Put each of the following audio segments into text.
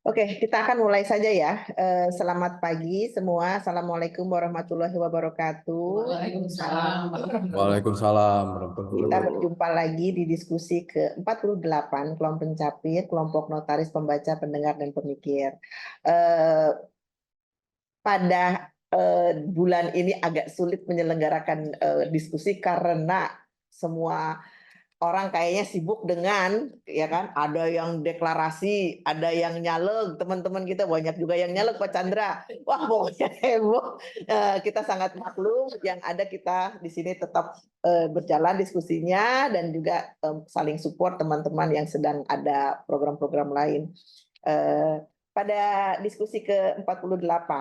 Oke, kita akan mulai saja ya. Selamat pagi semua. Assalamualaikum warahmatullahi wabarakatuh. Waalaikumsalam. Waalaikumsalam warahmatullahi Kita wabarakatuh. berjumpa lagi di diskusi ke-48 kelompok pencapir, kelompok notaris pembaca, pendengar, dan pemikir. Pada bulan ini agak sulit menyelenggarakan diskusi karena semua orang kayaknya sibuk dengan, ya kan, ada yang deklarasi, ada yang nyalek, teman-teman kita banyak juga yang nyalek, Pak Chandra. Wah, pokoknya heboh. Kita sangat maklum, yang ada kita di sini tetap berjalan diskusinya dan juga saling support teman-teman yang sedang ada program-program lain. Pada diskusi ke-48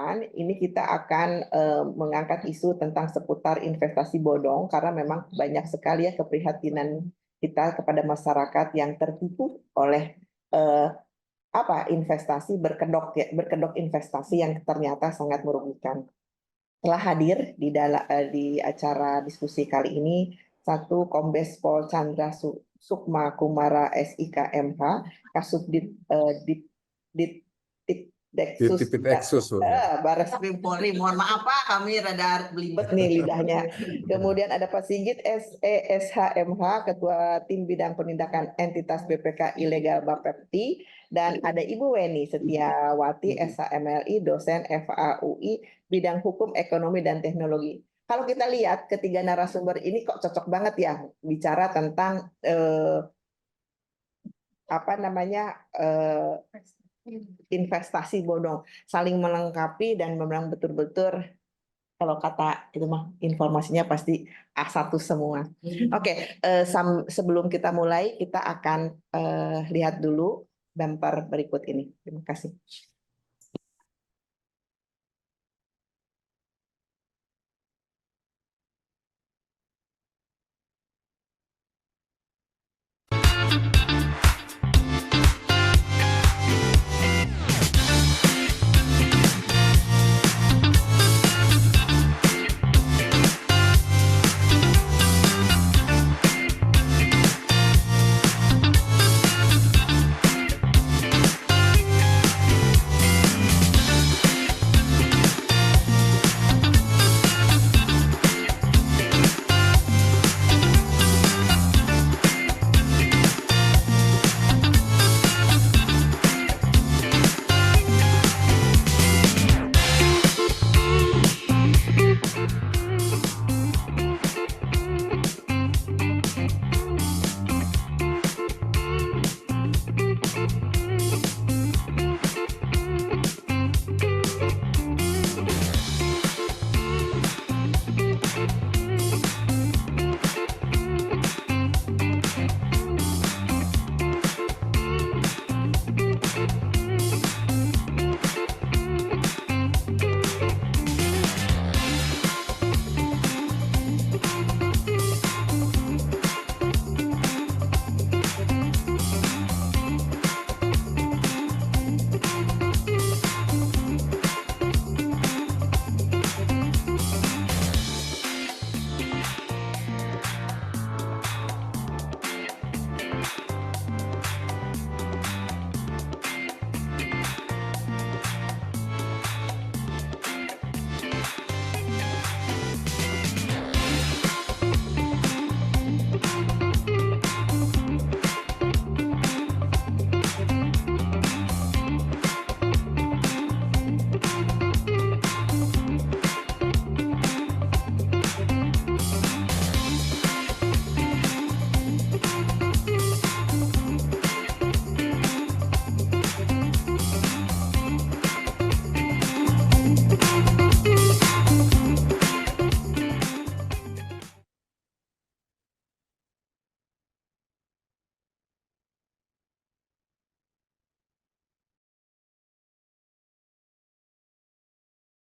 ini kita akan mengangkat isu tentang seputar investasi bodong karena memang banyak sekali ya keprihatinan kita kepada masyarakat yang tertipu oleh investasi berkedok investasi yang ternyata sangat merugikan. Telah hadir di acara diskusi kali ini satu Kombes Pol Chandra Sukma Kumara SIK MH, Kasubdit Ditipideksus. Baris Krim Polri, mohon maaf Pak, kami rada belibet nih lidahnya. Kemudian ada Pak Sigit SHMH, Ketua Tim Bidang Penindakan Entitas BPK Ilegal Bapepti, dan ada Ibu Weni Setiawati SHMLI, dosen FAUI, Bidang Hukum, Ekonomi, dan Teknologi. Kalau kita lihat ketiga narasumber ini kok cocok banget ya bicara tentang investasi bodong, saling melengkapi dan memang betul-betul kalau kata itu mah informasinya pasti A1 semua. Oke, sebelum kita mulai kita akan lihat dulu bumper berikut ini. Terima kasih.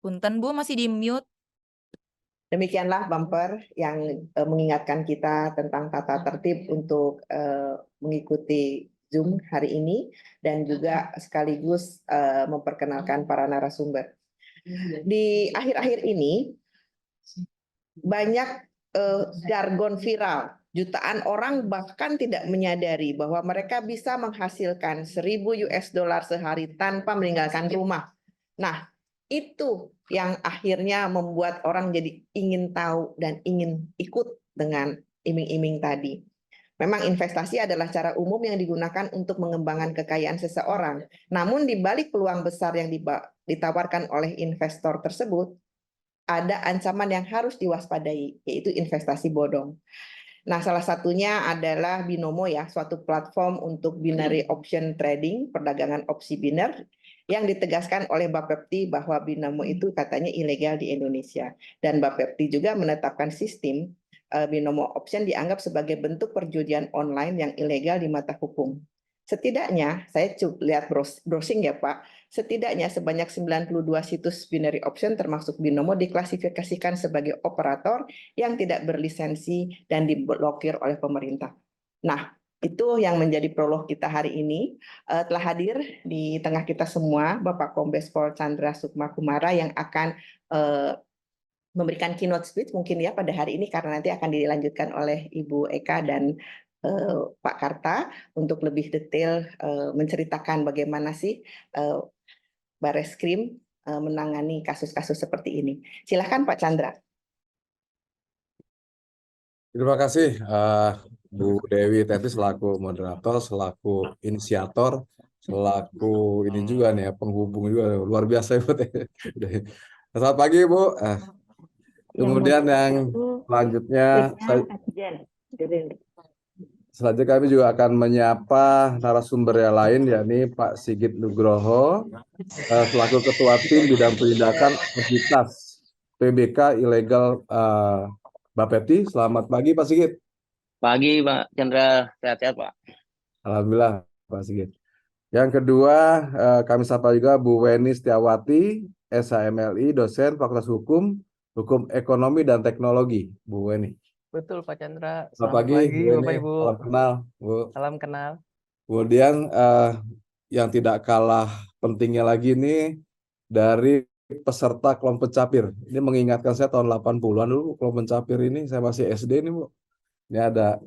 Punten Bu, masih di mute. Demikianlah bumper yang mengingatkan kita tentang tata tertib untuk mengikuti Zoom hari ini dan juga sekaligus memperkenalkan para narasumber. Di akhir-akhir ini banyak jargon viral Jutaan orang bahkan tidak menyadari bahwa mereka bisa menghasilkan 1.000 US dollar sehari tanpa meninggalkan rumah. Nah, itu yang akhirnya membuat orang jadi ingin tahu dan ingin ikut dengan iming-iming tadi. Memang investasi adalah cara umum yang digunakan untuk mengembangkan kekayaan seseorang. Namun di balik peluang besar yang ditawarkan oleh investor tersebut, ada ancaman yang harus diwaspadai, yaitu investasi bodong. Nah, salah satunya adalah Binomo ya, suatu platform untuk binary option trading, perdagangan opsi biner, yang ditegaskan oleh Bapepti bahwa Binomo itu katanya ilegal di Indonesia. Dan Bapepti juga menetapkan sistem Binomo option dianggap sebagai bentuk perjudian online yang ilegal di mata hukum. Setidaknya, saya lihat browsing ya Pak, setidaknya sebanyak 92 situs binary option termasuk Binomo diklasifikasikan sebagai operator yang tidak berlisensi dan diblokir oleh pemerintah. Nah, itu yang menjadi prolog kita hari ini. Telah hadir di tengah kita semua Bapak Kombes Pol Chandra Sukma Kumara yang akan memberikan keynote speech mungkin ya pada hari ini karena nanti akan dilanjutkan oleh Ibu Eka dan Pak Karta untuk lebih detail menceritakan bagaimana sih Bareskrim menangani kasus-kasus seperti ini. Silakan Pak Chandra. Terima kasih Bu Dewi Teti selaku moderator, selaku inisiator, selaku ini juga nih ya, penghubung juga luar biasa ya Bu. Selamat pagi Bu. Kemudian yang selanjutnya kami juga akan menyapa narasumber yang lain, yakni Pak Sigit Nugroho, selaku Ketua Tim Bidang Penindakan Aktivitas PBK Ilegal Bapepti. Selamat pagi Pak Sigit. Pagi Pak Chandra, sehat-sehat Pak. Alhamdulillah Pak Sigit. Yang kedua kami sapa juga Bu Weni Setiawati, SHMLI, dosen Fakultas Hukum Ekonomi dan Teknologi. Bu Weni. Betul Pak Chandra. Selamat pagi Bu Bapak Weni. Ibu. Salam kenal Bu. Salam kenal. Kemudian yang tidak kalah pentingnya lagi ini dari peserta kelompok pencapir. Ini mengingatkan saya tahun 80-an dulu kelompok pencapir ini, saya masih SD nih Bu. Ini ada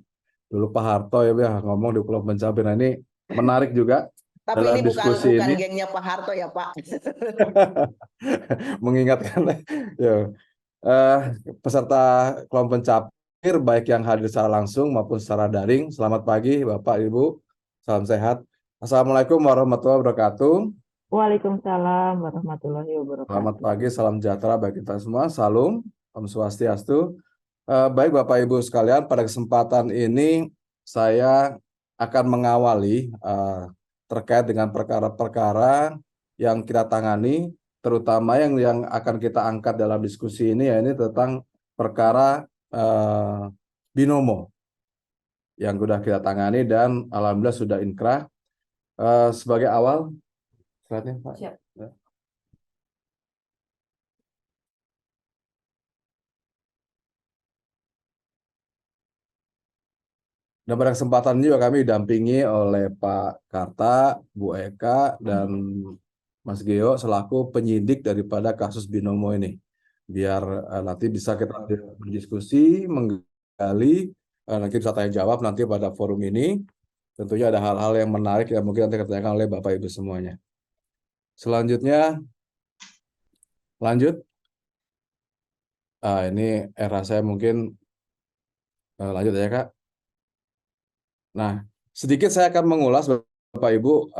dulu Pak Harto ya Bu, ngomong di kelompok pencapir. Nah, ini menarik juga. Tapi dalam ini bukan ini. gengnya Pak Harto ya Pak. Mengingatkan ya. Peserta kelompok pencapir baik yang hadir secara langsung maupun secara daring. Selamat pagi Bapak Ibu. Salam sehat. Assalamualaikum warahmatullahi wabarakatuh. Waalaikumsalam warahmatullahi wabarakatuh. Selamat pagi, salam sejahtera bagi kita semua. Salam, Om Swastiastu. Baik Bapak Ibu sekalian, pada kesempatan ini saya akan mengawali terkait dengan perkara-perkara yang kita tangani, terutama yang akan kita angkat dalam diskusi ini, ya ini tentang perkara Binomo yang sudah kita tangani dan alhamdulillah sudah inkrah. Sebagai awal, slide-nya Pak. Siap. Ya. Dan pada kesempatan ini juga kami didampingi oleh Pak Karta, Bu Eka, dan Mas Geo selaku penyidik daripada kasus Binomo ini. Biar nanti bisa kita berdiskusi, menggali, nanti bisa tanya jawab nanti pada forum ini. Tentunya ada hal-hal yang menarik yang mungkin nanti ditanyakan oleh Bapak Ibu semuanya. Selanjutnya, lanjut. Ini era saya mungkin lanjut ya Kak. Nah, sedikit saya akan mengulas Bapak Ibu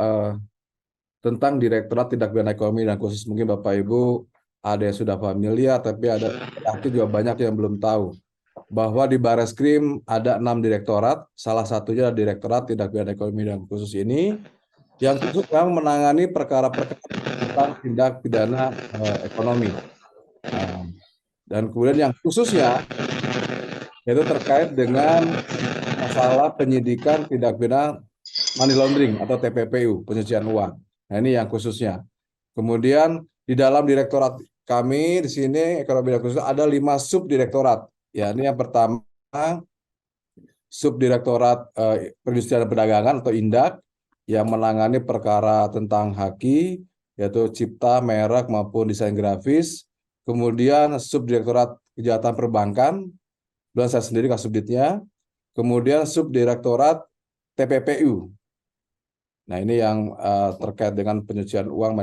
tentang Direktorat Tindak Pidana Ekonomi dan khusus mungkin Bapak Ibu ada yang sudah familiar, tapi ada juga banyak yang belum tahu bahwa di Bareskrim ada 6 direktorat, salah satunya adalah Direktorat Tindak Pidana Ekonomi dan khusus ini yang khusus menangani perkara-perkara tentang tindak pidana ekonomi. Dan kemudian yang khususnya yaitu terkait dengan masalah penyidikan tindak pidana money laundering atau TPPU, pencucian uang. Nah, ini yang khususnya. Kemudian di dalam direktorat kami di sini ekonomi dan khusus ada 5 subdirektorat. Ya, ini yang pertama subdirektorat perindustrian dan perdagangan atau INDAK yang menangani perkara tentang haki yaitu cipta, merek maupun desain grafis. Kemudian subdirektorat kejahatan perbankan, dan saya sendiri kasubditnya. kemudian Subdirektorat TPPU. Nah, ini yang terkait dengan pencucian uang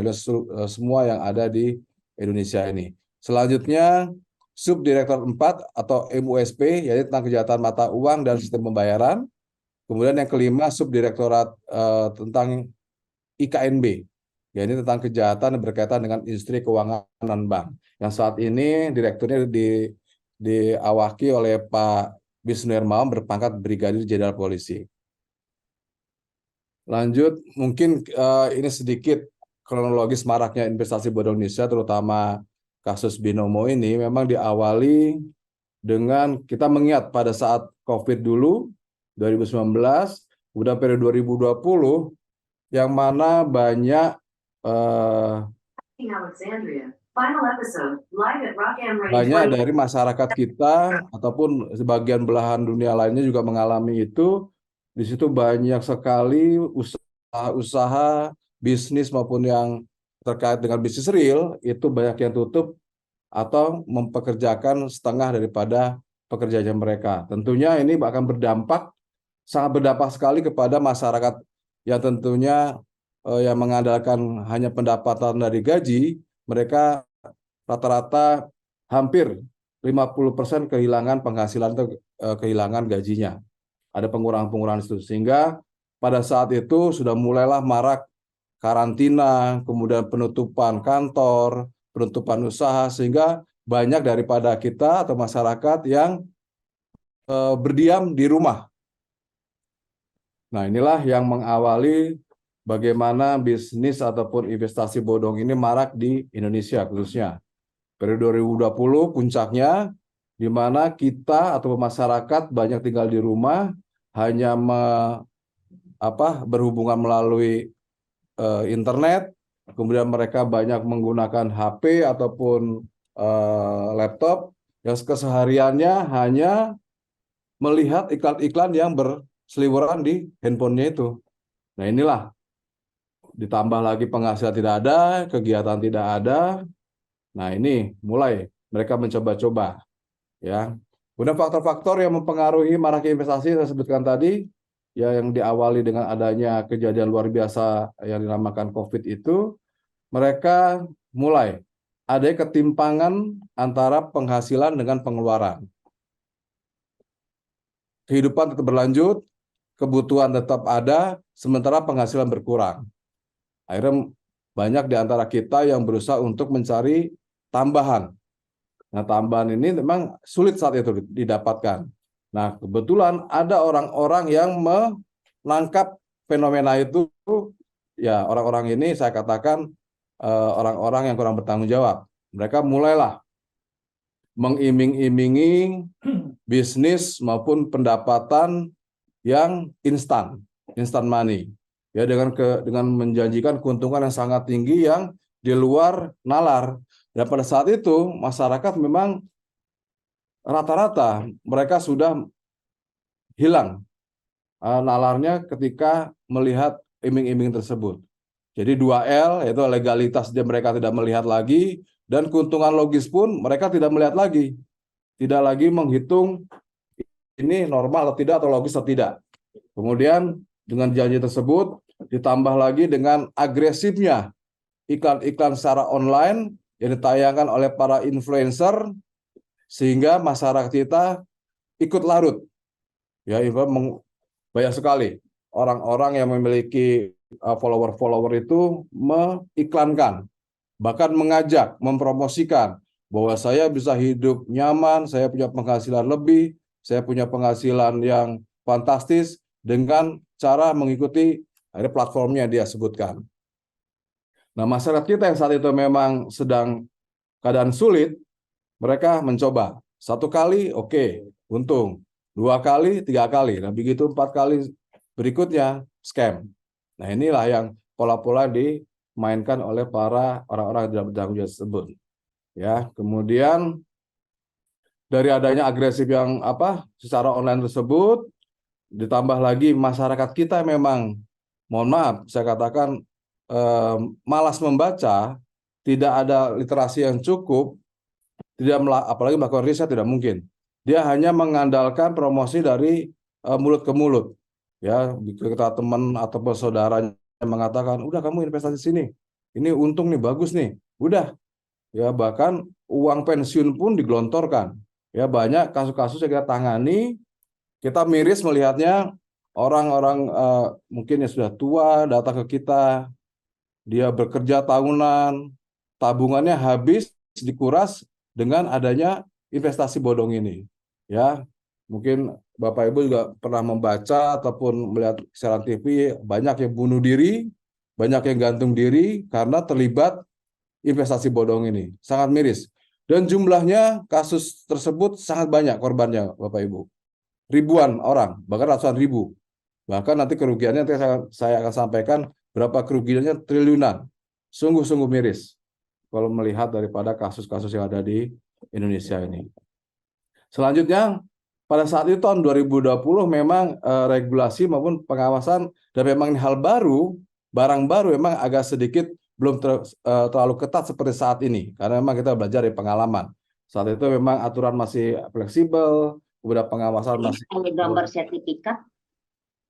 semua yang ada di Indonesia ini. Selanjutnya, Subdirektorat 4 atau MUSP, yaitu tentang kejahatan mata uang dan sistem pembayaran. Kemudian yang kelima, Subdirektorat tentang IKNB, yaitu tentang kejahatan yang berkaitan dengan industri keuangan non-bank. Yang saat ini direkturnya diawaki oleh Pak Wisnu Hermawan berpangkat Brigadir Jenderal Polisi. Lanjut, mungkin ini sedikit kronologis maraknya investasi bodong Indonesia, terutama kasus binomo ini memang diawali dengan kita mengingat pada saat COVID dulu, 2019, udah periode 2020, yang mana banyak dari masyarakat kita ataupun sebagian belahan dunia lainnya juga mengalami itu. Di situ banyak sekali usaha-usaha bisnis maupun yang terkait dengan bisnis real itu banyak yang tutup atau mempekerjakan setengah daripada pekerjaan mereka. Tentunya ini akan sangat berdampak sekali kepada masyarakat yang tentunya yang mengandalkan hanya pendapatan dari gaji, mereka rata-rata hampir 50% kehilangan penghasilan atau kehilangan gajinya. Ada pengurangan-pengurangan itu. Sehingga pada saat itu sudah mulailah marak karantina, kemudian penutupan kantor, penutupan usaha, sehingga banyak daripada kita atau masyarakat yang berdiam di rumah. Nah, inilah yang mengawali bagaimana bisnis ataupun investasi bodong ini marak di Indonesia khususnya. Periode 2020 puncaknya, di mana kita atau masyarakat banyak tinggal di rumah, hanya berhubungan melalui internet, kemudian mereka banyak menggunakan HP ataupun laptop, yang kesehariannya hanya melihat iklan-iklan yang berseliweran di handphonenya itu. Nah, inilah ditambah lagi penghasilan tidak ada, kegiatan tidak ada. Nah, ini mulai mereka mencoba-coba, ya. Kemudian faktor-faktor yang mempengaruhi maraknya investasi saya sebutkan tadi, ya, yang diawali dengan adanya kejadian luar biasa yang dinamakan COVID itu, mereka mulai ada ketimpangan antara penghasilan dengan pengeluaran. Kehidupan tetap berlanjut, kebutuhan tetap ada, sementara penghasilan berkurang. Akhirnya banyak di antara kita yang berusaha untuk mencari tambahan. Nah, tambahan ini memang sulit saat itu didapatkan. Nah, kebetulan ada orang-orang yang menangkap fenomena itu, ya orang-orang ini saya katakan orang-orang yang kurang bertanggung jawab. Mereka mulailah mengiming-imingi bisnis maupun pendapatan yang instan money, ya, dengan menjanjikan keuntungan yang sangat tinggi yang di luar nalar. Dan pada saat itu masyarakat memang rata-rata mereka sudah hilang nalarnya ketika melihat iming-iming tersebut. Jadi 2L, yaitu legalitas mereka tidak melihat lagi, dan keuntungan logis pun mereka tidak melihat lagi. Tidak lagi menghitung ini normal atau tidak, atau logis atau tidak. Kemudian dengan janji tersebut ditambah lagi dengan agresifnya iklan-iklan secara online yang ditayangkan oleh para influencer, sehingga masyarakat kita ikut larut. Ya, banyak sekali orang-orang yang memiliki follower-follower itu mengiklankan, bahkan mengajak, mempromosikan bahwa saya bisa hidup nyaman, saya punya penghasilan lebih, saya punya penghasilan yang fantastis dengan cara mengikuti platformnya dia sebutkan. Nah, masyarakat kita yang saat itu memang sedang keadaan sulit, mereka mencoba. 1 kali, oke, untung. 2 kali, 3 kali. Nah, begitu 4 kali berikutnya, scam. Nah, inilah yang pola-pola dimainkan oleh para orang-orang yang tidak bertanggung jawab tersebut. Ya, kemudian dari adanya agresif yang secara online tersebut, ditambah lagi masyarakat kita memang, mohon maaf, saya katakan malas membaca, tidak ada literasi yang cukup, apalagi melakukan riset tidak mungkin. Dia hanya mengandalkan promosi dari mulut ke mulut. Ya, kita teman ataupun saudaranya mengatakan, udah kamu investasi sini, ini untung nih, bagus nih, udah. Ya, bahkan uang pensiun pun digelontorkan. Ya, banyak kasus-kasus yang kita tangani, kita miris melihatnya orang-orang mungkin yang sudah tua datang ke kita, dia bekerja tahunan, tabungannya habis, dikuras dengan adanya investasi bodong ini. Ya, mungkin Bapak Ibu juga pernah membaca ataupun melihat siaran TV, banyak yang bunuh diri, banyak yang gantung diri karena terlibat investasi bodong ini. Sangat miris. Dan jumlahnya kasus tersebut sangat banyak korbannya, Bapak Ibu. Ribuan orang, bahkan ratusan ribu. Bahkan nanti kerugiannya nanti saya akan sampaikan berapa kerugiannya triliunan. Sungguh-sungguh miris kalau melihat daripada kasus-kasus yang ada di Indonesia ini. Selanjutnya, pada saat itu tahun 2020 memang regulasi maupun pengawasan dan memang hal baru, barang baru memang agak sedikit belum terlalu ketat seperti saat ini. Karena memang kita belajar dari pengalaman. Saat itu memang aturan masih fleksibel, kemudian pengawasan masih... Ada gambar sertifikat,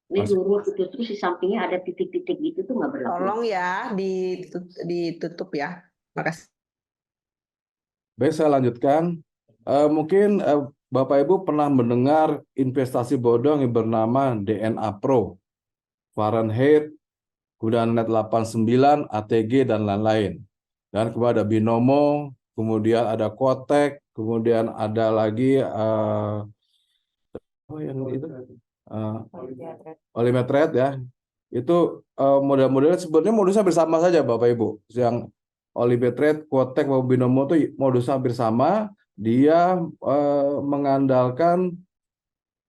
ini lurus itu terus di sampingnya ada titik-titik gitu tuh nggak berlaku. Tolong ya ditutup ya. Makasih. Baik, saya lanjutkan. Mungkin Bapak Ibu pernah mendengar investasi bodong yang bernama DNA Pro, Fahrenheit, kemudian Net 89, ATG, dan lain-lain. Dan kemudian ada Binomo, kemudian ada Kotek, kemudian ada lagi Olimetrade ya. Itu model-modelnya sebenarnya modusnya bersama saja Bapak Ibu. Yang Olimetrade, Kotek, maupun Binomo itu modusnya hampir sama. Dia mengandalkan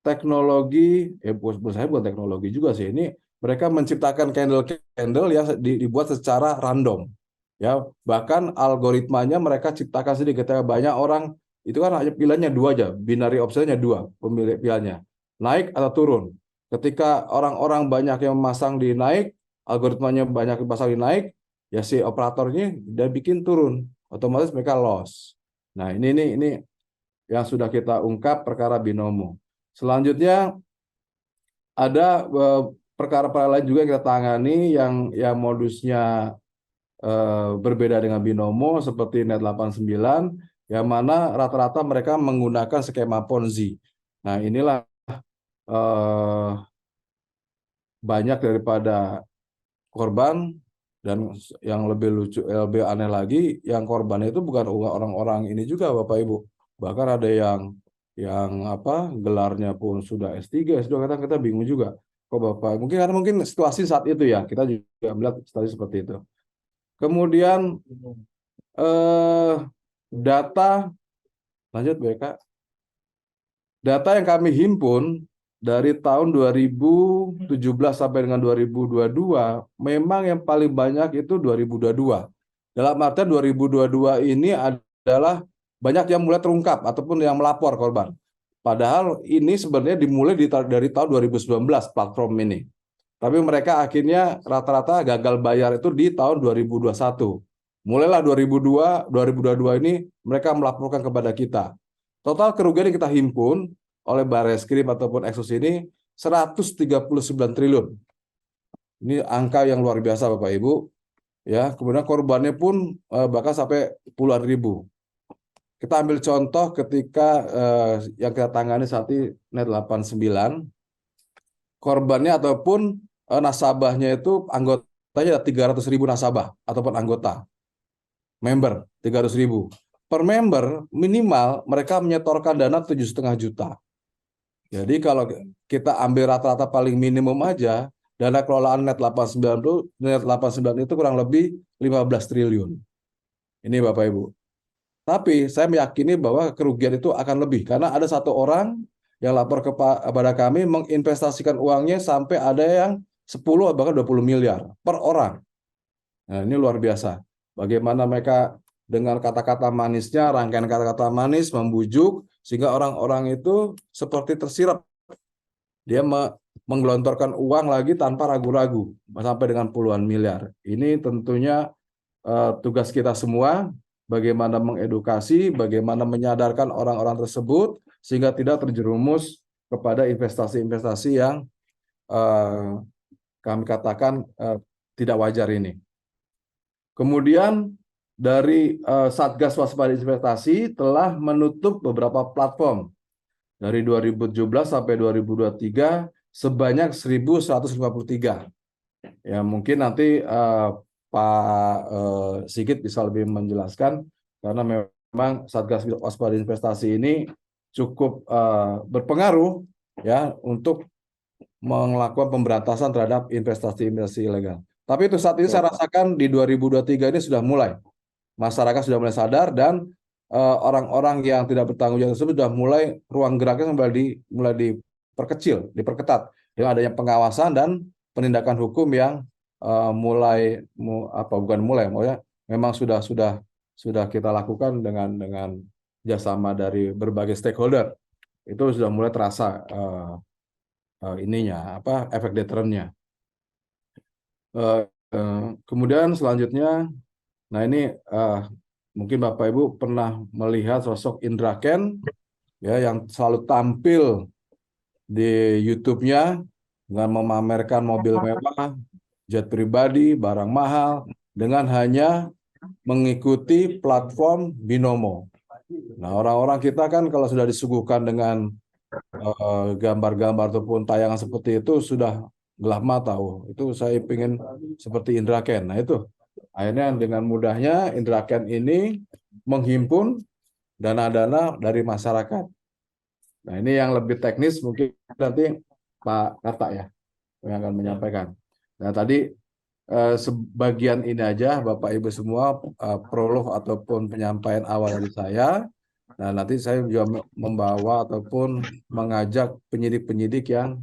teknologi, bukan teknologi juga sih. Ini mereka menciptakan candle yang dibuat secara random. Ya, bahkan algoritmanya mereka ciptakan sendiri. Ketika banyak orang, itu kan hanya pilihannya dua aja, binary optionnya dua, pemilih pilihannya, naik atau turun. Ketika orang-orang banyak yang memasang di naik, algoritmanya banyak yang memasang di naik, ya si operatornya dia bikin turun, otomatis mereka loss. Nah, ini yang sudah kita ungkap perkara Binomo. Selanjutnya ada perkara-perkara lain juga yang kita tangani yang modusnya berbeda dengan Binomo seperti Net 89, yang mana rata-rata mereka menggunakan skema Ponzi. Nah, inilah banyak daripada korban. Dan yang lebih lucu, lebih aneh lagi, yang korbannya itu bukan orang-orang ini juga Bapak Ibu. Bahkan ada yang gelarnya pun sudah S3, S2, kita bingung juga. Kok Bapak, mungkin situasi saat itu ya, kita juga melihat situasi seperti itu. Kemudian data, lanjut BK. Data yang kami himpun dari tahun 2017 sampai dengan 2022, memang yang paling banyak itu 2022. Dalam artian 2022 ini adalah banyak yang mulai terungkap ataupun yang melapor korban. Padahal ini sebenarnya dimulai dari tahun 2019 platform ini. Tapi mereka akhirnya rata-rata gagal bayar itu di tahun 2021. Mulailah 2022 ini mereka melaporkan kepada kita. Total kerugian yang kita himpun oleh Barreskrim ataupun Exos ini 139 triliun. Ini angka yang luar biasa Bapak Ibu. Ya, kemudian korbannya pun bahkan sampai puluhan ribu. Kita ambil contoh ketika yang kita tangani saat ini Net 89, korbannya ataupun nasabahnya itu anggotanya ada 300.000 nasabah ataupun anggota. Member 300.000. Per member minimal mereka menyetorkan dana 7,5 juta. Jadi kalau kita ambil rata-rata paling minimum aja, dana kelolaan Net 89 itu kurang lebih 15 triliun. Ini Bapak Ibu. Tapi saya meyakini bahwa kerugian itu akan lebih karena ada satu orang yang lapor kepada kami menginvestasikan uangnya sampai ada yang 10 bahkan 20 miliar per orang. Nah, ini luar biasa. Bagaimana mereka dengan kata-kata manisnya, rangkaian kata-kata manis membujuk sehingga orang-orang itu seperti tersirap. Dia menggelontorkan uang lagi tanpa ragu-ragu sampai dengan puluhan miliar. Ini tentunya tugas kita semua, bagaimana mengedukasi, bagaimana menyadarkan orang-orang tersebut sehingga tidak terjerumus kepada investasi-investasi yang kami katakan tidak wajar ini. Kemudian dari Satgas Waspada Investasi telah menutup beberapa platform dari 2017 sampai 2023 sebanyak 1.153. Ya, mungkin nanti Pak Sigit bisa lebih menjelaskan karena memang Satgas Waspada Investasi ini cukup berpengaruh ya untuk melakukan pemberantasan terhadap investasi-investasi ilegal. Tapi itu saat ini saya rasakan di 2023 ini sudah mulai. Masyarakat sudah mulai sadar dan orang-orang yang tidak bertanggung jawab tersebut sudah mulai ruang geraknya mulai diperkecil, diperketat dengan adanya pengawasan dan penindakan hukum yang memang sudah kita lakukan dengan kerjasama dari berbagai stakeholder. Itu sudah mulai terasa efek deterennya. Kemudian selanjutnya, nah ini mungkin Bapak Ibu pernah melihat sosok Indra Ken ya yang selalu tampil di YouTube-nya dengan memamerkan mobil mewah, jet pribadi, barang mahal dengan hanya mengikuti platform Binomo. Nah, orang-orang kita kan kalau sudah disuguhkan dengan gambar-gambar ataupun tayangan seperti itu sudah gelap mata. Itu saya ingin seperti Indra Ken. Nah, itu akhirnya dengan mudahnya Indra Ken ini menghimpun dana-dana dari masyarakat. Nah, ini yang lebih teknis mungkin nanti Pak Karta ya yang akan menyampaikan. Nah, tadi sebagian ini aja Bapak Ibu semua prolog ataupun penyampaian awal dari saya. Nah, nanti saya juga membawa ataupun mengajak penyidik-penyidik yang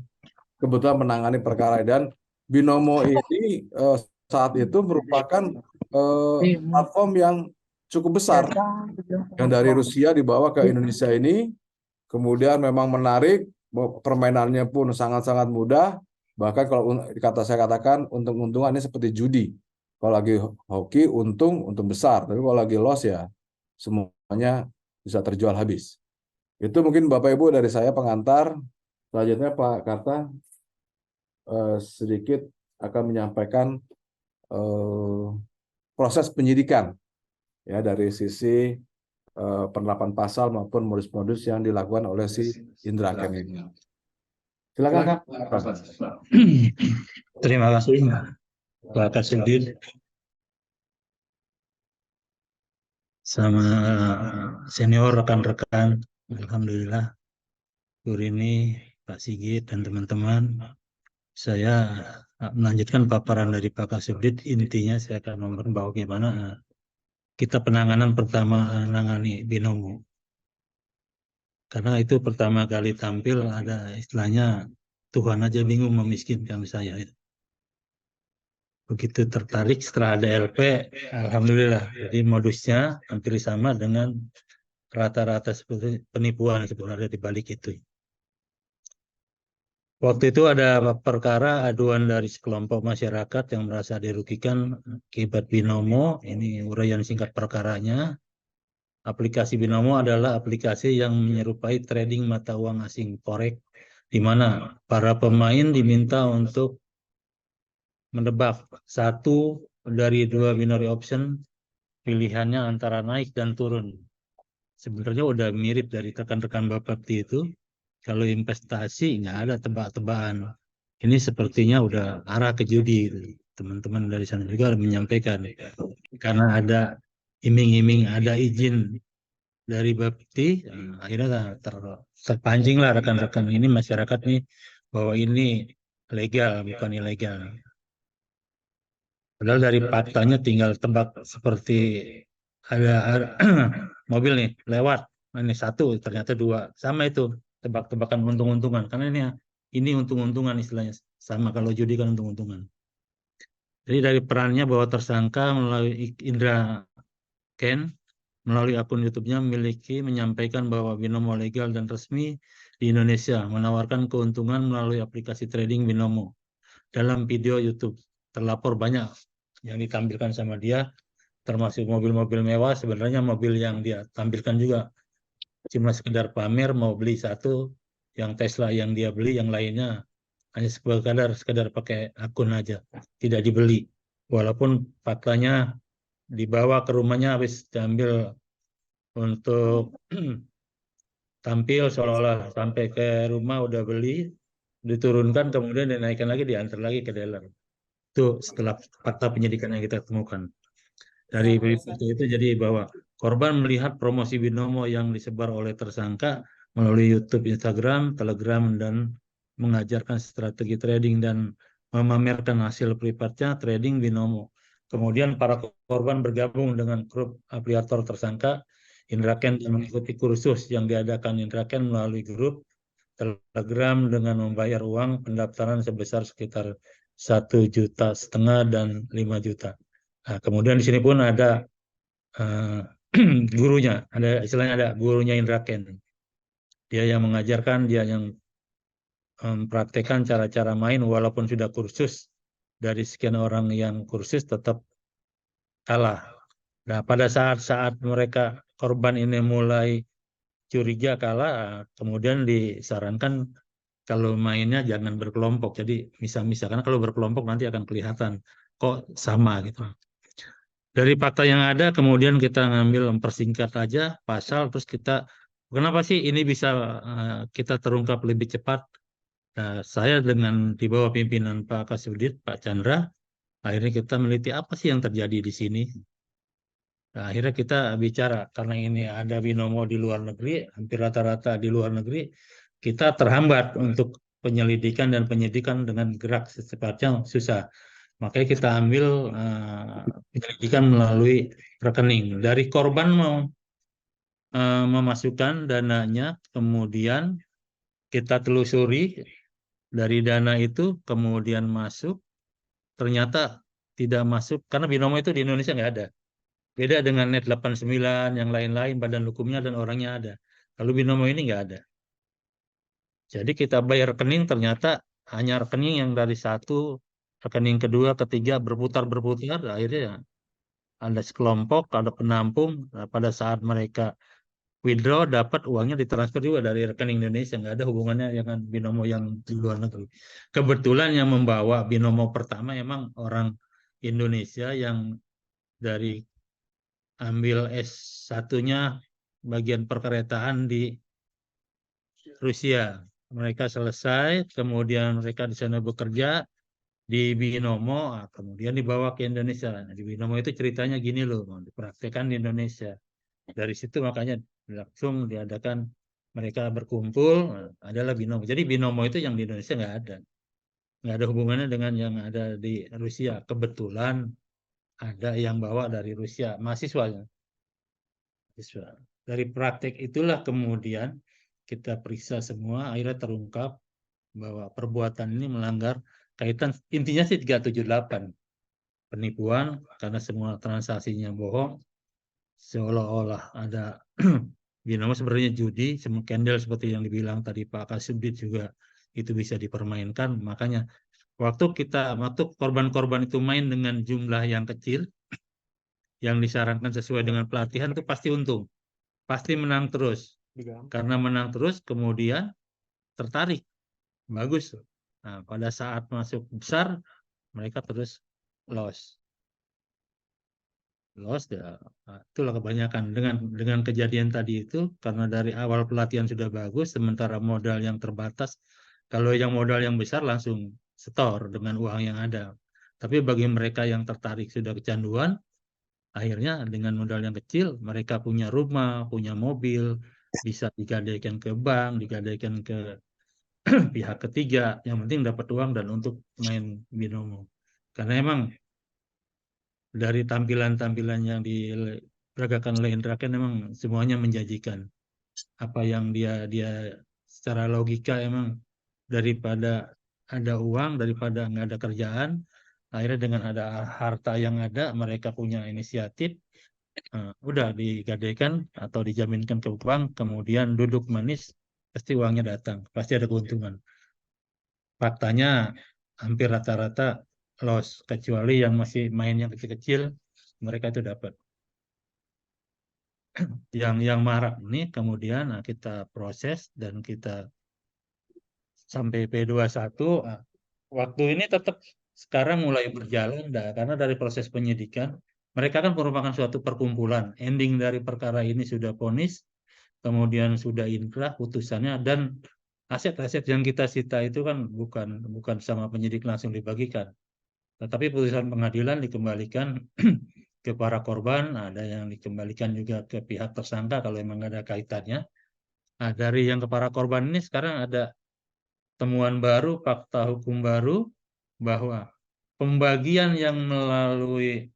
kebetulan menangani perkara dan Binomo ini saat itu merupakan platform yang cukup besar yang dari Rusia dibawa ke Indonesia ini, kemudian memang menarik, permainannya pun sangat-sangat mudah, bahkan kalau saya katakan untung-untungan ini seperti judi. Kalau lagi hoki untung besar, tapi kalau lagi loss ya semuanya bisa terjual habis. Itu mungkin Bapak Ibu dari saya pengantar. Selanjutnya Pak Karta sedikit akan menyampaikan proses penyidikan ya dari sisi penerapan pasal maupun modus-modus yang dilakukan oleh si Indra Ken ini. Silakan Kak. Terima kasih Pak Kasudin. Sama senior rekan-rekan, alhamdulillah hari ini Pak Sigit dan teman-teman, saya melanjutkan paparan dari Pak Kasudin. Intinya saya akan membahas bahwa gimana kita penanganan pertama menangani Binomo, karena itu pertama kali tampil ada istilahnya Tuhan aja bingung memiskinkan saya. Begitu tertarik setelah ada LP, alhamdulillah. Jadi modusnya hampir sama dengan rata-rata seperti penipuan sebenarnya di balik itu. Waktu itu ada perkara aduan dari sekelompok masyarakat yang merasa dirugikan akibat Binomo. Ini uraian singkat perkaranya. Aplikasi Binomo adalah aplikasi yang menyerupai trading mata uang asing forex, di mana para pemain diminta untuk menebak satu dari dua binary option, pilihannya antara naik dan turun. Sebenarnya udah mirip dari rekan-rekan Bapak itu. Kalau investasi nggak ada tebak-tebakan. Ini sepertinya udah arah ke judi. Teman-teman dari sana juga menyampaikan. Karena ada iming-iming, ada izin dari Bapti, akhirnya terpancing lah rekan-rekan ini, masyarakat ini, bahwa ini legal, bukan ilegal. Padahal dari faktanya tinggal tebak, seperti ada mobil nih lewat, ini satu ternyata dua, sama itu tebak-tebakan untung-untungan, karena ini untung-untungan istilahnya, sama kalau judi kan untung-untungan. Jadi dari perannya bahwa tersangka melalui Indra Ken melalui akun YouTube-nya menyampaikan bahwa Binomo legal dan resmi di Indonesia, menawarkan keuntungan melalui aplikasi trading Binomo. Dalam video YouTube terlapor banyak yang ditampilkan sama dia, termasuk mobil-mobil mewah. Sebenarnya mobil yang dia tampilkan juga cuma sekedar pamer, mau beli satu yang Tesla yang dia beli, yang lainnya hanya sekedar pakai akun aja, tidak dibeli. Walaupun faktanya dibawa ke rumahnya habis diambil untuk tampil seolah-olah sampai ke rumah udah beli, diturunkan kemudian dinaikkan lagi, diantar lagi ke dealer. Itu setelah fakta penyidikan yang kita temukan. Dari fakta itu jadi bahwa korban melihat promosi binomo yang disebar oleh tersangka melalui YouTube, Instagram, Telegram, dan mengajarkan strategi trading dan memamerkan hasil privatnya trading binomo. Kemudian para korban bergabung dengan grup afiliator tersangka Indra Ken dan mengikuti kursus yang diadakan Indra Ken melalui grup Telegram dengan membayar uang pendaftaran sebesar sekitar 1,5 juta dan 5 juta. Nah, kemudian di sini pun ada gurunya, ada istilahnya ada gurunya Indra Ken. Dia yang mengajarkan, dia yang mempraktekkan cara-cara main walaupun sudah kursus. Dari sekian orang yang kursus tetap kalah. Nah, pada saat-saat mereka korban ini mulai curiga kalah, kemudian disarankan kalau mainnya jangan berkelompok. Jadi misah-misah, karena kalau berkelompok nanti akan kelihatan kok sama gitu. Dari fakta yang ada, kemudian kita ngambil mempersingkat aja pasal, terus kita, kenapa sih ini bisa kita terungkap lebih cepat? Nah, saya dengan di bawah pimpinan Pak Kasudit, Pak Chandra, akhirnya kita meneliti apa sih yang terjadi di sini. Nah, akhirnya kita bicara, karena ini ada binomo di luar negeri, hampir rata-rata di luar negeri, kita terhambat untuk penyelidikan dan penyidikan dengan gerak secepatnya susah. Makanya kita ambil penyelidikan melalui rekening. Dari korban mau memasukkan dananya, kemudian kita telusuri dari dana itu, kemudian masuk, ternyata tidak masuk, karena binomo itu di Indonesia nggak ada. Beda dengan Net 89, yang lain-lain, badan hukumnya dan orangnya ada. Kalau binomo ini nggak ada. Jadi kita bayar rekening, ternyata hanya rekening yang dari satu, rekening kedua, ketiga, berputar-berputar, akhirnya ada sekelompok, ada penampung. Nah, pada saat mereka withdraw, dapat uangnya ditransfer juga dari rekening Indonesia, nggak ada hubungannya dengan binomo yang di luar negeri. Kebetulan yang membawa binomo pertama emang orang Indonesia yang dari ambil S1-nya bagian perkeretaan di Rusia. Mereka selesai, kemudian mereka di sana bekerja di binomo, kemudian dibawa ke Indonesia. Nah, di binomo itu ceritanya gini loh, dipraktekkan di Indonesia. Dari situ makanya langsung diadakan mereka berkumpul, adalah binomo. Jadi binomo itu yang di Indonesia nggak ada hubungannya dengan yang ada di Rusia. Kebetulan ada yang bawa dari Rusia, mahasiswanya. Dari praktek itulah kemudian kita periksa semua, akhirnya terungkap bahwa perbuatan ini melanggar kaitan, intinya sih 378, penipuan karena semua transaksinya bohong, seolah-olah ada binomo sebenarnya judi, candle seperti yang dibilang tadi Pak Kasubdit juga itu bisa dipermainkan. Makanya waktu korban-korban itu main dengan jumlah yang kecil, yang disarankan sesuai dengan pelatihan, itu pasti untung, pasti menang terus. Karena menang terus, kemudian tertarik, bagus. Nah, pada saat masuk besar, mereka terus loss. Ya, itulah kebanyakan dengan kejadian tadi itu, karena dari awal pelatihan sudah bagus, sementara modal yang terbatas. Kalau yang modal yang besar langsung setor dengan uang yang ada. Tapi bagi mereka yang tertarik sudah kecanduan, akhirnya dengan modal yang kecil, mereka punya rumah, punya mobil, bisa digadaikan ke bank, digadaikan ke pihak ketiga, yang penting dapat uang dan untuk main binomo. Karena emang dari tampilan-tampilan yang diperagakan oleh Indra Ken memang semuanya menjanjikan. Apa yang dia secara logika emang daripada ada uang, daripada nggak ada kerjaan, akhirnya dengan ada harta yang ada, mereka punya inisiatif, udah digadaikan atau dijaminkan ke bank, kemudian duduk manis, pasti uangnya datang, pasti ada keuntungan. Faktanya hampir rata-rata loss, kecuali yang masih main yang kecil-kecil, mereka itu dapat. Yang marak ini kemudian kita proses dan kita sampai P21. Waktu ini tetap sekarang mulai berjalan, karena dari proses penyidikan, mereka kan merupakan suatu perkumpulan. Ending dari perkara ini sudah vonis, kemudian sudah inkrah putusannya, dan aset-aset yang kita sita itu kan bukan sama penyidik langsung dibagikan, tetapi putusan pengadilan dikembalikan ke para korban, ada yang dikembalikan juga ke pihak tersangka kalau memang ada kaitannya. Nah, dari yang ke para korban ini sekarang ada temuan baru, fakta hukum baru, bahwa pembagian yang melalui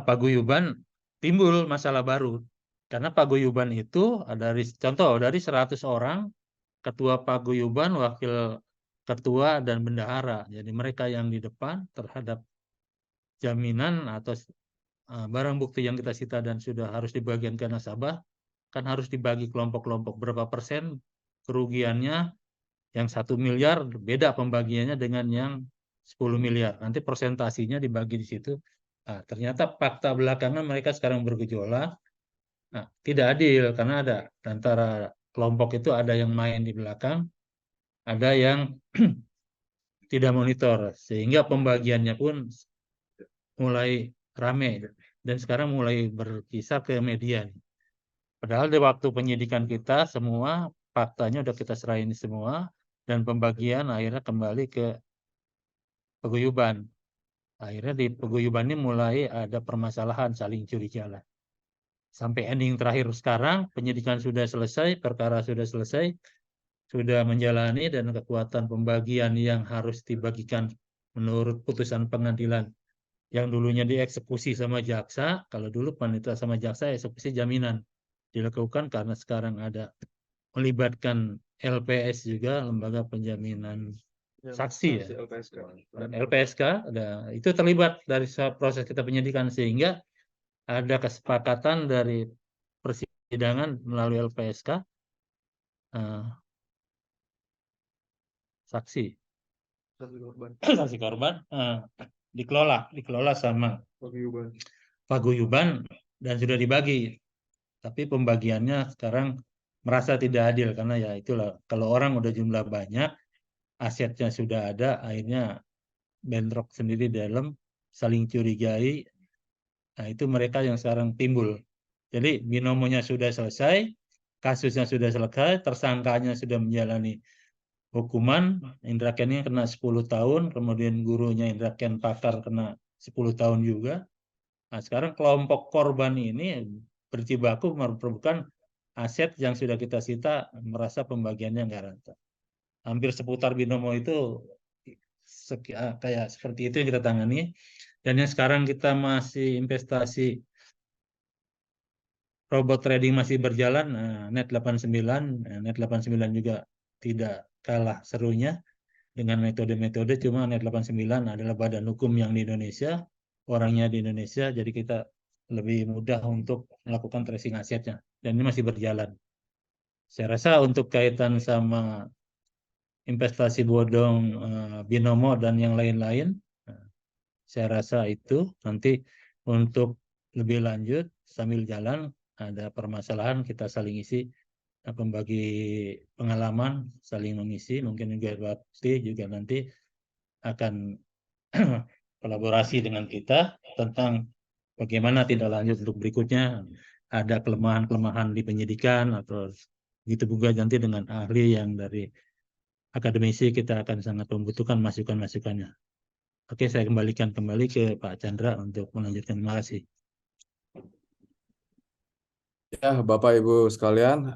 paguyuban timbul masalah baru. Karena paguyuban itu dari 100 orang, ketua paguyuban, wakil ketua, dan bendahara. Jadi mereka yang di depan terhadap jaminan atau barang bukti yang kita sita dan sudah harus dibagikan ke nasabah, kan harus dibagi kelompok-kelompok berapa persen kerugiannya. Yang 1 miliar beda pembagiannya dengan yang 10 miliar. Nanti persentasinya dibagi di situ. Nah, ternyata fakta belakangan mereka sekarang bergejolak. Nah, tidak adil karena ada antara kelompok itu ada yang main di belakang, ada yang tidak monitor, sehingga pembagiannya pun mulai rame dan sekarang mulai berkisar ke media. Padahal di waktu penyidikan kita semua faktanya udah kita serahin semua, dan pembagian akhirnya kembali ke paguyuban. Akhirnya di paguyuban ini mulai ada permasalahan, saling curiga lah. Sampai ending terakhir sekarang, penyidikan sudah selesai, perkara sudah selesai, sudah menjalani, dan kekuatan pembagian yang harus dibagikan menurut putusan pengadilan yang dulunya dieksekusi sama jaksa, kalau dulu panitera sama jaksa eksekusi jaminan dilakukan, karena sekarang ada melibatkan LPS juga, lembaga penjaminan saksi ya. Dan LPSK itu terlibat dari proses kita penyidikan, sehingga ada kesepakatan dari persidangan melalui LPSK, saksi korban dikelola sama paguyuban dan sudah dibagi, tapi pembagiannya sekarang merasa tidak adil karena ya itulah, kalau orang udah jumlah banyak, asetnya sudah ada, akhirnya bentrok sendiri dalam, saling curigai. Nah, itu mereka yang sekarang timbul. Jadi binomonya sudah selesai, kasusnya sudah selesai, tersangkanya sudah menjalani hukuman, Indra Ken kena 10 tahun, kemudian gurunya Indra Ken pakar kena 10 tahun juga. Nah, sekarang kelompok korban ini berjibaku merebutkan aset yang sudah kita sita, merasa pembagiannya nggak rata. Hampir seputar binomo itu kayak seperti itu yang kita tangani. Dan yang sekarang kita masih investasi robot trading masih berjalan, Net89 juga tidak kalah serunya dengan metode-metode, cuma Net89 adalah badan hukum yang di Indonesia, orangnya di Indonesia, jadi kita lebih mudah untuk melakukan tracing asetnya, dan ini masih berjalan. Saya rasa untuk kaitan sama investasi bodong, binomo, dan yang lain-lain, saya rasa itu nanti untuk lebih lanjut sambil jalan ada permasalahan, kita saling isi, pembagi pengalaman, saling mengisi, mungkin juga Bakti juga nanti akan kolaborasi dengan kita tentang bagaimana tindak lanjut untuk berikutnya, ada kelemahan-kelemahan di penyidikan, atau gitu juga nanti dengan ahli yang dari akademisi, kita akan sangat membutuhkan masukan-masukannya. Oke, saya kembalikan kembali ke Pak Chandra untuk melanjutkan. Terima kasih. Ya, Bapak Ibu sekalian,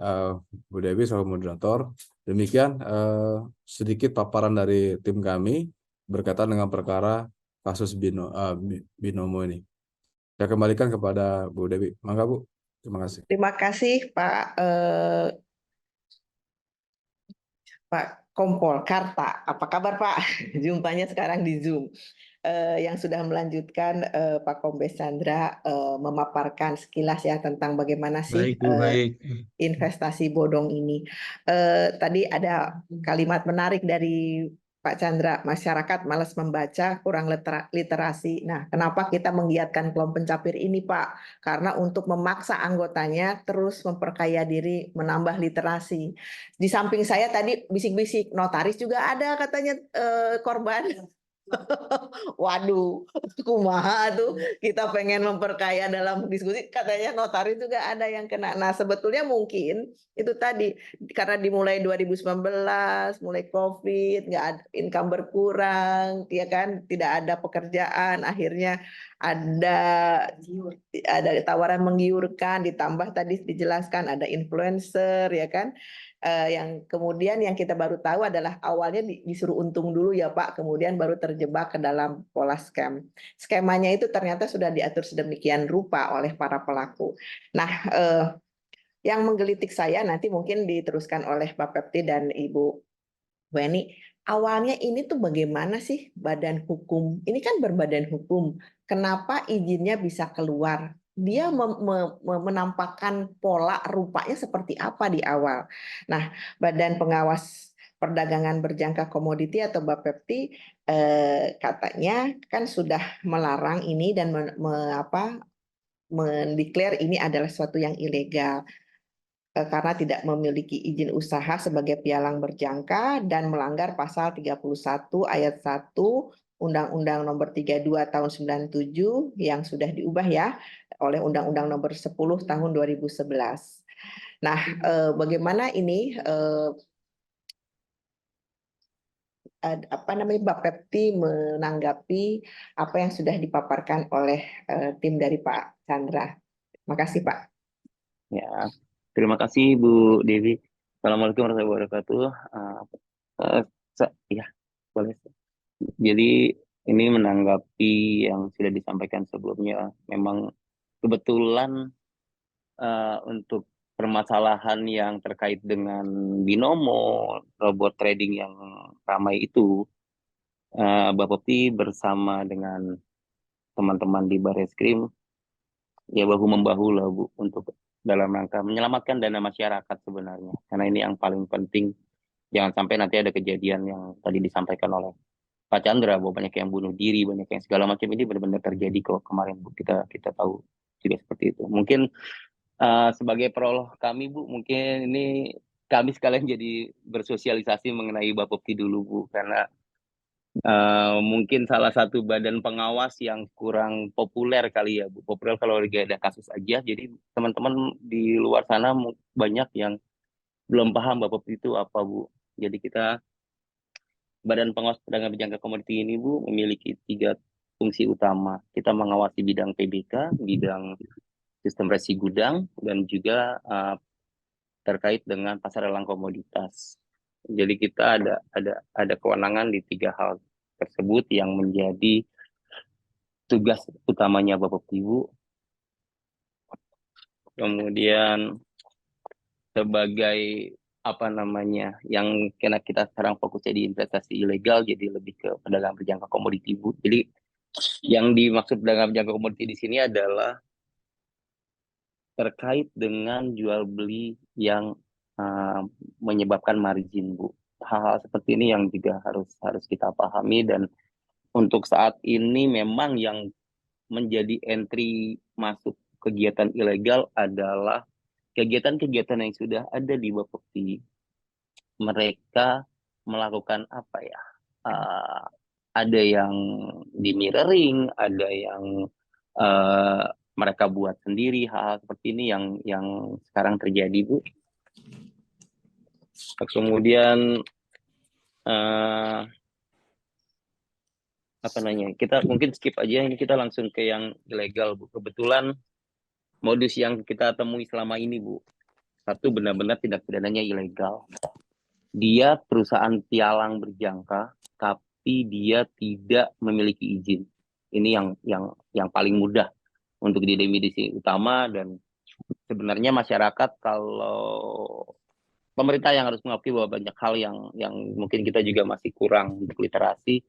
Bu Dewi selaku moderator, demikian sedikit paparan dari tim kami berkaitan dengan perkara kasus binomo ini. Saya kembalikan kepada Bu Dewi. Mangga Bu, terima kasih. Terima kasih Pak Kompol Karta. Apa kabar Pak? Jumpanya sekarang di Zoom. Yang sudah melanjutkan Pak Kombes Chandra memaparkan sekilas ya tentang bagaimana sih investasi bodong ini. Tadi ada kalimat menarik dari Pak Chandra, masyarakat malas membaca, kurang literasi. Nah, kenapa kita menggiatkan kelompok pencapir ini, Pak? Karena untuk memaksa anggotanya terus memperkaya diri, menambah literasi. Di samping saya tadi bisik-bisik, notaris juga ada katanya korban. Waduh, kumaha tuh kita pengen memperkaya dalam diskusi, katanya notaris juga ada yang kena. Nah, sebetulnya mungkin itu tadi karena dimulai 2019, mulai COVID, nggak ada income berkurang, ya kan, tidak ada pekerjaan, akhirnya ada tawaran menggiurkan, ditambah tadi dijelaskan ada influencer, ya kan. Yang kemudian yang kita baru tahu adalah awalnya disuruh untung dulu ya Pak, kemudian baru terjebak ke dalam pola scam. Skemanya itu ternyata sudah diatur sedemikian rupa oleh para pelaku. Nah, yang menggelitik saya nanti mungkin diteruskan oleh Pak Pepti dan Ibu Weni. Awalnya ini tuh bagaimana sih badan hukum? Ini kan berbadan hukum. Kenapa izinnya bisa keluar? Dia menampakkan pola rupanya seperti apa di awal. Nah, Badan Pengawas Perdagangan Berjangka Komoditi atau Bapepti katanya kan sudah melarang ini dan mendeklar ini adalah suatu yang ilegal karena tidak memiliki izin usaha sebagai pialang berjangka dan melanggar pasal 31 ayat 1 Undang-Undang Nomor 32 Tahun 97 yang sudah diubah ya oleh Undang-Undang Nomor 10 Tahun 2011. Nah, bagaimana ini Bapepti menanggapi apa yang sudah dipaparkan oleh tim dari Pak Chandra. Makasih Pak. Ya, terima kasih Bu Dewi. Assalamualaikum warahmatullahi wabarakatuh. Ya, boleh. Jadi ini menanggapi yang sudah disampaikan sebelumnya, memang kebetulan untuk permasalahan yang terkait dengan binomo, robot trading yang ramai itu, Bapepti bersama dengan teman-teman di Barreskrim ya bahu-membahu lah Bu untuk dalam rangka menyelamatkan dana masyarakat sebenarnya. Karena ini yang paling penting, jangan sampai nanti ada kejadian yang tadi disampaikan oleh Pak Chandra bahwa banyak yang bunuh diri, banyak yang segala macam. Ini benar-benar terjadi kok kemarin Bu, kita tahu juga seperti itu. Mungkin sebagai prolog kami Bu, mungkin ini kami sekalian jadi bersosialisasi mengenai Bapepti dulu Bu, karena mungkin salah satu badan pengawas yang kurang populer kali ya Bu. Populer kalau lagi ada kasus aja, jadi teman-teman di luar sana banyak yang belum paham Bapepti itu apa Bu. Jadi kita Badan Pengawas Perdagangan Berjangka Komoditi ini Bu memiliki 3 fungsi utama. Kita mengawasi bidang PBK, bidang sistem resi gudang, dan juga terkait dengan pasar lelang komoditas. Jadi kita ada kewenangan di 3 hal tersebut yang menjadi tugas utamanya Bapepti Bu. Kemudian sebagai yang kena kita sekarang fokusnya di investasi ilegal, jadi lebih ke perdagangan berjangka komoditi Bu. Jadi yang dimaksud perdagangan berjangka komoditi di sini adalah terkait dengan jual beli yang menyebabkan margin Bu. Hal-hal seperti ini yang juga harus kita pahami, dan untuk saat ini memang yang menjadi entry masuk kegiatan ilegal adalah kegiatan-kegiatan yang sudah ada di Bapepti. Mereka melakukan ada yang di mirroring, ada yang mereka buat sendiri. Hal kita mungkin skip aja, ini kita langsung ke yang ilegal Bu. Kebetulan modus yang kita temui selama ini Bu, satu, benar-benar tindak pidananya ilegal. Dia perusahaan pialang berjangka tapi dia tidak memiliki izin. Ini yang paling mudah untuk didefinisi utama, dan sebenarnya masyarakat, kalau pemerintah yang harus mengakui bahwa banyak hal yang mungkin kita juga masih kurang untuk literasi.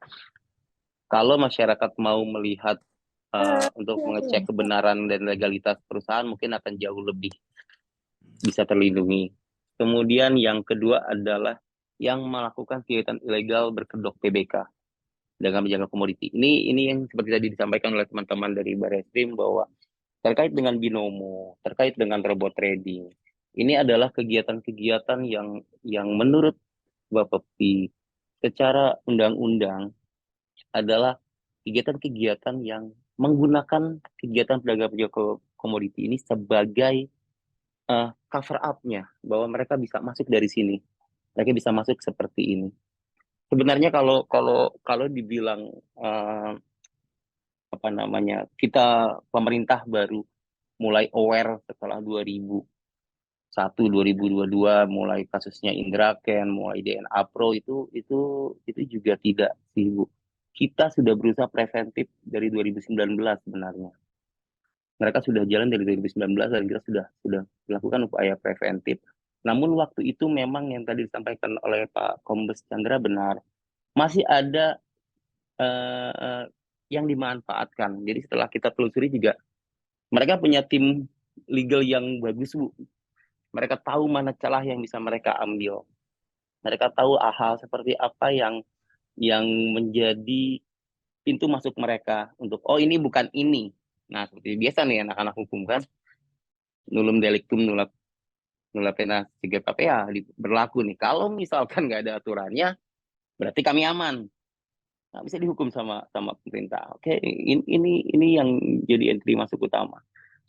Kalau masyarakat mau melihat untuk mengecek kebenaran dan legalitas perusahaan, mungkin akan jauh lebih bisa terlindungi. Kemudian yang kedua adalah yang melakukan kegiatan ilegal berkedok PBK dengan menjaga komoditi. Ini yang seperti tadi disampaikan oleh teman-teman dari Barreskrim bahwa terkait dengan binomo, terkait dengan robot trading, ini adalah kegiatan-kegiatan yang menurut Bapepti secara undang-undang adalah kegiatan-kegiatan yang menggunakan kegiatan perdagangan komoditi ini sebagai cover up-nya, bahwa mereka bisa masuk dari sini, mereka bisa masuk seperti ini. Sebenarnya kalau dibilang apa namanya, kita pemerintah baru mulai aware setelah 2022 mulai kasusnya Indra Ken, mulai DNA Pro itu juga tidak sih Bu. Kita sudah berusaha preventif dari 2019 sebenarnya. Mereka sudah jalan dari 2019 dan kita sudah melakukan upaya preventif. Namun waktu itu memang yang tadi disampaikan oleh Pak Kombes Chandra benar. Masih ada yang dimanfaatkan. Jadi setelah kita telusuri juga mereka punya tim legal yang bagus Bu. Mereka tahu mana celah yang bisa mereka ambil. Mereka tahu hal seperti apa yang menjadi pintu masuk mereka untuk ini bukan ini. Nah, seperti biasa nih anak-anak hukum kan, nulum delictum nulla pena siga PPA berlaku nih. Kalau misalkan nggak ada aturannya, berarti kami aman. Nggak bisa dihukum sama pemerintah. Oke, ini yang jadi entry masuk utama.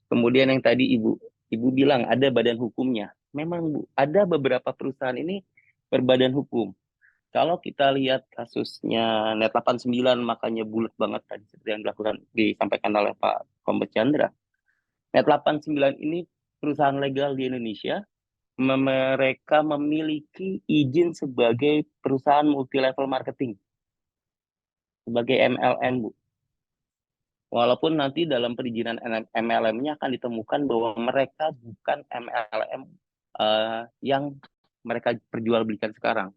Kemudian yang tadi Ibu bilang ada badan hukumnya. Memang Bu, ada beberapa perusahaan ini berbadan hukum. Kalau kita lihat kasusnya Net 89, makanya bulat banget tadi seperti yang disampaikan oleh Pak Kombes Chandra. Net 89 ini perusahaan legal di Indonesia. Mereka memiliki izin sebagai perusahaan multi level marketing, sebagai MLM Bu. Walaupun nanti dalam perizinan MLM-nya akan ditemukan bahwa mereka bukan MLM yang mereka perjualbelikan sekarang.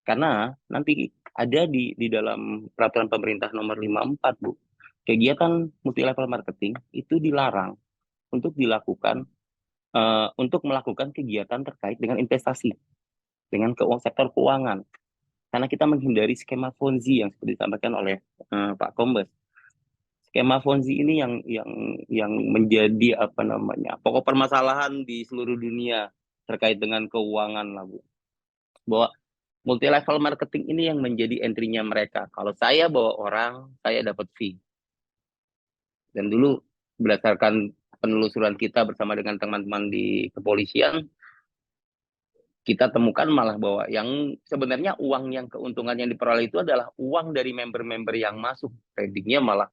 Karena nanti ada di dalam peraturan pemerintah nomor 54 Bu, kegiatan multi level marketing itu dilarang untuk dilakukan untuk melakukan kegiatan terkait dengan investasi, dengan sektor keuangan. Karena kita menghindari skema Ponzi yang seperti disampaikan oleh Pak Kombes. Skema Ponzi ini yang menjadi apa namanya pokok permasalahan di seluruh dunia terkait dengan keuangan lah Bu. Bahwa multi level marketing ini yang menjadi entry-nya mereka. Kalau saya bawa orang, saya dapat fee. Dan dulu berdasarkan penelusuran kita bersama dengan teman-teman di kepolisian, kita temukan malah bahwa yang sebenarnya uang yang keuntungan yang diperoleh itu adalah uang dari member-member yang masuk. Tradingnya malah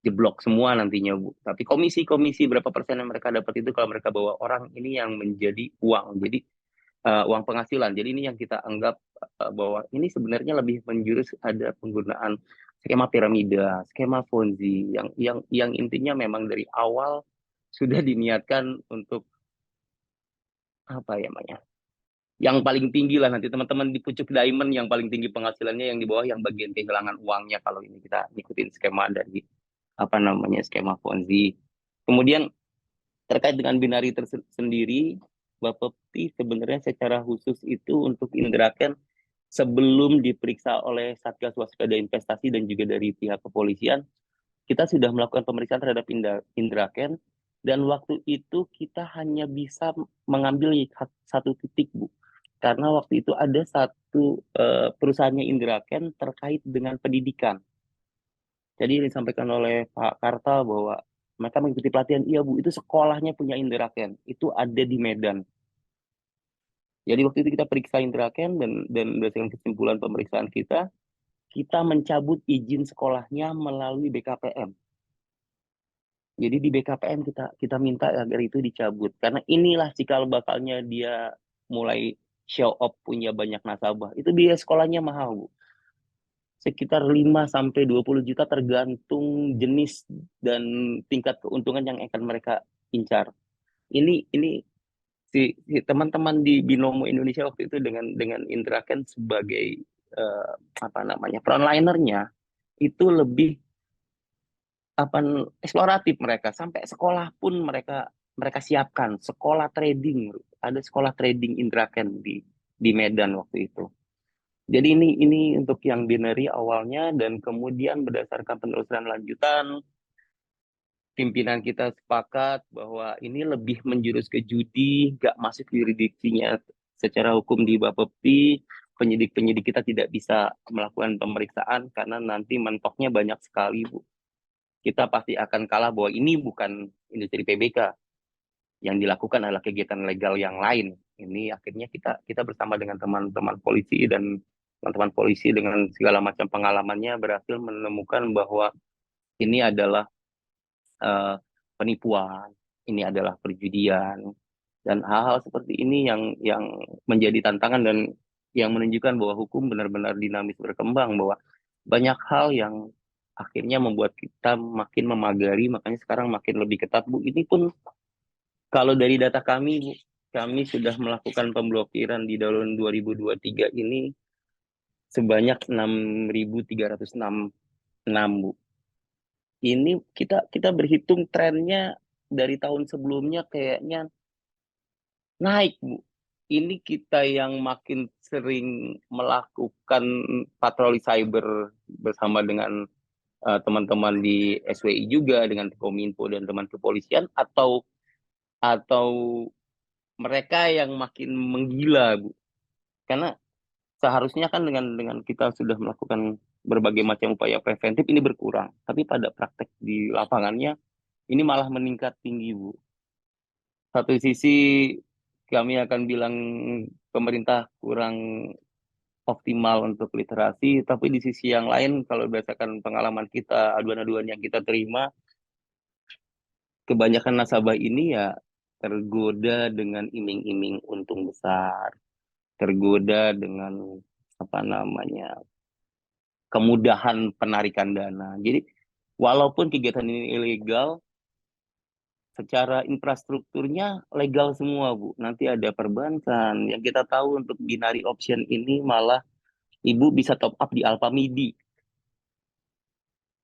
jeblok semua nantinya Bu. Tapi komisi berapa persen yang mereka dapat itu kalau mereka bawa orang, ini yang menjadi uang. Jadi uang penghasilan. Jadi ini yang kita anggap bahwa ini sebenarnya lebih menjurus ada penggunaan skema piramida, skema Ponzi yang intinya memang dari awal sudah diniatkan untuk apa ya namanya? Yang paling tinggi lah nanti teman-teman di pucuk diamond yang paling tinggi penghasilannya, yang di bawah yang bagian kehilangan uangnya kalau ini kita ngikutin skema dari apa namanya skema Ponzi. Kemudian terkait dengan binari tersendiri, Bapepti sebenarnya secara khusus itu untuk Indra Ken sebelum diperiksa oleh Satgas Waspada Investasi dan juga dari pihak kepolisian, kita sudah melakukan pemeriksaan terhadap Indra Ken, dan waktu itu kita hanya bisa mengambil satu titik Bu, karena waktu itu ada satu perusahaannya Indra Ken terkait dengan pendidikan. Jadi disampaikan oleh Pak Karta bahwa mereka mengikuti pelatihan, iya Bu, itu sekolahnya punya Indra Ken, itu ada di Medan. Jadi waktu itu kita periksa Indra Ken dan berdasarkan kesimpulan pemeriksaan kita mencabut izin sekolahnya melalui BKPM. Jadi di BKPM kita minta agar itu dicabut, karena inilah cikal bakalnya dia mulai show off punya banyak nasabah. Itu biaya sekolahnya mahal Bu, sekitar 5-20 juta tergantung jenis dan tingkat keuntungan yang akan mereka incar. Ini si teman-teman di Binomo Indonesia waktu itu dengan Indra Ken sebagai apa namanya frontlinernya itu lebih eksploratif, mereka sampai sekolah pun mereka siapkan sekolah trading, ada sekolah trading Indra Ken di Medan waktu itu. Jadi ini untuk yang binary awalnya, dan kemudian berdasarkan penelusuran lanjutan, pimpinan kita sepakat bahwa ini lebih menjurus ke judi, nggak masuk yurisdiksinya secara hukum di Bapepti. Penyidik-penyidik kita tidak bisa melakukan pemeriksaan karena nanti mentoknya banyak sekali, Bu. Kita pasti akan kalah bahwa ini bukan industri PBK. Yang dilakukan adalah kegiatan legal yang lain. Ini akhirnya kita bersama dengan teman-teman polisi dan teman-teman polisi dengan segala macam pengalamannya berhasil menemukan bahwa ini adalah penipuan, ini adalah perjudian, dan hal-hal seperti ini yang menjadi tantangan dan yang menunjukkan bahwa hukum benar-benar dinamis berkembang, bahwa banyak hal yang akhirnya membuat kita makin memagari, makanya sekarang makin lebih ketat, Bu. Ini pun kalau dari data kami, Bu, kami sudah melakukan pemblokiran di tahun 2023 ini sebanyak 6.366, Bu. Ini kita berhitung trennya dari tahun sebelumnya kayaknya naik, Bu. Ini kita yang makin sering melakukan patroli cyber bersama dengan teman-teman di SWI juga, dengan Kominfo dan teman kepolisian, atau mereka yang makin menggila, Bu. Karena seharusnya kan dengan kita sudah melakukan berbagai macam upaya preventif ini berkurang, tapi pada praktek di lapangannya ini malah meningkat tinggi, Bu. Satu sisi kami akan bilang pemerintah kurang optimal untuk literasi, tapi di sisi yang lain kalau berdasarkan pengalaman kita, aduan-aduan yang kita terima, kebanyakan nasabah ini ya tergoda dengan iming-iming untung besar, tergoda dengan kemudahan penarikan dana. Jadi walaupun kegiatan ini ilegal, secara infrastrukturnya legal semua, Bu. Nanti ada perbankan. Yang kita tahu untuk binary option ini malah Ibu bisa top up di Alfamidi.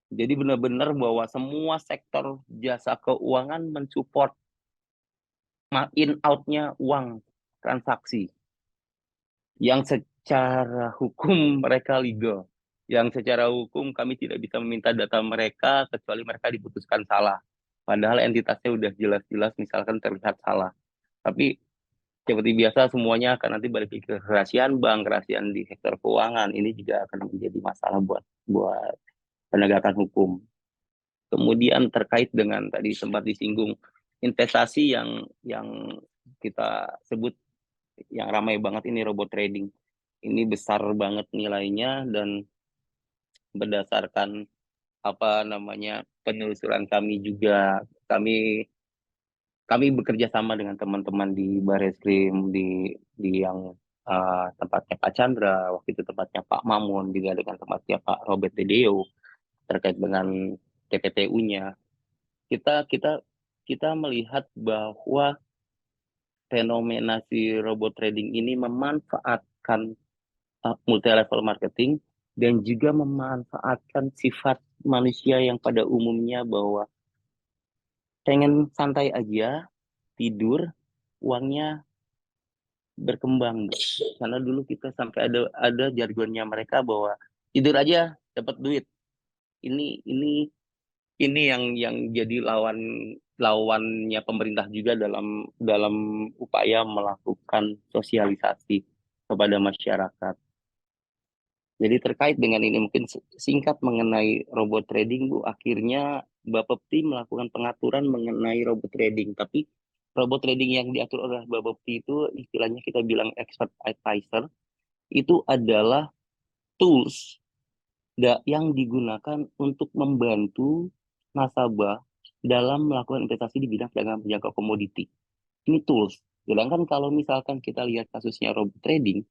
Jadi benar-benar bahwa semua sektor jasa keuangan mensupport in out-nya uang transaksi. Yang secara hukum mereka legal. Yang secara hukum kami tidak bisa meminta data mereka kecuali mereka diputuskan salah. Padahal entitasnya udah jelas-jelas misalkan terlihat salah. Tapi seperti biasa semuanya akan nanti balik ke kerahasiaan bank, kerahasiaan di sektor keuangan. Ini juga akan menjadi masalah buat penegakan hukum. Kemudian terkait dengan tadi sempat disinggung investasi yang kita sebut yang ramai banget ini robot trading. Ini besar banget nilainya, dan berdasarkan penelusuran kami juga, kami bekerja sama dengan teman-teman di Barreskrim di yang tempatnya Pak Chandra, waktu itu tempatnya Pak Mamun, juga dengan tempatnya Pak Robert Dedeo terkait dengan TPTU-nya. Kita melihat bahwa fenomena si robot trading ini memanfaatkan multi level marketing dan juga memanfaatkan sifat manusia yang pada umumnya bahwa pengen santai aja, tidur, uangnya berkembang. Karena dulu kita sampai ada jargonnya mereka bahwa tidur aja dapat duit. Ini yang jadi lawannya pemerintah juga dalam upaya melakukan sosialisasi kepada masyarakat. Jadi terkait dengan ini mungkin singkat mengenai robot trading, Bu. Akhirnya Bapepti melakukan pengaturan mengenai robot trading, tapi robot trading yang diatur oleh Bapepti itu istilahnya kita bilang expert advisor, itu adalah tools yang digunakan untuk membantu nasabah dalam melakukan investasi di bidang perdagangan penjangkau komoditi. Ini tools. Sedangkan kalau misalkan kita lihat kasusnya robot trading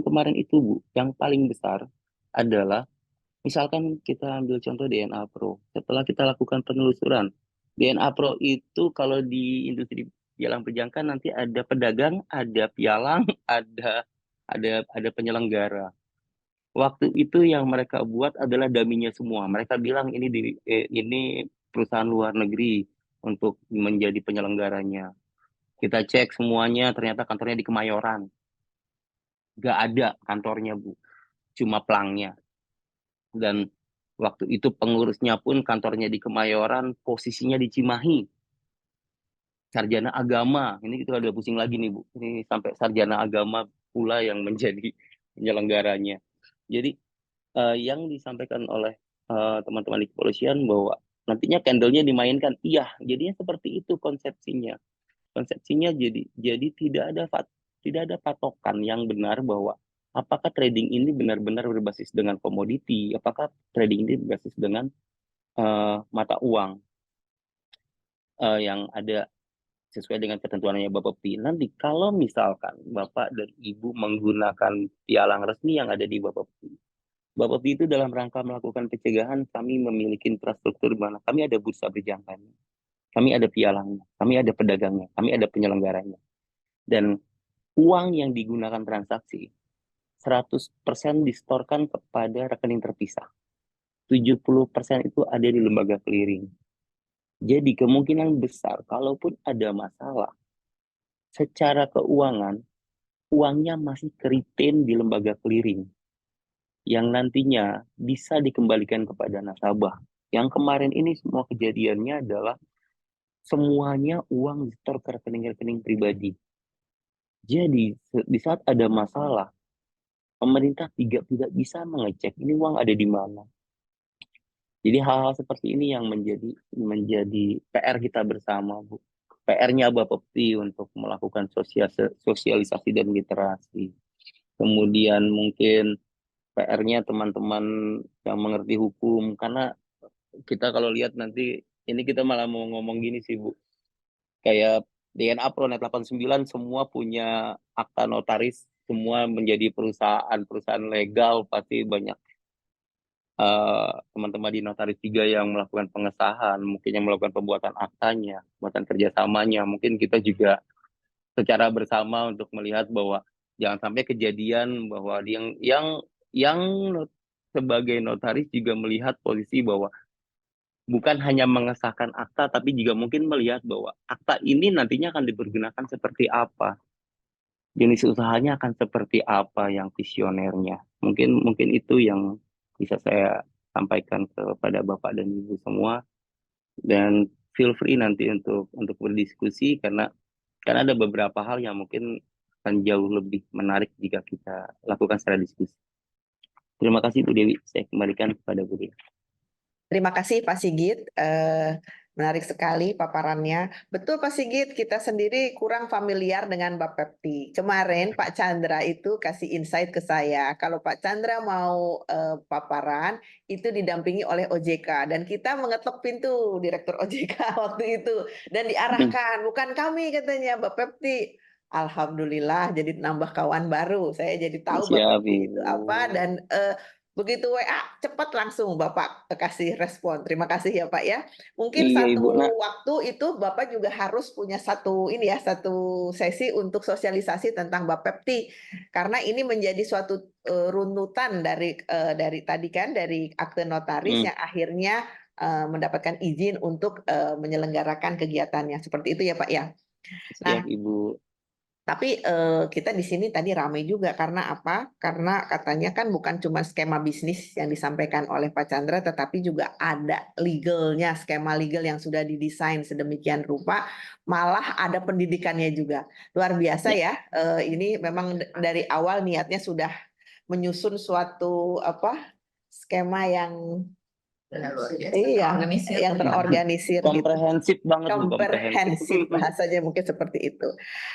kemarin itu, Bu, yang paling besar adalah misalkan kita ambil contoh DNA Pro. Setelah kita lakukan penelusuran, DNA Pro itu kalau di industri pialang perjangkan nanti ada pedagang, ada pialang, ada penyelenggara. Waktu itu yang mereka buat adalah daminya semua. Mereka bilang ini perusahaan luar negeri untuk menjadi penyelenggaranya. Kita cek semuanya, ternyata kantornya di Kemayoran. Nggak ada kantornya, Bu. Cuma pelangnya. Dan waktu itu pengurusnya pun kantornya di Kemayoran, posisinya di Cimahi. Sarjana agama, ini kita udah pusing lagi nih, Bu. Ini sampai sarjana agama pula yang menjadi penyelenggaranya. Jadi yang disampaikan oleh teman-teman di kepolisian bahwa nantinya candle-nya dimainkan, iya, jadinya seperti itu konsepsinya. Konsepsinya jadi tidak ada patokan yang benar bahwa apakah trading ini benar-benar berbasis dengan komoditi, apakah trading ini berbasis dengan mata uang yang ada sesuai dengan ketentuannya Bapepti. Nanti kalau misalkan Bapak dan Ibu menggunakan pialang resmi yang ada di Bapepti, Bapepti itu dalam rangka melakukan pencegahan, kami memiliki infrastruktur di mana kami ada bursa berjangkanya, kami ada pialangnya, kami ada pedagangnya, kami ada penyelenggaranya. Dan uang yang digunakan transaksi 100% distorkan kepada rekening terpisah. 70% itu ada di lembaga clearing. Jadi kemungkinan besar kalaupun ada masalah secara keuangan, uangnya masih retain di lembaga clearing yang nantinya bisa dikembalikan kepada nasabah. Yang kemarin ini semua kejadiannya adalah semuanya uang disetor ke rekening-rekening pribadi. Jadi di saat ada masalah, pemerintah tidak bisa mengecek ini uang ada di mana. Jadi hal-hal seperti ini yang menjadi PR kita bersama, Bu. PR-nya Bapepti untuk melakukan sosialisasi dan literasi. Kemudian mungkin PR-nya teman-teman yang mengerti hukum, karena kita kalau lihat nanti, ini kita malah mau ngomong gini sih, Bu. Kayak DNA Pronet 89 semua punya akta notaris, semua menjadi perusahaan legal, pasti banyak teman-teman di Notaris 3 yang melakukan pengesahan, mungkin yang melakukan pembuatan aktanya, pembuatan kerjasamanya, mungkin kita juga secara bersama untuk melihat bahwa jangan sampai kejadian bahwa yang sebagai notaris juga melihat posisi bahwa bukan hanya mengesahkan akta, tapi juga mungkin melihat bahwa akta ini nantinya akan dipergunakan seperti apa, jenis usahanya akan seperti apa yang visionernya. Mungkin itu yang bisa saya sampaikan kepada Bapak dan Ibu semua, dan feel free nanti untuk berdiskusi karena ada beberapa hal yang mungkin akan jauh lebih menarik jika kita lakukan secara diskusi. Terima kasih Bu Dewi, saya kembalikan kepada Bu Dewi. Terima kasih Pak Sigit, menarik sekali paparannya. Betul Pak Sigit, kita sendiri kurang familiar dengan Bapepti. Kemarin Pak Chandra itu kasih insight ke saya, kalau Pak Chandra mau paparan, itu didampingi oleh OJK. Dan kita mengetok pintu Direktur OJK waktu itu. Dan diarahkan, bukan kami katanya, Bapepti. Alhamdulillah jadi nambah kawan baru. Saya jadi tahu Bapepti itu apa, dan begitu WA cepat langsung Bapak kasih respon. Terima kasih ya Pak ya. Mungkin Iya, satu Ibu. Nah, waktu itu Bapak juga harus punya satu sesi untuk sosialisasi tentang Bapepti, karena ini menjadi suatu runutan dari tadi kan dari akte notaris yang akhirnya mendapatkan izin untuk menyelenggarakan kegiatannya. Seperti itu ya Pak ya. siap Nah, Ibu. tapi kita di sini tadi ramai juga karena apa? Karena katanya kan bukan cuma skema bisnis yang disampaikan oleh Pak Chandra, tetapi juga ada legalnya, skema legal yang sudah didesain sedemikian rupa, malah ada pendidikannya juga. Luar biasa ya. Ini memang dari awal niatnya sudah menyusun suatu skema yang yang terorganisir gitu. Komprehensif banget Bu, Komprehensif bahasanya mungkin seperti itu.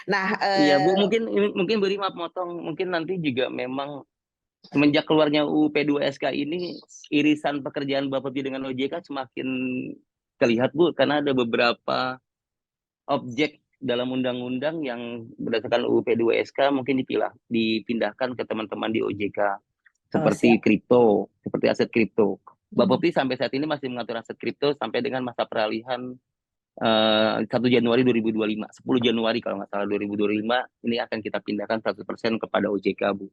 Nah, iya Bu, mungkin beri maaf motong, mungkin nanti juga memang semenjak keluarnya UU P2SK ini irisan pekerjaan Bapepti dengan OJK semakin terlihat Bu, karena ada beberapa objek dalam undang-undang yang berdasarkan UU P2SK mungkin dipindahkan ke teman-teman di OJK seperti kripto, seperti aset kripto. Bapepti sampai saat ini masih mengatur aset kripto sampai dengan masa peralihan 1 Januari 2025, 10 Januari kalau nggak salah 2025 ini akan kita pindahkan 100% kepada OJK Bu.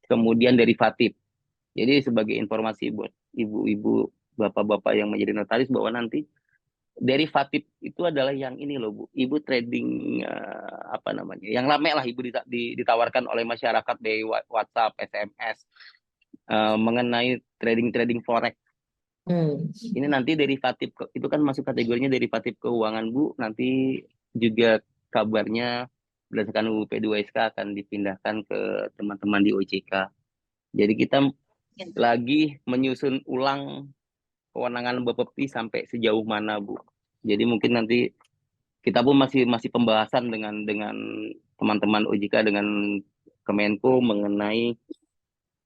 Kemudian derivatif. Jadi sebagai informasi buat ibu-ibu, bapak-bapak yang menjadi notaris bahwa nanti derivatif itu adalah yang ini loh Bu, Ibu trading apa namanya, yang rame lah Ibu ditawarkan oleh masyarakat dari WhatsApp, SMS mengenai trading forex. Ini nanti derivatif itu kan masuk kategorinya derivatif keuangan Bu. Nanti juga kabarnya berdasarkan UU P2SK akan dipindahkan ke teman-teman di OJK. Jadi kita lagi menyusun ulang kewenangan Bapepti sampai sejauh mana Bu. Jadi mungkin nanti kita pun masih pembahasan dengan teman-teman OJK dengan Kemenko mengenai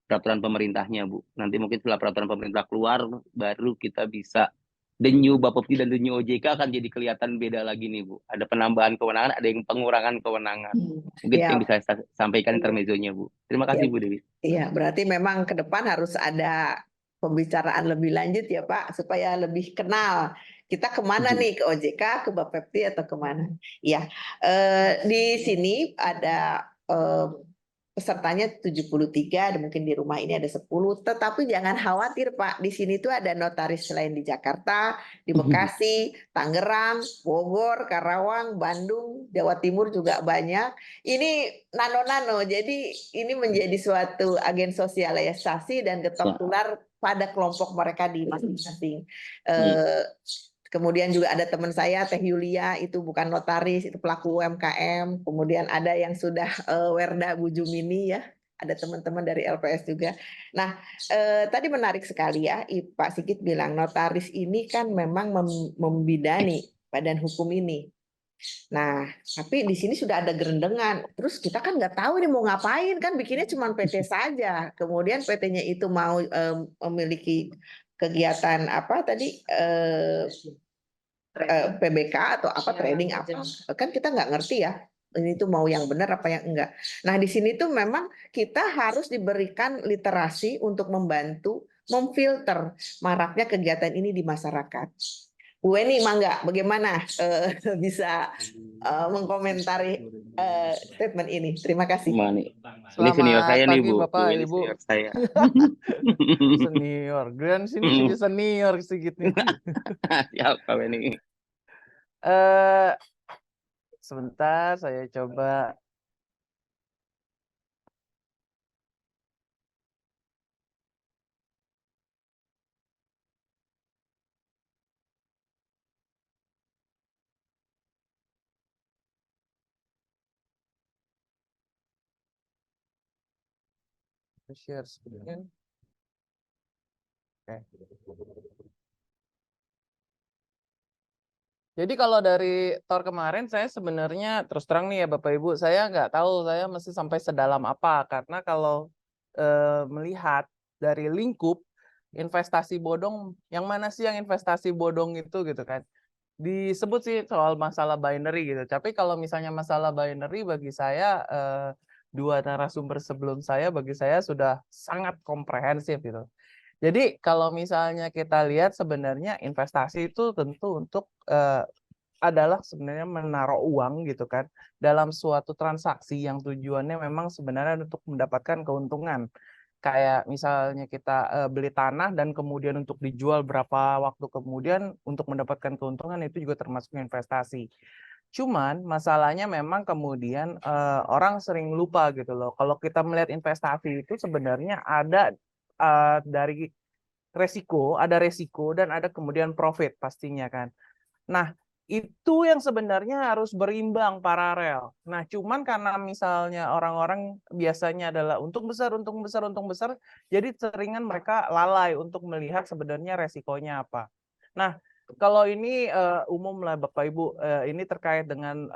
peraturan pemerintahnya Bu. Nanti mungkin setelah peraturan pemerintah keluar baru kita bisa the new Bapepti dan the new OJK akan jadi kelihatan beda lagi nih Bu. Ada penambahan kewenangan, ada yang pengurangan kewenangan. Mungkin Ya. yang bisa saya sampaikan intermezzonya Bu. Terima kasih Ya. Bu Dewi. Iya, berarti memang ke depan harus ada pembicaraan lebih lanjut ya Pak, supaya lebih kenal kita kemana nih, ke OJK, ke Bapepti atau kemana. Ya, di sini ada pesertanya 73, dan mungkin di rumah ini ada 10, tetapi jangan khawatir Pak, di sini tuh ada notaris selain di Jakarta, di Bekasi, Tangerang, Bogor, Karawang, Bandung, Jawa Timur juga banyak. Ini nano-nano, jadi ini menjadi suatu agen sosialisasi dan getok tular pada kelompok mereka di masing-masing. Kemudian juga ada teman saya Teh Yulia, itu bukan notaris, itu pelaku UMKM. Kemudian ada yang sudah Werda Bu Jumini ya, ada teman-teman dari LPS juga. Nah, tadi menarik sekali ya, Pak Sigit bilang notaris ini kan memang membidani badan hukum ini. Nah, tapi di sini sudah ada gerendengan. Terus kita kan nggak tahu ini mau ngapain, kan bikinnya cuma PT saja. Kemudian PT-nya itu mau memiliki kegiatan apa tadi PBK atau apa trading apa, kan kita nggak ngerti ya ini tuh mau yang benar apa yang enggak. Nah di sini tuh memang kita harus diberikan literasi untuk membantu memfilter maraknya kegiatan ini di masyarakat. Bu Weni, Mangga, bagaimana bisa mengkomentari statement ini? Terima kasih. Ini senior saya nih pagi, Bu. Bapak, Ini Ibu. senior saya. Senior, Grand sini jadi senior Sigit nih. Siap Pak Weni. Sebentar saya coba. Share screen. Oke. Jadi kalau dari TOR kemarin saya sebenarnya terus terang nih ya Bapak Ibu, saya nggak tahu saya mesti sampai sedalam apa, karena kalau melihat dari lingkup investasi bodong, yang mana sih yang investasi bodong itu gitu kan. Disebut sih soal masalah binary gitu. Tapi kalau misalnya masalah binary bagi saya dua narasumber sebelum saya bagi saya sudah sangat komprehensif gitu. Jadi kalau misalnya kita lihat sebenarnya investasi itu tentu untuk adalah sebenarnya menaruh uang gitu kan dalam suatu transaksi yang tujuannya memang sebenarnya untuk mendapatkan keuntungan. Kayak misalnya kita beli tanah dan kemudian untuk dijual berapa waktu kemudian untuk mendapatkan keuntungan, itu juga termasuk investasi. Cuman masalahnya memang kemudian orang sering lupa gitu loh. Kalau kita melihat investasi itu sebenarnya ada dari resiko, ada resiko dan ada kemudian profit pastinya kan. Nah, itu yang sebenarnya harus berimbang paralel. Nah, cuman karena misalnya orang-orang biasanya adalah untung besar, jadi seringan mereka lalai untuk melihat sebenarnya resikonya apa. Nah, kalau ini umum lah Bapak Ibu, ini terkait dengan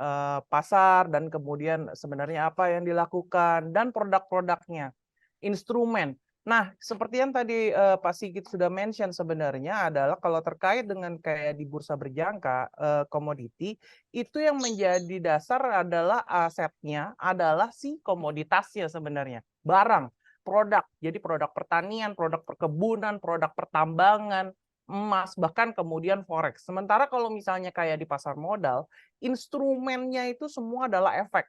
pasar dan kemudian sebenarnya apa yang dilakukan dan produk-produknya, instrumen. Nah, seperti yang tadi Pak Sigit sudah mention sebenarnya adalah kalau terkait dengan kayak di bursa berjangka komoditi, itu yang menjadi dasar adalah asetnya adalah si komoditasnya sebenarnya, barang, produk. Jadi produk pertanian, produk perkebunan, produk pertambangan, emas, bahkan kemudian forex. Sementara kalau misalnya kayak di pasar modal, instrumennya itu semua adalah efek.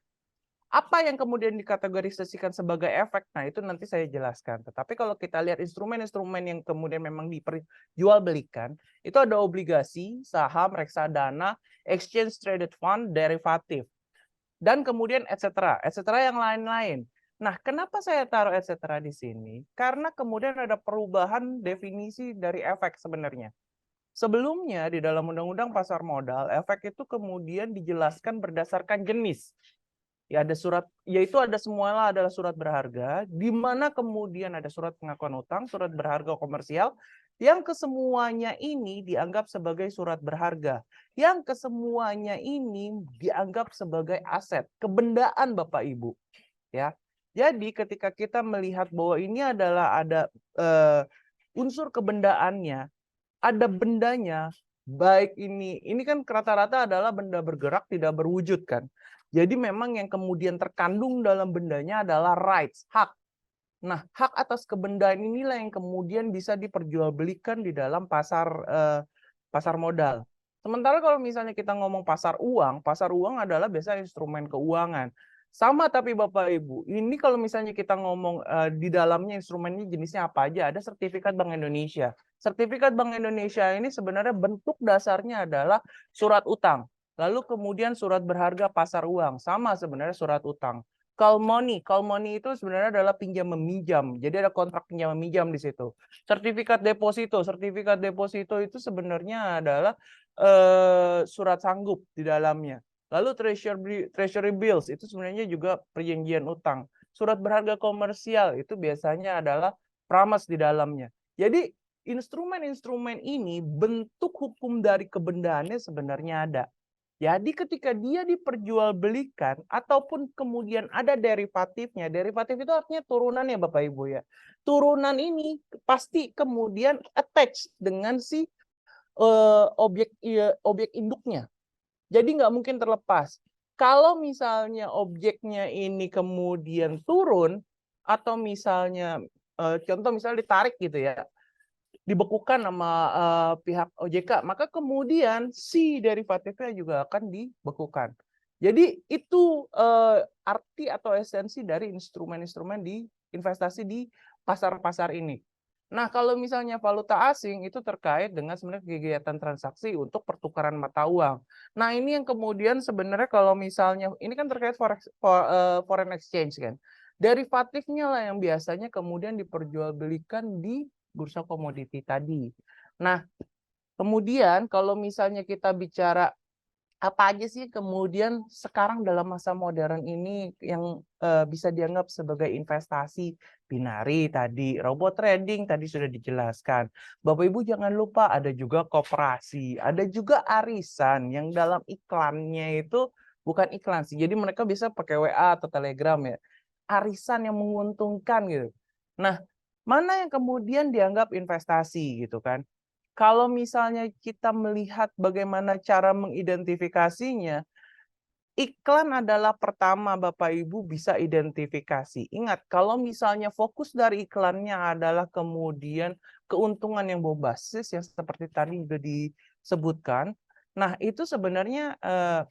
Apa yang kemudian dikategorisasikan sebagai efek? Nah, itu nanti saya jelaskan. Tetapi kalau kita lihat instrumen-instrumen yang kemudian memang diperjualbelikan, itu ada obligasi, saham, reksadana, exchange traded fund, derivatif, dan kemudian etc. yang lain-lain. Nah, kenapa saya taruh etc. di sini? Karena kemudian ada perubahan definisi dari efek sebenarnya. Sebelumnya di dalam Undang-Undang Pasar Modal, efek itu kemudian dijelaskan berdasarkan jenis. Ya ada surat, yaitu ada semuanya adalah surat berharga, di mana kemudian ada surat pengakuan utang, surat berharga komersial, yang kesemuanya ini dianggap sebagai surat berharga, yang kesemuanya ini dianggap sebagai aset, kebendaan Bapak Ibu. Ya, jadi ketika kita melihat bahwa ini adalah ada unsur kebendaannya, ada bendanya, baik ini kan rata-rata adalah benda bergerak tidak berwujud kan. Jadi memang yang kemudian terkandung dalam bendanya adalah rights, hak. Nah, hak atas kebendaan inilah yang kemudian bisa diperjualbelikan di dalam pasar modal. Sementara kalau misalnya kita ngomong pasar uang adalah biasa instrumen keuangan. Sama tapi Bapak Ibu, ini kalau misalnya kita ngomong di dalamnya instrumennya jenisnya apa aja, ada sertifikat Bank Indonesia. Sertifikat Bank Indonesia ini sebenarnya bentuk dasarnya adalah surat utang. Lalu kemudian surat berharga pasar uang, sama sebenarnya surat utang. Call money itu sebenarnya adalah pinjam meminjam. Jadi ada kontrak pinjam meminjam di situ. Sertifikat deposito itu sebenarnya adalah surat sanggup di dalamnya. Lalu treasury bills itu sebenarnya juga perjanjian utang. Surat berharga komersial itu biasanya adalah promise di dalamnya. Jadi instrumen-instrumen ini bentuk hukum dari kebendaannya sebenarnya ada. Jadi ketika dia diperjualbelikan ataupun kemudian ada derivatifnya, derivatif itu artinya turunan ya Bapak Ibu ya. Turunan ini pasti kemudian attach dengan si objek induknya. Jadi nggak mungkin terlepas. Kalau misalnya objeknya ini kemudian turun atau misalnya contoh misalnya ditarik gitu ya, dibekukan sama pihak OJK, maka kemudian si derivatifnya juga akan dibekukan. Jadi itu arti atau esensi dari instrumen-instrumen di investasi di pasar-pasar ini. Nah, kalau misalnya valuta asing itu terkait dengan sebenarnya kegiatan transaksi untuk pertukaran mata uang. Nah, ini yang kemudian sebenarnya kalau misalnya ini kan terkait foreign exchange kan. Derivatifnya lah yang biasanya kemudian diperjualbelikan di bursa komoditi tadi. Nah, kemudian kalau misalnya kita bicara apa aja sih kemudian sekarang dalam masa modern ini yang bisa dianggap sebagai investasi, binari tadi, robot trading tadi sudah dijelaskan. Bapak Ibu jangan lupa ada juga koperasi, ada juga arisan yang dalam iklannya itu bukan iklan sih. Jadi mereka bisa pakai WA atau Telegram ya. Arisan yang menguntungkan gitu. Nah, mana yang kemudian dianggap investasi gitu kan? Kalau misalnya kita melihat bagaimana cara mengidentifikasinya, iklan adalah pertama Bapak Ibu bisa identifikasi. Ingat, kalau misalnya fokus dari iklannya adalah kemudian keuntungan yang berbasis yang seperti tadi sudah disebutkan, nah itu sebenarnya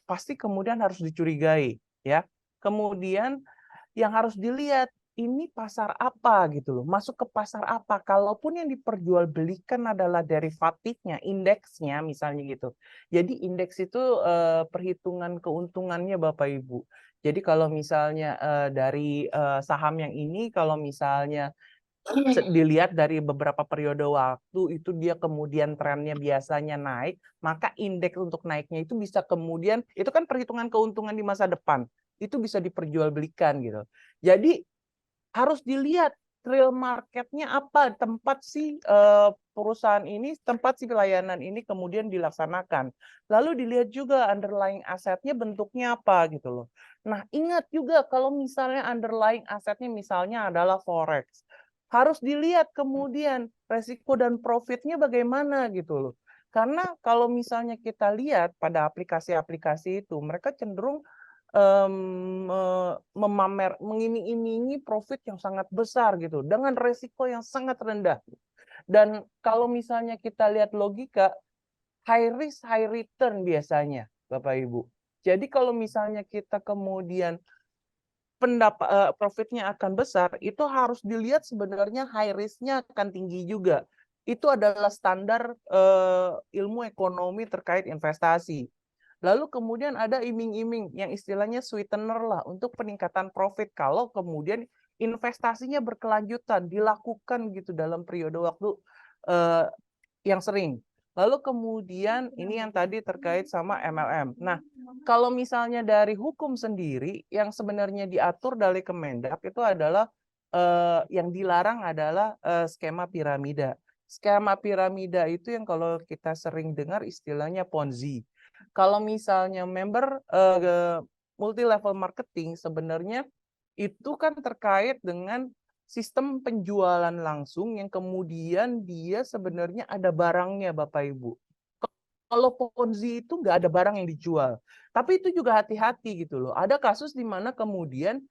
pasti kemudian harus dicurigai ya. Kemudian yang harus dilihat ini pasar apa gitu loh, masuk ke pasar apa. Kalaupun yang diperjualbelikan adalah derivatifnya, indeksnya misalnya gitu. Jadi indeks itu perhitungan keuntungannya Bapak Ibu. Jadi kalau misalnya dari saham yang ini, kalau misalnya dilihat dari beberapa periode waktu itu dia kemudian trennya biasanya naik, maka indeks untuk naiknya itu bisa kemudian, itu kan perhitungan keuntungan di masa depan, itu bisa diperjualbelikan gitu. Jadi harus dilihat real marketnya apa, tempat si perusahaan ini, tempat si layanan ini kemudian dilaksanakan. Lalu dilihat juga underlying asetnya bentuknya apa gitu loh. Nah ingat juga kalau misalnya underlying asetnya misalnya adalah forex, harus dilihat kemudian resiko dan profitnya bagaimana gitu loh. Karena kalau misalnya kita lihat pada aplikasi-aplikasi itu, mereka cenderung mengiming-imingi profit yang sangat besar gitu dengan resiko yang sangat rendah. Dan kalau misalnya kita lihat logika, high risk high return biasanya Bapak Ibu. Jadi kalau misalnya kita kemudian profitnya akan besar, itu harus dilihat sebenarnya high risk-nya akan tinggi juga. Itu adalah standar ilmu ekonomi terkait investasi. Lalu kemudian ada iming-iming yang istilahnya sweetener lah untuk peningkatan profit kalau kemudian investasinya berkelanjutan dilakukan gitu dalam periode waktu yang sering. Lalu kemudian ini yang tadi terkait sama MLM. Nah, kalau misalnya dari hukum sendiri yang sebenarnya diatur dari Kemendak itu adalah yang dilarang adalah skema piramida. Skema piramida itu yang kalau kita sering dengar istilahnya Ponzi. Kalau misalnya member multi level marketing sebenarnya itu kan terkait dengan sistem penjualan langsung yang kemudian dia sebenarnya ada barangnya Bapak Ibu. Kalau Ponzi itu nggak ada barang yang dijual. Tapi itu juga hati-hati gitu loh. Ada kasus di mana kemudian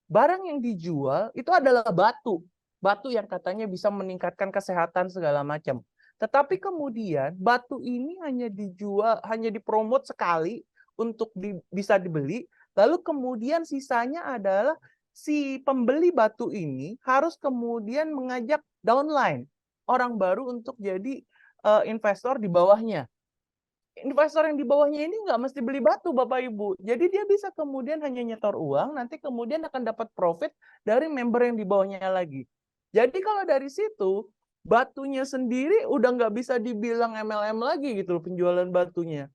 barang yang dijual itu adalah batu. Batu yang katanya bisa meningkatkan kesehatan segala macam. Tetapi kemudian batu ini hanya dijual, hanya dipromot sekali untuk bisa dibeli. Lalu kemudian sisanya adalah si pembeli batu ini harus kemudian mengajak downline orang baru untuk jadi investor di bawahnya. Investor yang di bawahnya ini nggak mesti beli batu Bapak Ibu. Jadi dia bisa kemudian hanya nyetor uang, nanti kemudian akan dapat profit dari member yang di bawahnya lagi. Jadi kalau dari situ, batunya sendiri udah nggak bisa dibilang MLM lagi gitu loh penjualan batunya.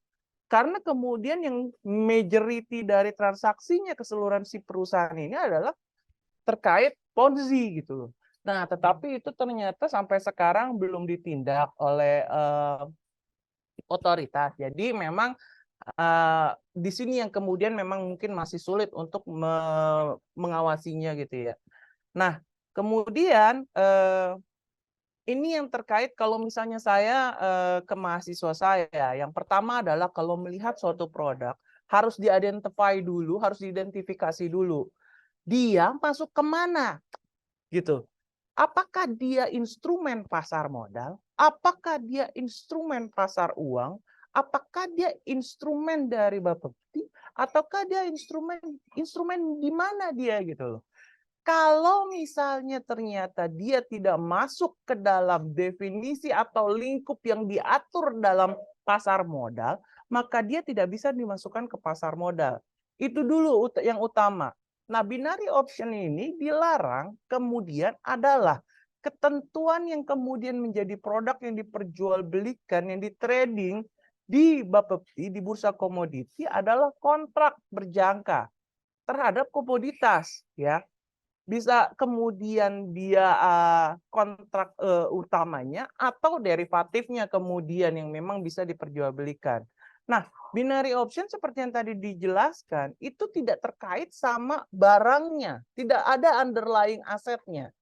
Karena kemudian yang majority dari transaksinya keseluruhan si perusahaan ini adalah terkait Ponzi gitu loh. Nah, tetapi itu ternyata sampai sekarang belum ditindak oleh otoritas. Jadi memang di sini yang kemudian memang mungkin masih sulit untuk mengawasinya gitu ya. Nah, kemudian ini yang terkait kalau misalnya saya ke mahasiswa saya, yang pertama adalah kalau melihat suatu produk harus di-identify dulu, harus diidentifikasi dulu. Dia masuk kemana? Gitu. Apakah dia instrumen pasar modal? Apakah dia instrumen pasar uang? Apakah dia instrumen dari Bapepti? Ataukah dia instrumen di mana dia gitu loh? Kalau misalnya ternyata dia tidak masuk ke dalam definisi atau lingkup yang diatur dalam pasar modal, maka dia tidak bisa dimasukkan ke pasar modal. Itu dulu yang utama. Nah, binary option ini dilarang, kemudian adalah ketentuan yang kemudian menjadi produk yang diperjualbelikan, yang di-trading di Bapepti, di bursa komoditi adalah kontrak berjangka terhadap komoditas, ya. Bisa kemudian dia kontrak utamanya atau derivatifnya kemudian yang memang bisa diperjualbelikan. Nah, binary option seperti yang tadi dijelaskan itu tidak terkait sama barangnya, tidak ada underlying asetnya.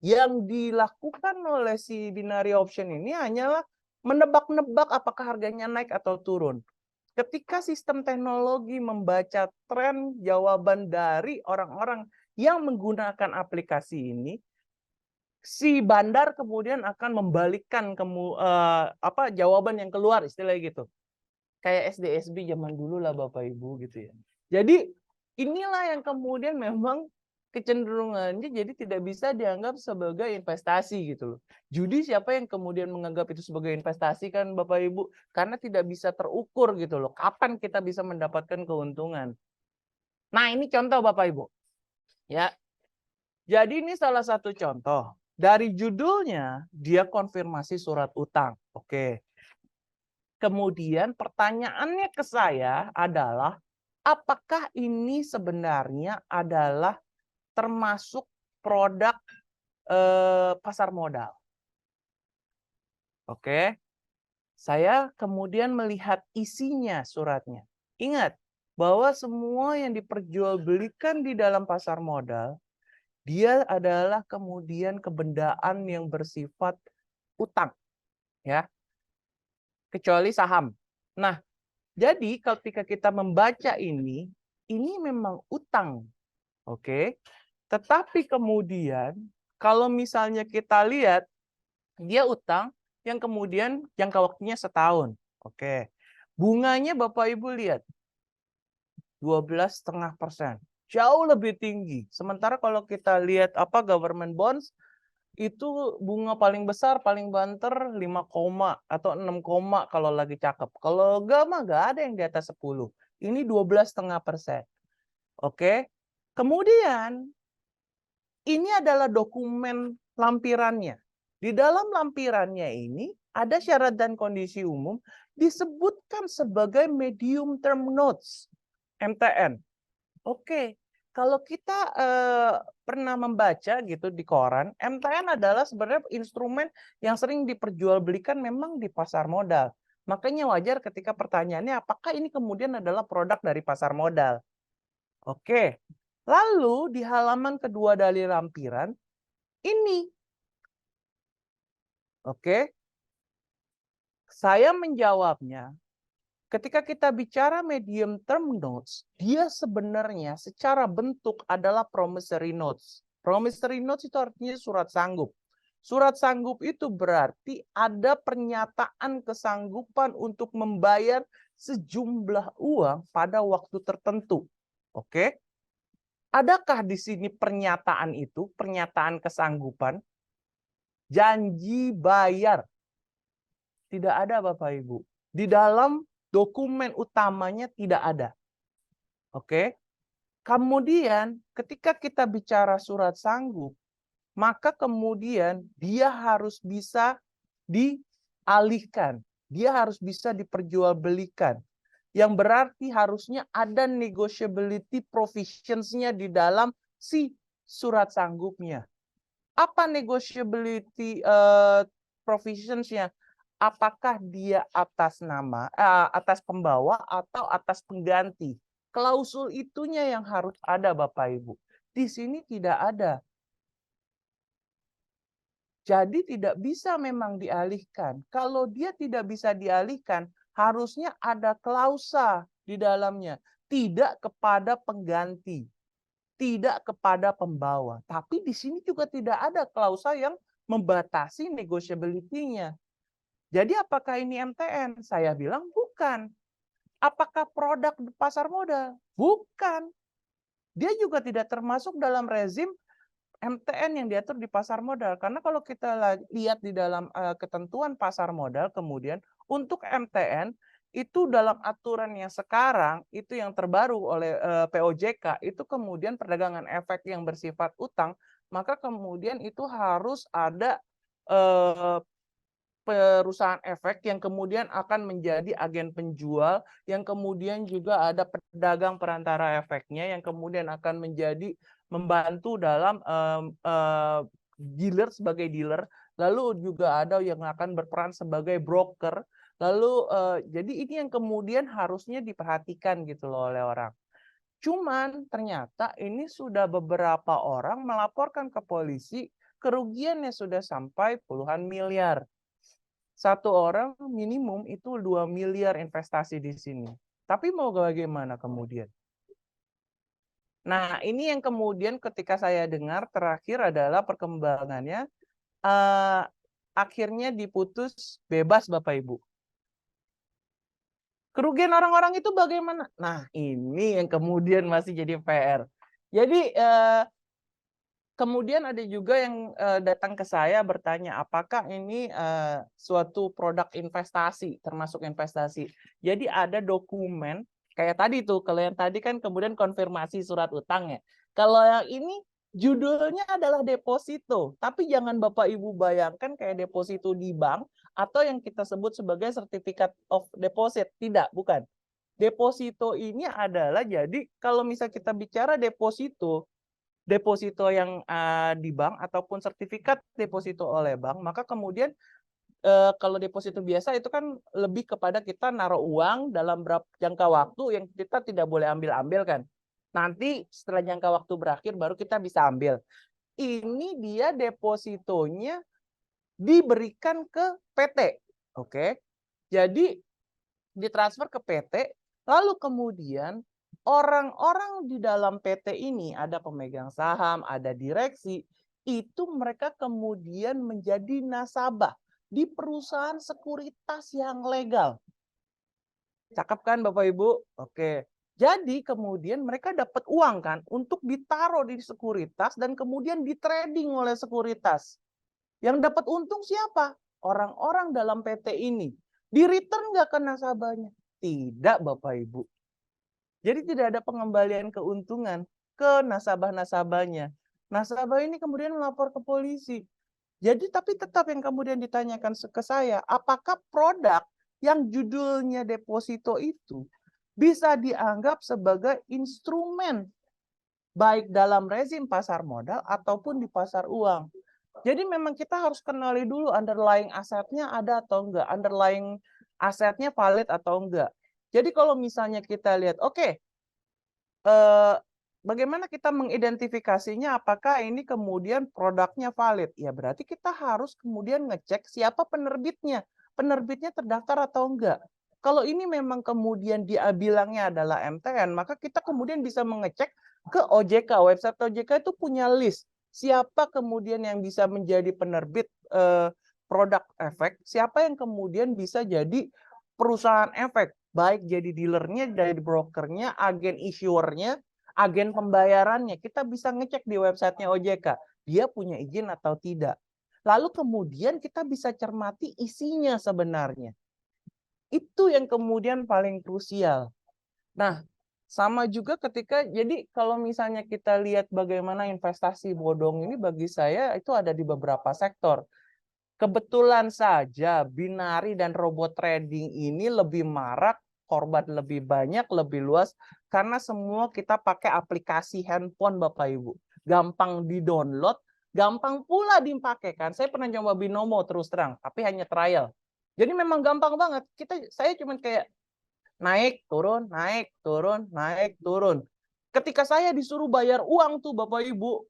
Yang dilakukan oleh si binary option ini hanyalah menebak-nebak apakah harganya naik atau turun. Ketika sistem teknologi membaca tren jawaban dari orang-orang yang menggunakan aplikasi ini, si bandar kemudian akan membalikkan jawaban yang keluar, istilahnya gitu. Kayak SDSB zaman dulu lah Bapak Ibu gitu ya. Jadi inilah yang kemudian memang kecenderungannya jadi tidak bisa dianggap sebagai investasi gitu loh. Judi siapa yang kemudian menganggap itu sebagai investasi kan Bapak Ibu? Karena tidak bisa terukur gitu loh. Kapan kita bisa mendapatkan keuntungan? Nah, ini contoh Bapak Ibu. Ya. Jadi ini salah satu contoh. Dari judulnya dia konfirmasi surat utang. Oke. Kemudian pertanyaannya ke saya adalah apakah ini sebenarnya adalah termasuk produk pasar modal? Oke. Saya kemudian melihat isinya suratnya. Ingat bahwa semua yang diperjualbelikan di dalam pasar modal dia adalah kemudian kebendaan yang bersifat utang, ya, kecuali saham. Nah, jadi ketika kita membaca ini memang utang, oke. Tetapi kemudian kalau misalnya kita lihat dia utang yang kemudian jangka waktunya setahun, oke. Bunganya Bapak Ibu lihat 12,5%. jauh lebih tinggi. Sementara kalau kita lihat government bonds itu bunga paling besar, paling banter 5, atau 6, kalau lagi cakep. Kalau enggak mah enggak ada yang di atas 10. Ini 12,5%. Oke. Kemudian ini adalah dokumen lampirannya. Di dalam lampirannya ini ada syarat dan kondisi umum disebutkan sebagai medium term notes, MTN. Oke. Kalau kita pernah membaca gitu di koran, MTN adalah sebenarnya instrumen yang sering diperjualbelikan memang di pasar modal. Makanya wajar ketika pertanyaannya apakah ini kemudian adalah produk dari pasar modal. Oke. Lalu di halaman kedua dari lampiran ini. Oke. Saya menjawabnya, ketika kita bicara medium term notes, dia sebenarnya secara bentuk adalah promissory notes. Promissory notes itu artinya surat sanggup. Surat sanggup itu berarti ada pernyataan kesanggupan untuk membayar sejumlah uang pada waktu tertentu. Oke? Adakah di sini pernyataan itu, pernyataan kesanggupan, janji bayar? Tidak ada Bapak Ibu. Di dalam dokumen utamanya tidak ada. Oke. Kemudian ketika kita bicara surat sanggup, maka kemudian dia harus bisa dialihkan. Dia harus bisa diperjualbelikan. Yang berarti harusnya ada negotiability provisions-nya di dalam si surat sanggupnya. Apa negotiability provisions-nya? Apakah dia atas nama, atas pembawa atau atas pengganti? Klausul itunya yang harus ada Bapak Ibu. Di sini tidak ada. Jadi tidak bisa memang dialihkan. Kalau dia tidak bisa dialihkan, harusnya ada klausa di dalamnya. Tidak kepada pengganti. Tidak kepada pembawa. Tapi di sini juga tidak ada klausa yang membatasi negotiability-nya. Jadi apakah ini MTN? Saya bilang bukan. Apakah produk pasar modal? Bukan. Dia juga tidak termasuk dalam rezim MTN yang diatur di pasar modal. Karena kalau kita lihat di dalam ketentuan pasar modal, kemudian untuk MTN, itu dalam aturan yang sekarang, itu yang terbaru oleh POJK, itu kemudian perdagangan efek yang bersifat utang, maka kemudian itu harus ada perusahaan efek yang kemudian akan menjadi agen penjual, yang kemudian juga ada pedagang perantara efeknya, yang kemudian akan menjadi membantu dalam dealer sebagai dealer, lalu juga ada yang akan berperan sebagai broker, lalu jadi ini yang kemudian harusnya diperhatikan gitu loh oleh orang. Cuman ternyata ini sudah beberapa orang melaporkan ke polisi kerugiannya sudah sampai puluhan miliar. Satu orang minimum itu 2 miliar investasi di sini. Tapi mau bagaimana kemudian? Nah, ini yang kemudian ketika saya dengar terakhir adalah perkembangannya akhirnya diputus bebas Bapak Ibu. Kerugian orang-orang itu bagaimana? Nah, ini yang kemudian masih jadi PR. Jadi kemudian ada juga yang datang ke saya bertanya, apakah ini suatu produk investasi, termasuk investasi. Jadi ada dokumen, kayak tadi tuh, kalau yang tadi kan kemudian konfirmasi surat utang ya. Kalau yang ini judulnya adalah deposito, tapi jangan Bapak Ibu bayangkan kayak deposito di bank, atau yang kita sebut sebagai certificate of deposit. Tidak, bukan. Deposito ini adalah, jadi kalau misal kita bicara deposito yang di bank ataupun sertifikat deposito oleh bank, maka kemudian kalau deposito biasa itu kan lebih kepada kita naruh uang dalam berapa jangka waktu yang kita tidak boleh ambil kan. Nanti setelah jangka waktu berakhir baru kita bisa ambil. Ini dia depositonya diberikan ke PT. Oke. Jadi ditransfer ke PT, lalu kemudian orang-orang di dalam PT ini ada pemegang saham, ada direksi, itu mereka kemudian menjadi nasabah di perusahaan sekuritas yang legal. Cakep kan Bapak Ibu? Oke. Jadi kemudian mereka dapat uang kan untuk ditaruh di sekuritas dan kemudian di trading oleh sekuritas. Yang dapat untung siapa? Orang-orang dalam PT ini. Di return nggak ke nasabahnya? Tidak, Bapak Ibu. Jadi tidak ada pengembalian keuntungan ke nasabah-nasabahnya. Nasabah ini kemudian melapor ke polisi. Jadi tapi tetap yang kemudian ditanyakan ke saya, apakah produk yang judulnya deposito itu bisa dianggap sebagai instrumen baik dalam rezim pasar modal ataupun di pasar uang. Jadi memang kita harus kenali dulu underlying asetnya ada atau enggak, underlying asetnya valid atau enggak. Jadi kalau misalnya kita lihat, oke, bagaimana kita mengidentifikasinya apakah ini kemudian produknya valid? Ya berarti kita harus kemudian ngecek siapa penerbitnya. Penerbitnya terdaftar atau enggak. Kalau ini memang kemudian dia bilangnya adalah MTN, maka kita kemudian bisa mengecek ke OJK. Website OJK itu punya list. Siapa kemudian yang bisa menjadi penerbit produk efek, siapa yang kemudian bisa jadi perusahaan efek. Baik jadi dealernya, jadi brokernya, agen issuernya, agen pembayarannya. Kita bisa ngecek di websitenya OJK. Dia punya izin atau tidak. Lalu kemudian kita bisa cermati isinya sebenarnya. Itu yang kemudian paling krusial. Nah, sama juga ketika, jadi kalau misalnya kita lihat bagaimana investasi bodong ini bagi saya itu ada di beberapa sektor. Kebetulan saja binari dan robot trading ini lebih marak, korban lebih banyak, lebih luas, karena semua kita pakai aplikasi handphone Bapak Ibu. Gampang di-download, gampang pula dipakai kan. Saya pernah coba Binomo terus terang, tapi hanya trial. Jadi memang gampang banget. Saya cuma kayak naik, turun, naik, turun, naik, turun. Ketika saya disuruh bayar uang tuh Bapak Ibu,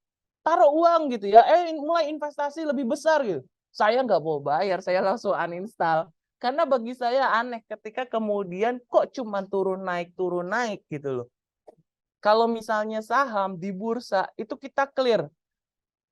taruh uang gitu ya, mulai investasi lebih besar gitu. Saya nggak mau bayar, saya langsung uninstall. Karena bagi saya aneh ketika kemudian kok cuma turun naik gitu loh. Kalau misalnya saham di bursa itu kita clear.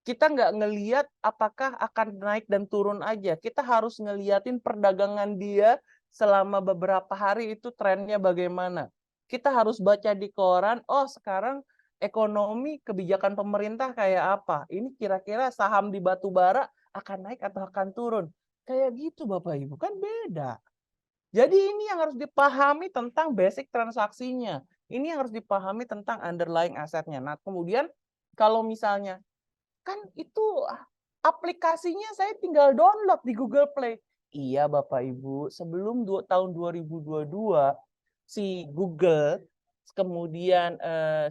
Kita nggak ngeliat apakah akan naik dan turun aja. Kita harus ngeliatin perdagangan dia selama beberapa hari itu trennya bagaimana. Kita harus baca di koran, oh sekarang ekonomi kebijakan pemerintah kayak apa. Ini kira-kira saham di batu bara akan naik atau akan turun. Kayak gitu Bapak Ibu, kan beda. Jadi ini yang harus dipahami tentang basic transaksinya. Ini yang harus dipahami tentang underlying asetnya. Nah kemudian kalau misalnya, kan itu aplikasinya saya tinggal download di Google Play. Iya Bapak Ibu, sebelum tahun 2022 si Google, kemudian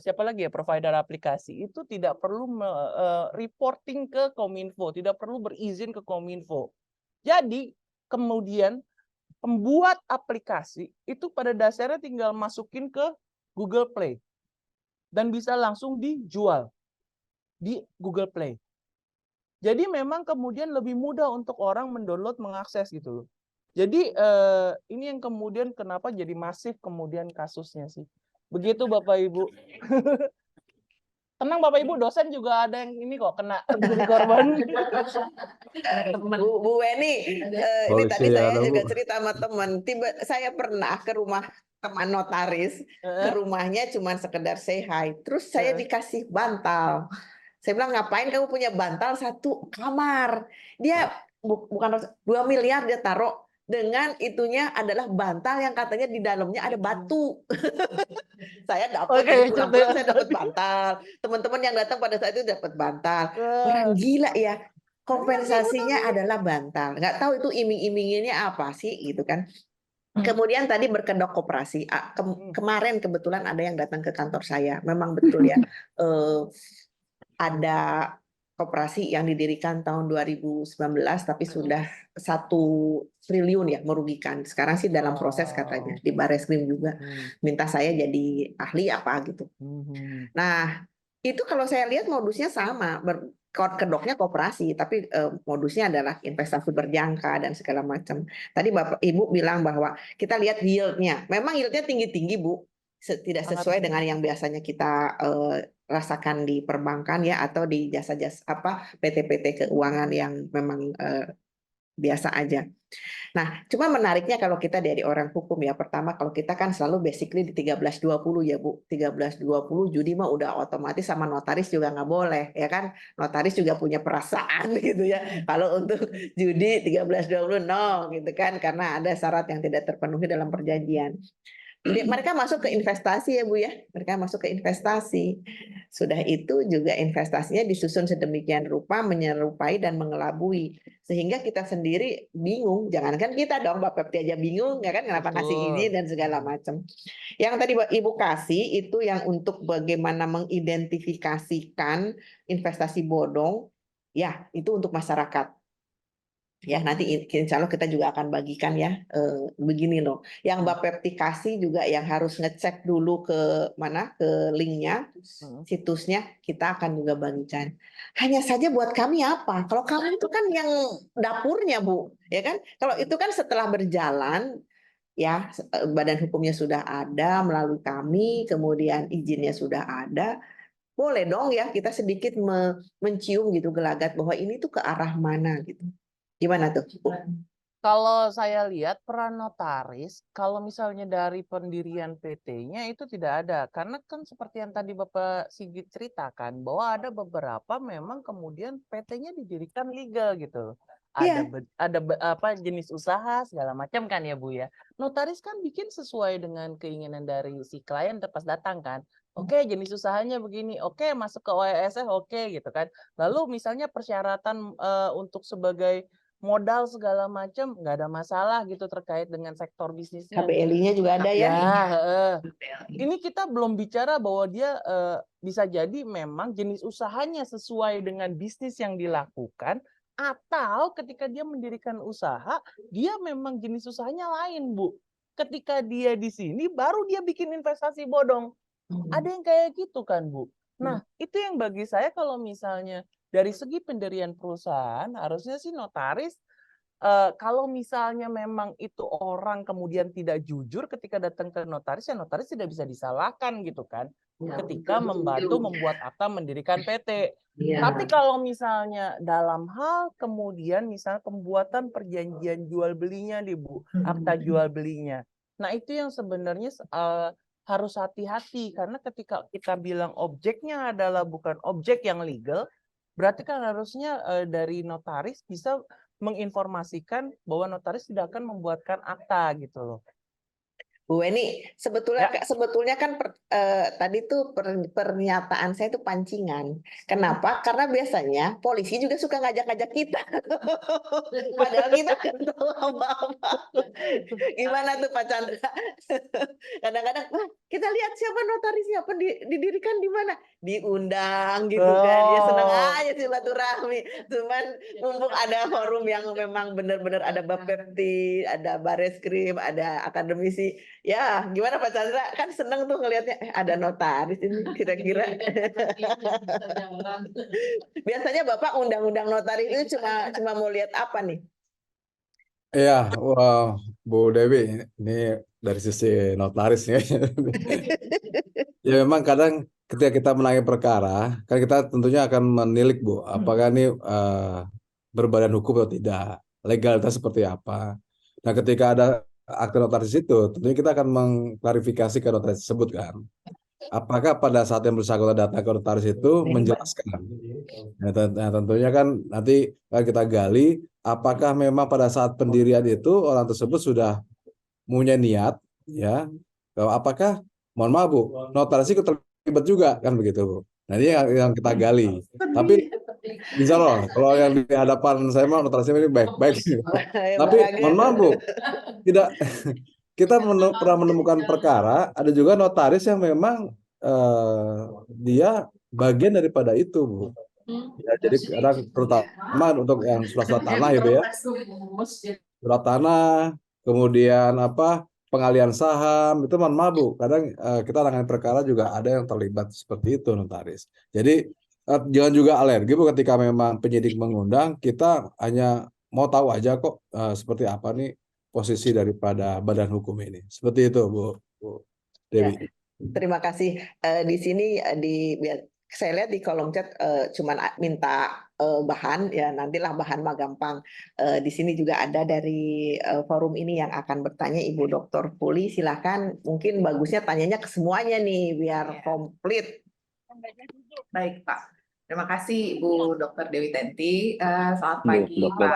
siapa lagi ya provider aplikasi itu tidak perlu reporting ke Kominfo, tidak perlu berizin ke Kominfo. Jadi kemudian pembuat aplikasi itu pada dasarnya tinggal masukin ke Google Play dan bisa langsung dijual di Google Play. Jadi memang kemudian lebih mudah untuk orang mendownload, mengakses gitu loh. Jadi ini yang kemudian kenapa jadi masif kemudian kasusnya sih. Begitu Bapak Ibu. Tenang Bapak Ibu, dosen juga ada yang ini kok kena jadi korban. Bu Weni, ini Polisi tadi ya, saya Bu. juga cerita sama teman. Saya pernah ke rumah teman notaris, ke rumahnya cuma sekedar say hi. Terus saya dikasih bantal. Saya bilang, ngapain kamu punya bantal satu kamar? Dia bukan 2 miliar dia taruh. Dengan itunya adalah bantal yang katanya di dalamnya ada batu. Saya dapat, Oke, jadi pulang-pulang saya dapat bantal. Teman-teman yang datang pada saat itu dapat bantal. Orang gila ya. Kompensasinya adalah bantal. Nggak tahu itu iming-iminginnya apa sih gitu kan. Kemudian tadi berkedok koperasi. Kemarin kebetulan ada yang datang ke kantor saya. Memang betul ya. Ada koperasi yang didirikan tahun 2019 tapi sudah 1 triliun ya merugikan. Sekarang sih dalam proses katanya di Barreskrim juga minta saya jadi ahli apa gitu. Nah, itu kalau saya lihat modusnya sama, kedoknya koperasi tapi modusnya adalah investasi berjangka dan segala macam. Tadi Bapak Ibu bilang bahwa kita lihat yieldnya. Memang yieldnya tinggi-tinggi Bu. Tidak sesuai dengan yang biasanya kita rasakan di perbankan ya atau di jasa-jasa PT-PT keuangan yang memang biasa aja. Nah, cuma menariknya kalau kita dari orang hukum ya, pertama kalau kita kan selalu basically di 1320 ya Bu. 1320 judi mah udah otomatis sama notaris juga nggak boleh ya kan. Notaris juga punya perasaan gitu ya. Kalau untuk judi 1320 no gitu kan, karena ada syarat yang tidak terpenuhi dalam perjanjian. Jadi mereka masuk ke investasi ya Bu ya. Mereka masuk ke investasi. Sudah itu juga investasinya disusun sedemikian rupa menyerupai dan mengelabui. Sehingga kita sendiri bingung. Jangankan kita dong, Bapak Pepti aja bingung ya kan kenapa ngasih Betul. izin dan segala macam. Yang tadi Ibu kasih itu yang untuk bagaimana mengidentifikasikan investasi bodong. Ya, itu untuk masyarakat. Ya, nanti insya Allah kita juga akan bagikan ya, begini loh. Yang Bapepti kasih juga yang harus ngecek dulu ke mana, ke linknya, situsnya, kita akan juga bagikan. Hanya saja buat kami apa? Kalau kami itu kan yang dapurnya Bu, ya kan? Kalau itu kan setelah berjalan, ya badan hukumnya sudah ada melalui kami, kemudian izinnya sudah ada, boleh dong ya kita sedikit mencium gitu gelagat bahwa ini tuh ke arah mana gitu. Gimana tuh? Kalau saya lihat peran notaris, kalau misalnya dari pendirian PT-nya itu tidak ada. Karena kan seperti yang tadi Bapak Sigit ceritakan, bahwa ada beberapa memang kemudian PT-nya didirikan legal gitu. Ada Iya. apa jenis usaha segala macam kan ya Bu ya. Notaris kan bikin sesuai dengan keinginan dari si klien pas datang kan. Oke, jenis usahanya begini. Oke, masuk ke OESF oke gitu kan. Lalu misalnya persyaratan untuk sebagai modal segala macam nggak ada masalah gitu terkait dengan sektor bisnisnya. KBLI-nya juga ada ya. Ini kita belum bicara bahwa dia bisa jadi memang jenis usahanya sesuai dengan bisnis yang dilakukan, atau ketika dia mendirikan usaha, dia memang jenis usahanya lain, Bu. Ketika dia di sini baru dia bikin investasi bodong. Ada yang kayak gitu kan, Bu. Nah, itu yang bagi saya kalau misalnya dari segi pendirian perusahaan, harusnya sih notaris, kalau misalnya memang itu orang kemudian tidak jujur ketika datang ke notaris, ya notaris tidak bisa disalahkan gitu kan. Ketika membantu membuat akta mendirikan PT. Tapi kalau misalnya dalam hal kemudian misalnya pembuatan perjanjian jual belinya nih Bu, akta jual belinya. Nah, itu yang sebenarnya harus hati-hati karena ketika kita bilang objeknya adalah bukan objek yang legal, berarti kan harusnya dari notaris bisa menginformasikan bahwa notaris tidak akan membuatkan akta gitu loh. Bu Weni, sebetulnya kan tadi tuh pernyataan saya itu pancingan. Kenapa? Karena biasanya polisi juga suka ngajak-ngajak kita. Padahal kita kan tahu apa-apa. Gimana tuh Pak Chandra? Kadang-kadang, wah, kita lihat siapa notarisnya, apa didirikan di mana? Diundang gitu kan. Ya senang aja silaturahmi. Cuman mumpung ada forum yang memang benar-benar ada Bapepti, ada Bareskrim, ada akademisi. Ya, gimana Pak Chandra? Kan seneng tuh ngelihatnya ada notaris ini kira-kira. Biasanya Bapak undang-undang notaris itu cuma mau lihat apa nih? Iya, Bu Dewi, ini dari sisi notaris ya. Ya memang kadang ketika kita menangani perkara, kan kita tentunya akan menilik Bu, apakah ini berbadan hukum atau tidak, legalitas seperti apa. Nah ketika ada akte notaris itu, tentunya kita akan mengklarifikasi ke notaris tersebut kan. Apakah pada saat yang bersangkutan datang ke notaris itu menjelaskan. Nah, tentunya kan nanti kita gali apakah memang pada saat pendirian itu orang tersebut sudah punya niat ya. Apakah mohon maaf Bu, notaris ikut terlibat juga kan begitu Bu. Nah, ini yang kita gali. Tapi insya Allah kalau yang di hadapan saya mah notarisnya ini baik-baik. Tapi mohon maaf Bu, tidak kita pernah menemukan perkara ada juga notaris yang memang dia bagian daripada itu Bu. Ya, jadi kadang terutama untuk yang surat-surat tanah gitu ya. Surat tanah, kemudian apa pengalihan saham itu mohon maaf Bu. Kadang kita tangani perkara juga ada yang terlibat seperti itu notaris. Jadi jangan juga alergi Bu ketika memang penyidik mengundang, kita hanya mau tahu aja kok seperti apa nih posisi daripada badan hukum ini. Seperti itu Bu Dewi. Ya, terima kasih. Di sini saya lihat di kolom chat cuman minta bahan, ya nantilah bahan mah gampang. Di sini juga ada dari forum ini yang akan bertanya, Ibu Dr. Puli, silakan. Mungkin bagusnya tanyanya ke semuanya nih biar komplit. Baik, Pak. Terima kasih Ibu Dr. Dewi Tenti. Selamat Iya, pagi Dr.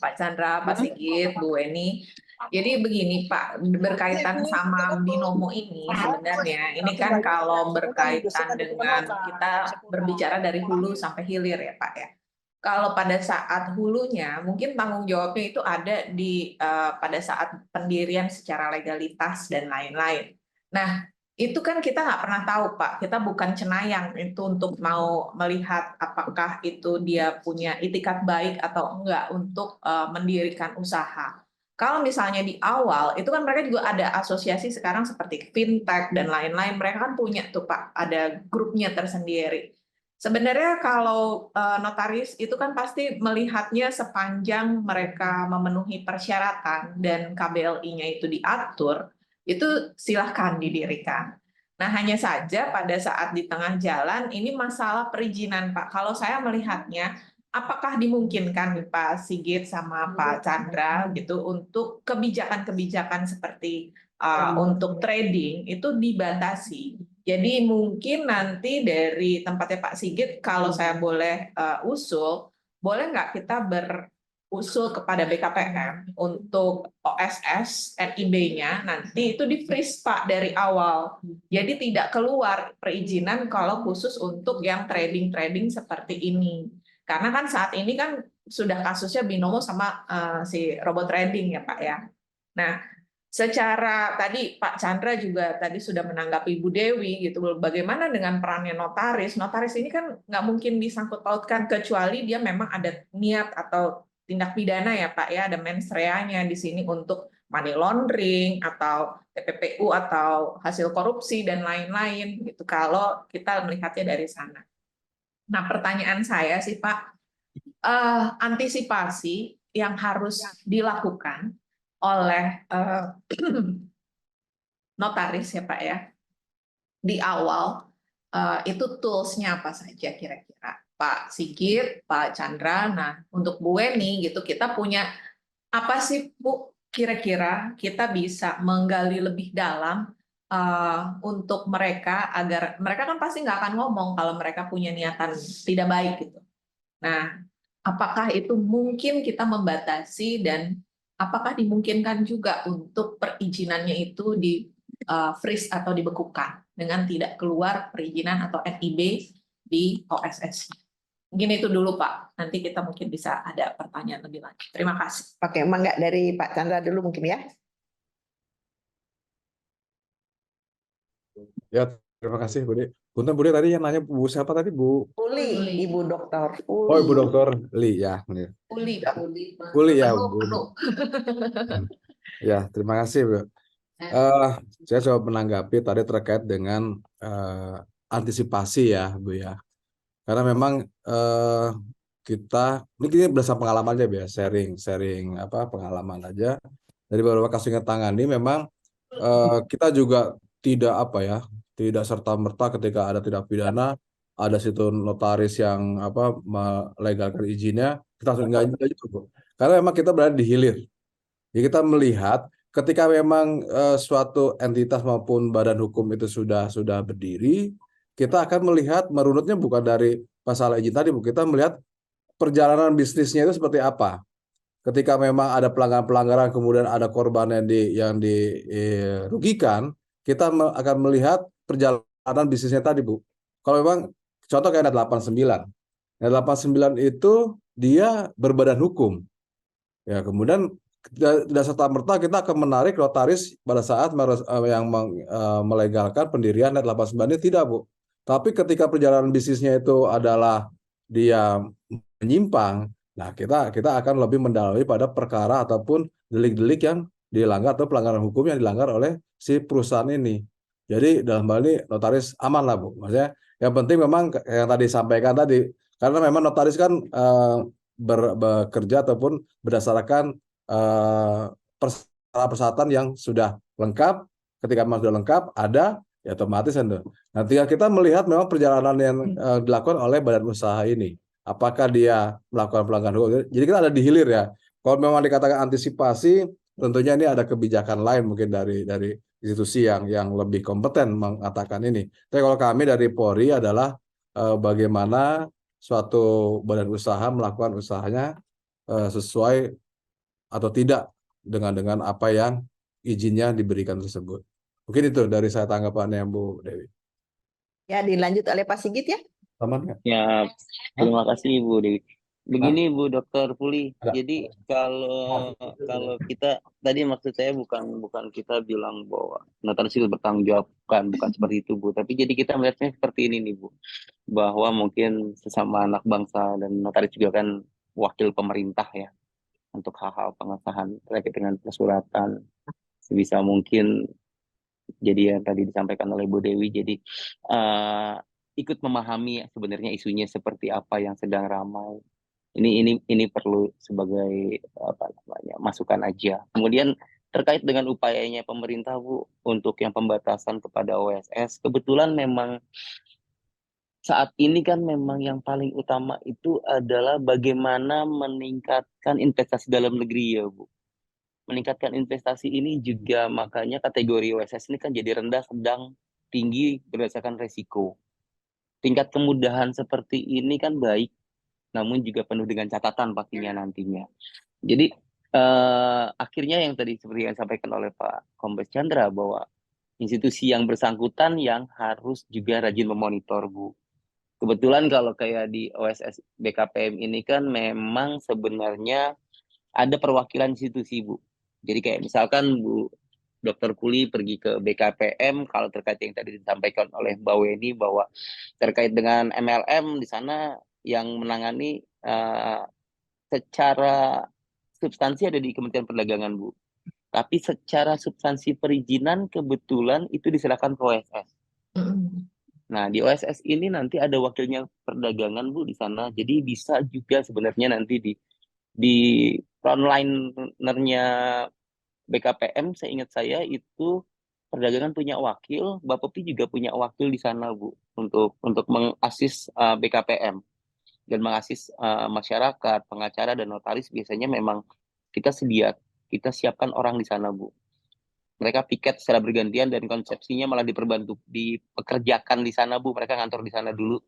Pak Chandra, Pak Sigit, Bu Weni. Jadi begini Pak, berkaitan sama binomo ini sebenarnya, ini kan kalau berkaitan dengan kita berbicara dari hulu sampai hilir ya Pak ya. Kalau pada saat hulunya, mungkin tanggung jawabnya itu ada di pada saat pendirian secara legalitas dan lain-lain. Nah, itu kan kita nggak pernah tahu Pak, kita bukan cenayang itu untuk mau melihat apakah itu dia punya itikat baik atau enggak untuk mendirikan usaha. Kalau misalnya di awal, itu kan mereka juga ada asosiasi sekarang seperti fintech dan lain-lain, mereka kan punya tuh Pak, ada grupnya tersendiri. Sebenarnya kalau notaris itu kan pasti melihatnya sepanjang mereka memenuhi persyaratan dan KBLI-nya itu diatur, itu silahkan didirikan. Nah, hanya saja pada saat di tengah jalan ini masalah perizinan, Pak. Kalau saya melihatnya, apakah dimungkinkan Pak Sigit sama Pak Chandra gitu untuk kebijakan-kebijakan seperti untuk trading itu dibatasi. Jadi mungkin nanti dari tempatnya Pak Sigit, kalau saya boleh usul, boleh nggak kita usul kepada BKPM untuk OSS NIB-nya nanti itu di-freeze Pak dari awal. Jadi tidak keluar perizinan kalau khusus untuk yang trading-trading seperti ini. Karena kan saat ini kan sudah kasusnya binomo sama si robot trading ya Pak ya. Nah, secara tadi Pak Chandra juga tadi sudah menanggapi Bu Dewi gitu, bagaimana dengan perannya notaris? Notaris ini kan nggak mungkin disangkut pautkan kecuali dia memang ada niat atau tindak pidana ya Pak ya, ada mens rea-nya di sini untuk money laundering atau TPPU atau hasil korupsi dan lain-lain gitu kalau kita melihatnya dari sana. Nah, pertanyaan saya sih Pak, antisipasi yang harus dilakukan oleh notaris ya Pak ya, di awal itu tools-nya apa saja kira-kira? Pak Sigit, Pak Chandra, nah untuk Bu Weni gitu, kita punya apa sih Bu kira-kira kita bisa menggali lebih dalam untuk mereka agar mereka kan pasti nggak akan ngomong kalau mereka punya niatan tidak baik gitu. Nah, apakah itu mungkin kita membatasi dan apakah dimungkinkan juga untuk perizinannya itu di freeze atau dibekukan dengan tidak keluar perizinan atau NIB di OSS? Mungkin itu dulu Pak. Nanti kita mungkin bisa ada pertanyaan lebih lanjut. Terima kasih. Oke, emang nggak dari Pak Chandra dulu mungkin ya? Ya, terima kasih Budi. Punten Budi tadi yang nanya Bu siapa tadi Bu? Uli, Ibu Dr. Uli. Oh Ibu Dokter Li ya. Uli Pak. Uli ya Penuh, Bu. penuh. Ya, terima kasih Bu. Saya coba menanggapi tadi terkait dengan antisipasi ya Bu ya. Karena memang ini berdasarkan pengalaman aja ya, sharing apa pengalaman aja dari beberapa kasus yang tangani memang kita juga tidak serta-merta ketika ada tindak pidana ada situ notaris yang melegalkan izinnya kita langsung enggak gitu Bu. Karena memang kita berada di hilir. Jadi kita melihat ketika memang suatu entitas maupun badan hukum itu sudah berdiri, kita akan melihat merunutnya bukan dari masalah izin tadi Bu, kita melihat perjalanan bisnisnya itu seperti apa. Ketika memang ada pelanggaran-pelanggaran kemudian ada korban yang dirugikan, kita akan melihat perjalanan bisnisnya tadi Bu. Kalau memang contoh kayak NET 89. NET 89 itu dia berbadan hukum. Ya, kemudian tidak serta-merta kita akan menarik notaris pada saat yang melegalkan pendirian NET 89 ini tidak Bu. Tapi ketika perjalanan bisnisnya itu adalah dia menyimpang, nah kita akan lebih mendalami pada perkara ataupun delik-delik yang dilanggar atau pelanggaran hukum yang dilanggar oleh si perusahaan ini. Jadi dalam hal ini notaris aman lah Bu. Maksudnya yang penting memang yang tadi sampaikan tadi, karena memang notaris kan bekerja ataupun berdasarkan persyaratan yang sudah lengkap. Ketika memang sudah lengkap, ada ya otomatis kan tuh. Nah, tinggal kita melihat memang perjalanan yang dilakukan oleh badan usaha ini, apakah dia melakukan pelanggaran hukum. Jadi kita ada di hilir ya. Kalau memang dikatakan antisipasi, tentunya ini ada kebijakan lain mungkin dari institusi yang lebih kompeten mengatakan ini. Tapi kalau kami dari Polri adalah bagaimana suatu badan usaha melakukan usahanya sesuai atau tidak dengan apa yang izinnya diberikan tersebut. Mungkin itu dari saya tanggapannya Bu Dewi. Ya, dilanjut oleh Pak Sigit ya. Aman nggak? Ya, terima kasih Bu Dewi. Begini Bu Dokter Puli, Ada. jadi kalau kita tadi maksud saya bukan kita bilang bahwa notaris itu bertanggung jawab, bukan seperti itu Bu. Tapi jadi kita melihatnya seperti ini nih Bu, bahwa mungkin sesama anak bangsa dan notaris juga kan wakil pemerintah ya untuk hal-hal pengesahan terkait dengan persuratan sebisa mungkin. Jadi yang tadi disampaikan oleh Bu Dewi, jadi ikut memahami sebenarnya isunya seperti apa yang sedang ramai. Ini perlu sebagai apa namanya masukan aja. Kemudian terkait dengan upayanya pemerintah Bu untuk yang pembatasan kepada OSS, kebetulan memang saat ini kan memang yang paling utama itu adalah bagaimana meningkatkan investasi dalam negeri ya Bu. Meningkatkan investasi ini juga makanya kategori OSS ini kan jadi rendah, sedang, tinggi berdasarkan resiko. Tingkat kemudahan seperti ini kan baik, namun juga penuh dengan catatan pastinya nantinya. Jadi akhirnya yang tadi seperti yang disampaikan oleh Pak Kombes Chandra bahwa institusi yang bersangkutan yang harus juga rajin memonitor Bu. Kebetulan kalau kayak di OSS BKPM ini kan memang sebenarnya ada perwakilan institusi Bu. Jadi kayak misalkan Bu Dr. Puli pergi ke BKPM kalau terkait yang tadi disampaikan oleh Mbak Weni bahwa terkait dengan MLM di sana yang menangani secara substansi ada di Kementerian Perdagangan Bu. Tapi secara substansi perizinan kebetulan itu diserahkan ke OSS. Nah, di OSS ini nanti ada wakilnya perdagangan Bu di sana. Jadi bisa juga sebenarnya nanti di frontlinernya BKPM, seingat saya itu perdagangan punya wakil, Bapepti juga punya wakil di sana Bu untuk mengasis BKPM dan mengasis masyarakat, pengacara dan notaris biasanya memang kita siapkan orang di sana Bu. Mereka piket secara bergantian dan konsepsinya malah dipekerjakan di sana Bu. Mereka ngantor di sana dulu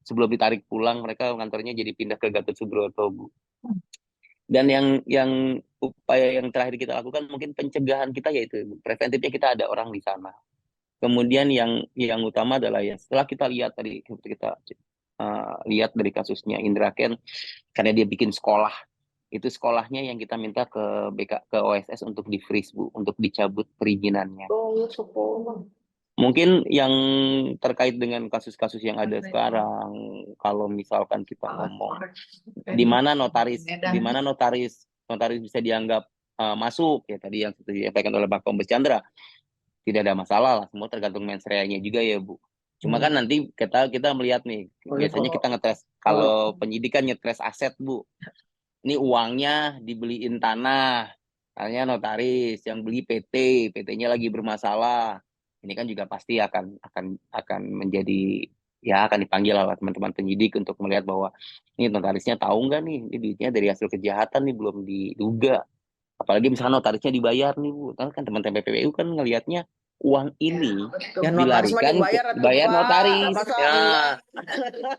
sebelum ditarik pulang mereka ngantornya jadi pindah ke Gatot Subroto Bu. Dan yang upaya yang terakhir kita lakukan mungkin pencegahan kita yaitu preventifnya kita ada orang di sana. Kemudian yang utama adalah ya setelah kita lihat tadi kita lihat dari kasusnya Indra Ken karena dia bikin sekolah, itu sekolahnya yang kita minta ke OSS untuk di freeze Bu, untuk dicabut perizinannya. Mungkin yang terkait dengan kasus-kasus yang ada sekarang, kalau misalkan kita ngomong di mana notaris bisa dianggap masuk ya tadi yang seperti disampaikan oleh Pak Kombes Chandra, tidak ada masalah lah, semua tergantung mens rea-nya juga ya Bu. Cuma kan nanti kita melihat nih, biasanya kita ngetes kalau penyidikan ngetes aset Bu. Ini uangnya dibeliin tanah, hanya notaris yang beli PT-nya lagi bermasalah. Ini kan juga pasti akan menjadi ya akan dipanggil oleh teman-teman penyidik untuk melihat bahwa ini notarisnya tahu nggak nih ini duitnya dari hasil kejahatan nih belum diduga. Apalagi misalnya notarisnya dibayar nih Bu, kan teman-teman PPWU kan ngelihatnya uang ini Ya, notaris mah dilarikan dibayar atuh, Pak. notaris. Masa Ya, iya?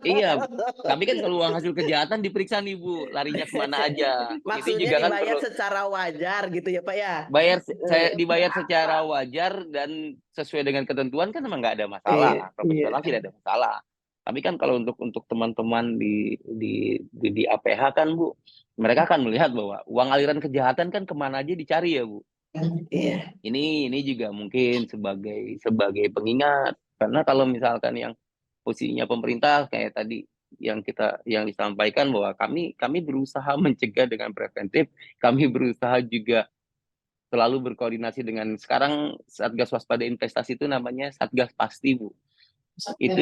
iya. Tapi kan kalau uang hasil kejahatan diperiksa nih Bu, larinya kemana aja. Ini Maksudnya juga kan dibayar perlu secara wajar gitu ya Pak ya? dibayar secara wajar dan sesuai dengan ketentuan kan memang nggak ada masalah, profesional tidak ada masalah. Tapi kan kalau untuk teman-teman di APH kan Bu, mereka akan melihat bahwa uang aliran kejahatan kan kemana aja dicari ya Bu. Iya. Ini juga mungkin sebagai pengingat karena kalau misalkan yang posisinya pemerintah kayak tadi yang disampaikan bahwa kami berusaha mencegah dengan preventif, kami berusaha juga selalu berkoordinasi dengan sekarang Satgas Waspada Investasi itu namanya Satgas Pasti Bu. Itu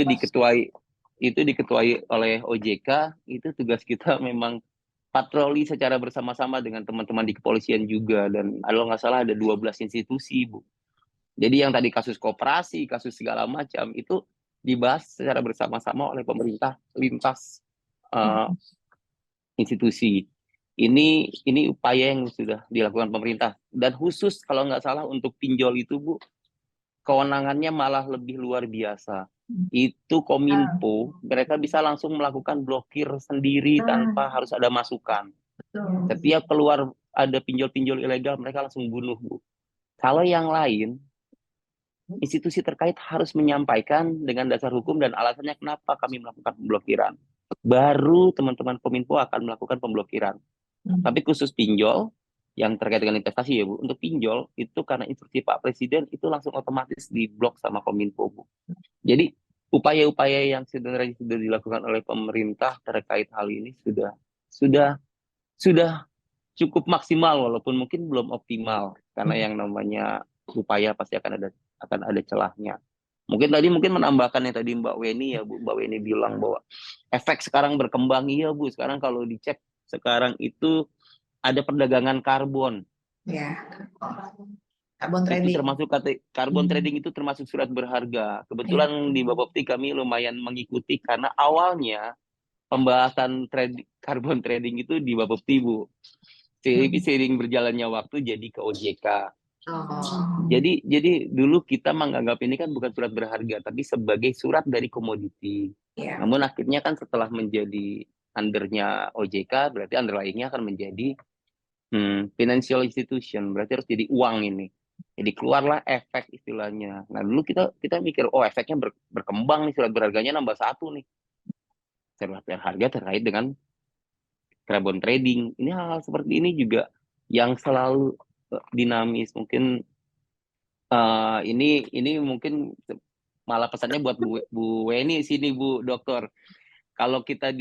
diketuai oleh OJK, itu tugas kita memang patroli secara bersama-sama dengan teman-teman di kepolisian juga dan kalau nggak salah ada 12 institusi Bu Jadi yang tadi kasus koperasi, kasus segala macam itu dibahas secara bersama-sama oleh pemerintah lintas institusi. Ini upaya yang sudah dilakukan pemerintah, dan khusus kalau nggak salah untuk pinjol itu Bu, kewenangannya malah lebih luar biasa. Itu Kominfo, mereka bisa langsung melakukan blokir sendiri tanpa harus ada masukan. Setiap keluar ada pinjol-pinjol ilegal, mereka langsung bunuh Bu. Kalau yang lain, institusi terkait harus menyampaikan dengan dasar hukum dan alasannya kenapa kami melakukan pemblokiran. Baru teman-teman Kominfo akan melakukan pemblokiran. Tapi khusus pinjol yang terkait dengan investasi ya Bu, untuk pinjol itu karena instruksi Pak Presiden itu langsung otomatis diblok sama Kominfo Bu. Jadi upaya-upaya yang sebenarnya sudah dilakukan oleh pemerintah terkait hal ini sudah cukup maksimal, walaupun mungkin belum optimal, karena yang namanya upaya pasti akan ada celahnya. Mungkin menambahkan yang tadi Mbak Weni ya Bu, Mbak Weni bilang bahwa efek sekarang berkembang. Iya Bu, sekarang kalau dicek sekarang itu ada perdagangan karbon. Ya. Karbon Itu trading. termasuk karbon trading, itu termasuk surat berharga. Kebetulan di Bapepti kami lumayan mengikuti karena awalnya pembahasan karbon trading itu di Bapepti Bu. Seiring berjalannya waktu jadi ke OJK. Jadi dulu kita menganggap ini kan bukan surat berharga, tapi sebagai surat dari komoditi. Namun akhirnya kan setelah menjadi undernya OJK, berarti under lainnya akan menjadi financial institution, berarti harus jadi uang ini. Jadi keluarlah efek istilahnya. Nah dulu kita mikir, oh efeknya berkembang nih, surat berharganya nambah 1 nih. Surat berharga terkait dengan carbon trading. Ini hal-hal seperti ini juga yang selalu dinamis. Mungkin ini mungkin malah pesannya buat Bu Weni sini Bu Dokter. Kalau kita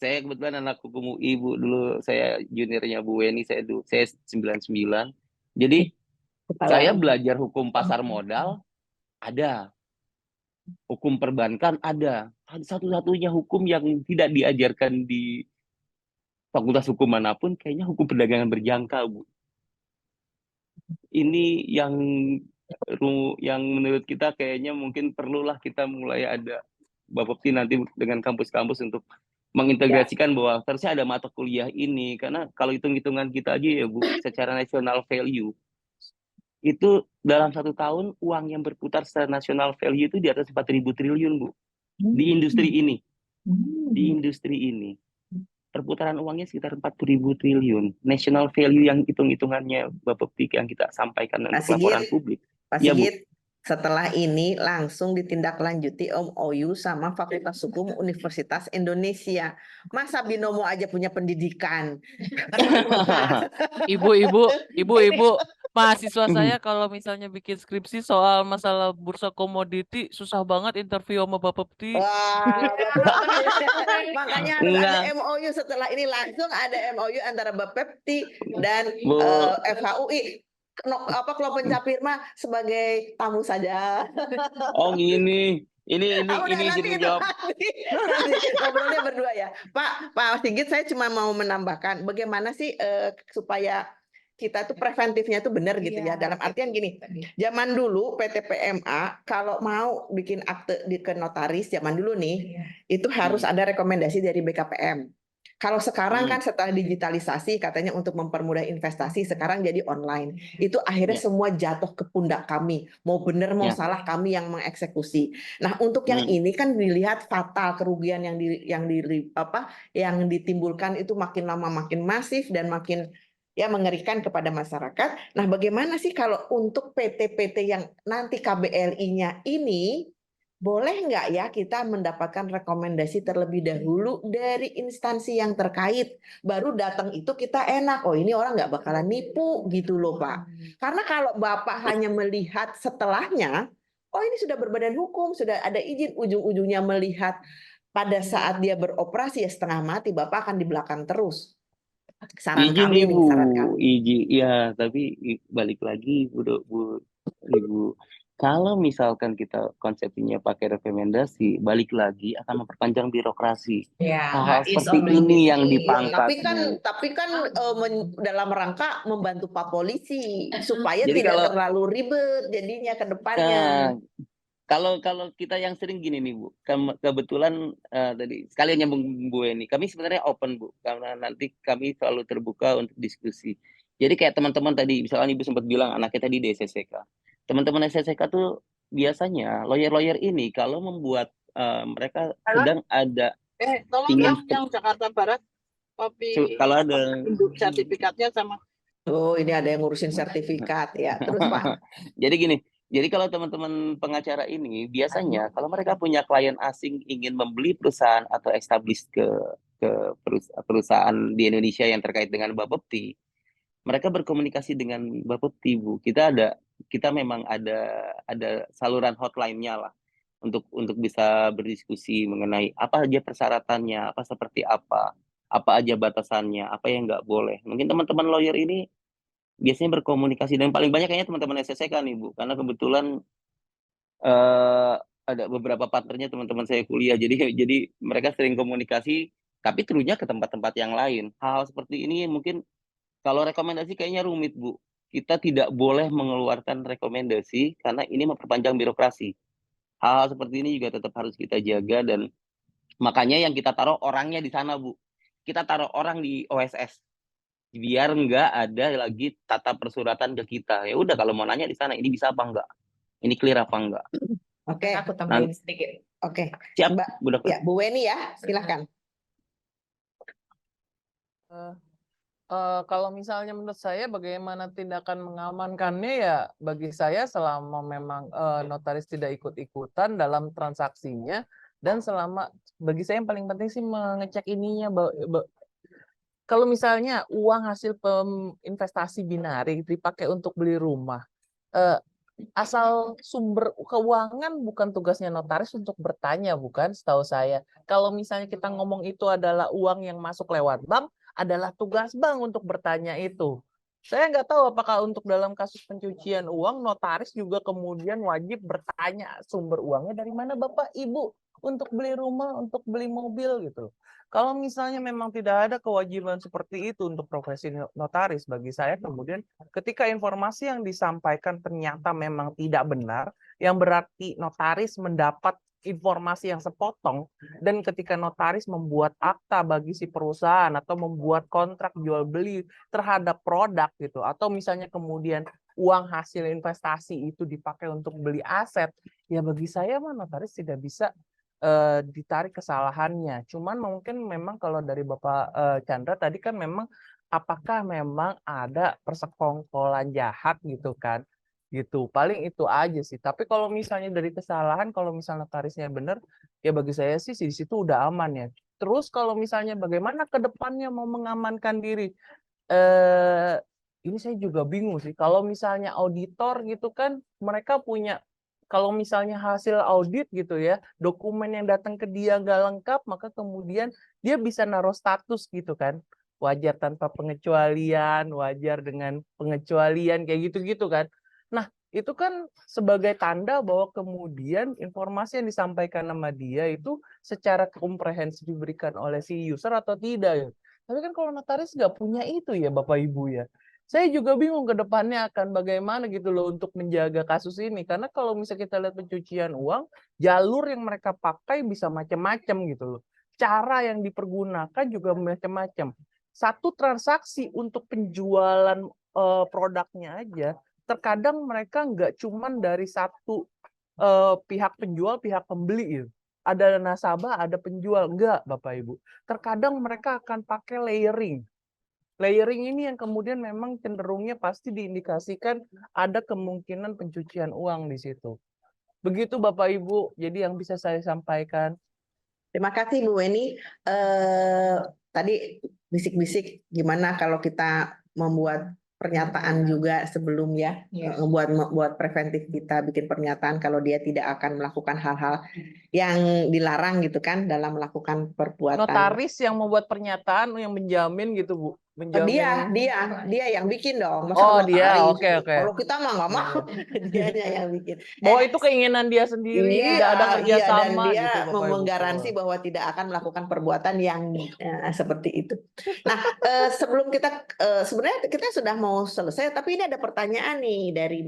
saya kebetulan anak hukum UI Bu, dulu saya juniornya Bu Weni, saya 99. Jadi saya belajar hukum pasar modal ada, hukum perbankan ada. Satu-satunya hukum yang tidak diajarkan di fakultas hukum manapun kayaknya hukum perdagangan berjangka Bu. Ini yang menurut kita kayaknya mungkin perlulah kita mulai ada Bapepti nanti dengan kampus-kampus untuk mengintegrasikan bahwa harusnya ada mata kuliah ini, karena kalau hitung-hitungan kita aja ya Bu, secara national value itu dalam 1 tahun uang yang berputar secara national value itu di atas 4.000 triliun Bu, di industri ini perputaran uangnya sekitar 40.000 triliun national value yang hitung-hitungannya Bapepti yang kita sampaikan untuk laporan publik. Pak Sigit, setelah ini langsung ditindaklanjuti MOU sama Fakultas Hukum Universitas Indonesia. Masa binomo aja punya pendidikan? Ibu, mahasiswa saya kalau misalnya bikin skripsi soal masalah bursa komoditi susah banget interview sama Bapepti. Wah, makanya harus ada MOU. Setelah ini langsung ada MOU antara Bapepti dan FHUI. Kelompok Pencapirma sebagai tamu saja. Oh ini sini jawab. Ngobrolnya berdua ya, Pak Sigit. Saya cuma mau menambahkan bagaimana sih supaya kita tuh preventifnya tuh benar gitu ya. Dalam artian gini, zaman dulu PT PMA kalau mau bikin akte ke notaris zaman dulu nih, itu harus ada rekomendasi dari BKPM. Kalau sekarang kan setelah digitalisasi katanya untuk mempermudah investasi sekarang jadi online. Itu akhirnya semua jatuh ke pundak kami. Mau benar mau salah kami yang mengeksekusi. Nah, untuk yang ini kan dilihat fatal, kerugian yang ditimbulkan itu makin lama makin masif dan makin mengerikan kepada masyarakat. Nah, bagaimana sih kalau untuk PT-PT yang nanti KBLI-nya ini boleh nggak ya kita mendapatkan rekomendasi terlebih dahulu dari instansi yang terkait, baru datang itu kita enak, oh ini orang nggak bakalan nipu gitu loh Pak. Karena kalau Bapak hanya melihat setelahnya, oh ini sudah berbadan hukum, sudah ada izin, ujung-ujungnya melihat pada saat dia beroperasi ya setengah mati, Bapak akan di belakang terus. Saran izin kami Ibu, nih, saran kami. izin ya, tapi balik lagi Ibu, kalau misalkan kita konsepnya pakai rekomendasi, balik lagi akan memperpanjang birokrasi. Ya, Hal-hal is seperti ini yang objektif. dipangkas, Tapi kan dalam rangka membantu Pak Polisi supaya Jadi tidak kalau terlalu ribet jadinya ke depannya. kalau kita yang sering gini nih Bu, kebetulan tadi sekalian nyambung Bu ini, kami sebenarnya open Bu, karena nanti kami selalu terbuka untuk diskusi. Jadi kayak teman-teman tadi, misalnya Ibu sempat bilang anaknya tadi di SSK. Teman-teman SSK tuh biasanya lawyer-lawyer ini kalau membuat mereka sedang ada ingin yang Jakarta Barat kopi kalau ada sertifikatnya sama. Oh, ini ada yang ngurusin sertifikat ya. Terus Pak. Jadi gini, jadi kalau teman-teman pengacara ini biasanya kalau mereka punya klien asing ingin membeli perusahaan atau establish ke perusahaan di Indonesia yang terkait dengan Bapepti, mereka berkomunikasi dengan Bapepti Bu. Kita memang ada saluran hotline-nya lah untuk bisa berdiskusi mengenai apa aja persyaratannya, apa seperti apa aja batasannya, apa yang nggak boleh. Mungkin teman-teman lawyer ini biasanya berkomunikasi, dan paling banyak kayaknya teman-teman SSK nih Bu, karena kebetulan ada beberapa partnernya teman-teman saya kuliah, jadi mereka sering komunikasi, tapi terusnya ke tempat-tempat yang lain. Hal seperti ini mungkin kalau rekomendasi kayaknya rumit Bu. Kita tidak boleh mengeluarkan rekomendasi karena ini memperpanjang birokrasi. Hal seperti ini juga tetap harus kita jaga, dan makanya yang kita taruh orangnya di sana Bu. Kita taruh orang di OSS. Biar nggak ada lagi tata persuratan ke kita. Ya udah kalau mau nanya di sana, ini bisa apa enggak? Ini clear apa enggak? Oke. Aku tambahin sedikit. Oke. Siap, Mbak. Bu Dokter. Ya, Bu Weni ya, silahkan. Kalau misalnya menurut saya bagaimana tindakan mengamankannya, ya bagi saya selama memang notaris tidak ikut-ikutan dalam transaksinya, dan selama bagi saya yang paling penting sih mengecek ininya, kalau misalnya uang hasil investasi binari dipakai untuk beli rumah, asal sumber keuangan bukan tugasnya notaris untuk bertanya, bukan, setahu saya. Kalau misalnya kita ngomong itu adalah uang yang masuk lewat bank, adalah tugas bank untuk bertanya itu. Saya nggak tahu apakah untuk dalam kasus pencucian uang, notaris juga kemudian wajib bertanya sumber uangnya dari mana Bapak Ibu untuk beli rumah, untuk beli mobil gitu. Kalau misalnya memang tidak ada kewajiban seperti itu untuk profesi notaris, bagi saya kemudian ketika informasi yang disampaikan ternyata memang tidak benar, yang berarti notaris mendapat informasi yang sepotong, dan ketika notaris membuat akta bagi si perusahaan atau membuat kontrak jual beli terhadap produk gitu, atau misalnya kemudian uang hasil investasi itu dipakai untuk beli aset, ya bagi saya notaris tidak bisa ditarik kesalahannya. Cuman mungkin memang kalau dari Bapak Chandra tadi kan memang apakah memang ada persekongkolan jahat gitu kan, gitu. Paling itu aja sih. Tapi kalau misalnya dari kesalahan, kalau misalnya notarisnya benar, ya bagi saya sih di situ udah aman ya. Terus kalau misalnya bagaimana ke depannya mau mengamankan diri, ini saya juga bingung sih. Kalau misalnya auditor gitu kan, mereka punya, kalau misalnya hasil audit gitu ya, dokumen yang datang ke dia nggak lengkap, maka kemudian dia bisa naruh status gitu kan, wajar tanpa pengecualian, wajar dengan pengecualian, kayak gitu-gitu kan. Nah, itu kan sebagai tanda bahwa kemudian informasi yang disampaikan sama dia itu secara komprehensif diberikan oleh si user atau tidak ya. Tapi kan kalau notaris nggak punya itu ya Bapak Ibu ya. Saya juga bingung ke depannya akan bagaimana gitu loh untuk menjaga kasus ini. Karena kalau misalnya kita lihat pencucian uang, jalur yang mereka pakai bisa macam-macam gitu loh. Cara yang dipergunakan juga macam-macam. Satu transaksi untuk penjualan produknya aja, terkadang mereka nggak cuman dari satu pihak penjual, pihak pembeli gitu. Ada nasabah, ada penjual. Enggak, Bapak Ibu. Terkadang mereka akan pakai layering. Layering ini yang kemudian memang cenderungnya pasti diindikasikan ada kemungkinan pencucian uang di situ. Begitu Bapak Ibu, jadi yang bisa saya sampaikan. Terima kasih Bu Weni. Tadi bisik-bisik gimana kalau kita membuat pernyataan juga sebelum ya, membuat preventif, kita bikin pernyataan kalau dia tidak akan melakukan hal-hal yang dilarang gitu kan dalam melakukan perbuatan. Notaris yang membuat pernyataan yang menjamin gitu Bu. menjamin. Dia yang bikin dong. Masa Oh, dia. notaris? Oke, oke. Kalau kita mah nggak mau, dianya yang bikin. Bahwa itu keinginan dia sendiri, tidak ada Iya, dan kerjasama dia gitu, Bapak Ibu. menggaransi bahwa tidak akan melakukan perbuatan yang seperti itu. Nah, sebelum kita sebenarnya kita sudah mau selesai, tapi ini ada pertanyaan nih dari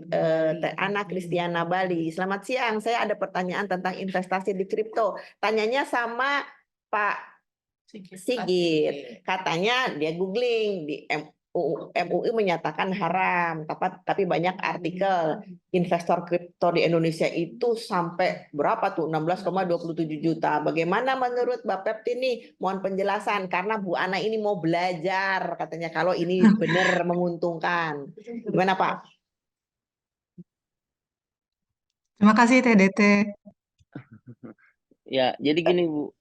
Teh Ana Kristiana Bali. Selamat siang, saya ada pertanyaan tentang investasi di kripto. Tanyanya sama Pak Sigit. Katanya dia googling di MUI menyatakan haram, tapi banyak artikel investor kripto di Indonesia itu sampai berapa tuh 16,27 juta. Bagaimana menurut Bapepti nih? Mohon penjelasan karena Bu Ana ini mau belajar katanya kalau ini benar menguntungkan. Gimana Pak? Terima kasih TDT. Ya, jadi gini Bu,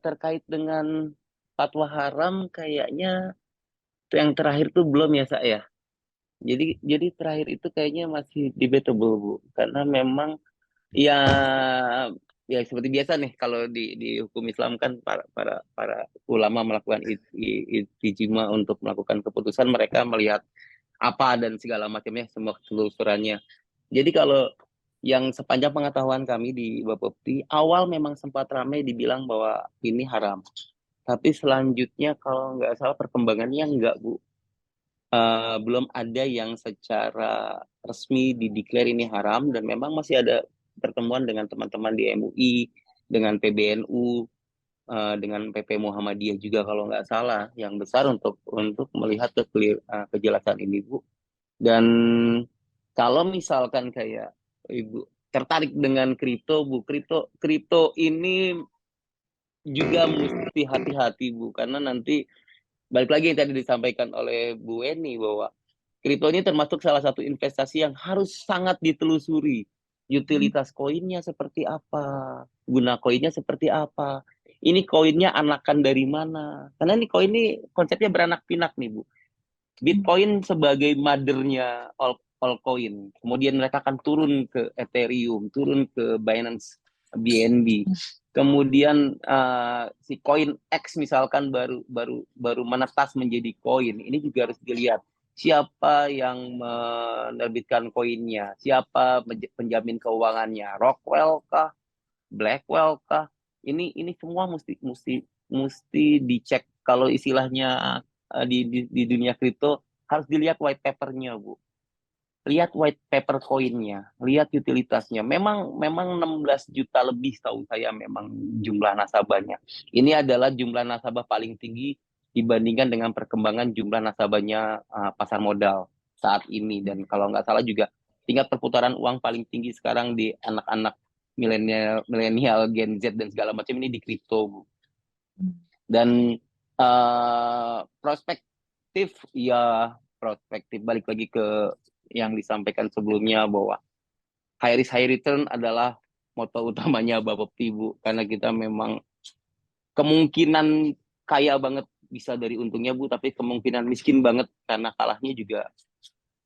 terkait dengan fatwa haram kayaknya yang terakhir tuh belum ya saya. Jadi terakhir itu kayaknya masih debatable Bu, karena memang ya seperti biasa nih kalau di hukum Islam kan para ulama melakukan ijtima untuk melakukan keputusan, mereka melihat apa dan segala macamnya, semua keseluruhannya. Jadi kalau yang sepanjang pengetahuan kami di Bapepti, awal memang sempat ramai dibilang bahwa ini haram. Tapi selanjutnya kalau nggak salah perkembangannya nggak Bu. Belum ada yang secara resmi dideklar ini haram, dan memang masih ada pertemuan dengan teman-teman di MUI, dengan PBNU, dengan PP Muhammadiyah juga kalau nggak salah, yang besar untuk melihat kejelasan ini Bu. Dan kalau misalkan kayak Ibu tertarik dengan kripto Bu, kripto ini juga mesti hati-hati Bu, karena nanti balik lagi yang tadi disampaikan oleh Bu Eni bahwa kripto ini termasuk salah satu investasi yang harus sangat ditelusuri. Utilitas koinnya seperti apa, guna koinnya seperti apa, ini koinnya anakan dari mana, karena ini koin ini konsepnya beranak pinak nih Bu. Bitcoin sebagai mothernya altcoin, kemudian mereka akan turun ke Ethereum, turun ke Binance BNB, kemudian si koin X misalkan baru menetas menjadi koin. Ini juga harus dilihat siapa yang menerbitkan koinnya, siapa penjamin keuangannya, Rockwell kah, Blackwell kah, ini semua mesti dicek. Kalau istilahnya di dunia kripto harus dilihat white paper-nya Bu. Lihat white paper koinnya, lihat utilitasnya. Memang 16 juta lebih tahu saya memang jumlah nasabahnya. Ini adalah jumlah nasabah paling tinggi dibandingkan dengan perkembangan jumlah nasabahnya pasar modal saat ini. Dan kalau nggak salah juga tingkat perputaran uang paling tinggi sekarang di anak-anak milenial Gen Z dan segala macam ini di kripto Bu. Dan prospektif balik lagi ke yang disampaikan sebelumnya bahwa high risk high return adalah moto utamanya Bapepti Bu, karena kita memang kemungkinan kaya banget bisa dari untungnya Bu, tapi kemungkinan miskin banget karena kalahnya juga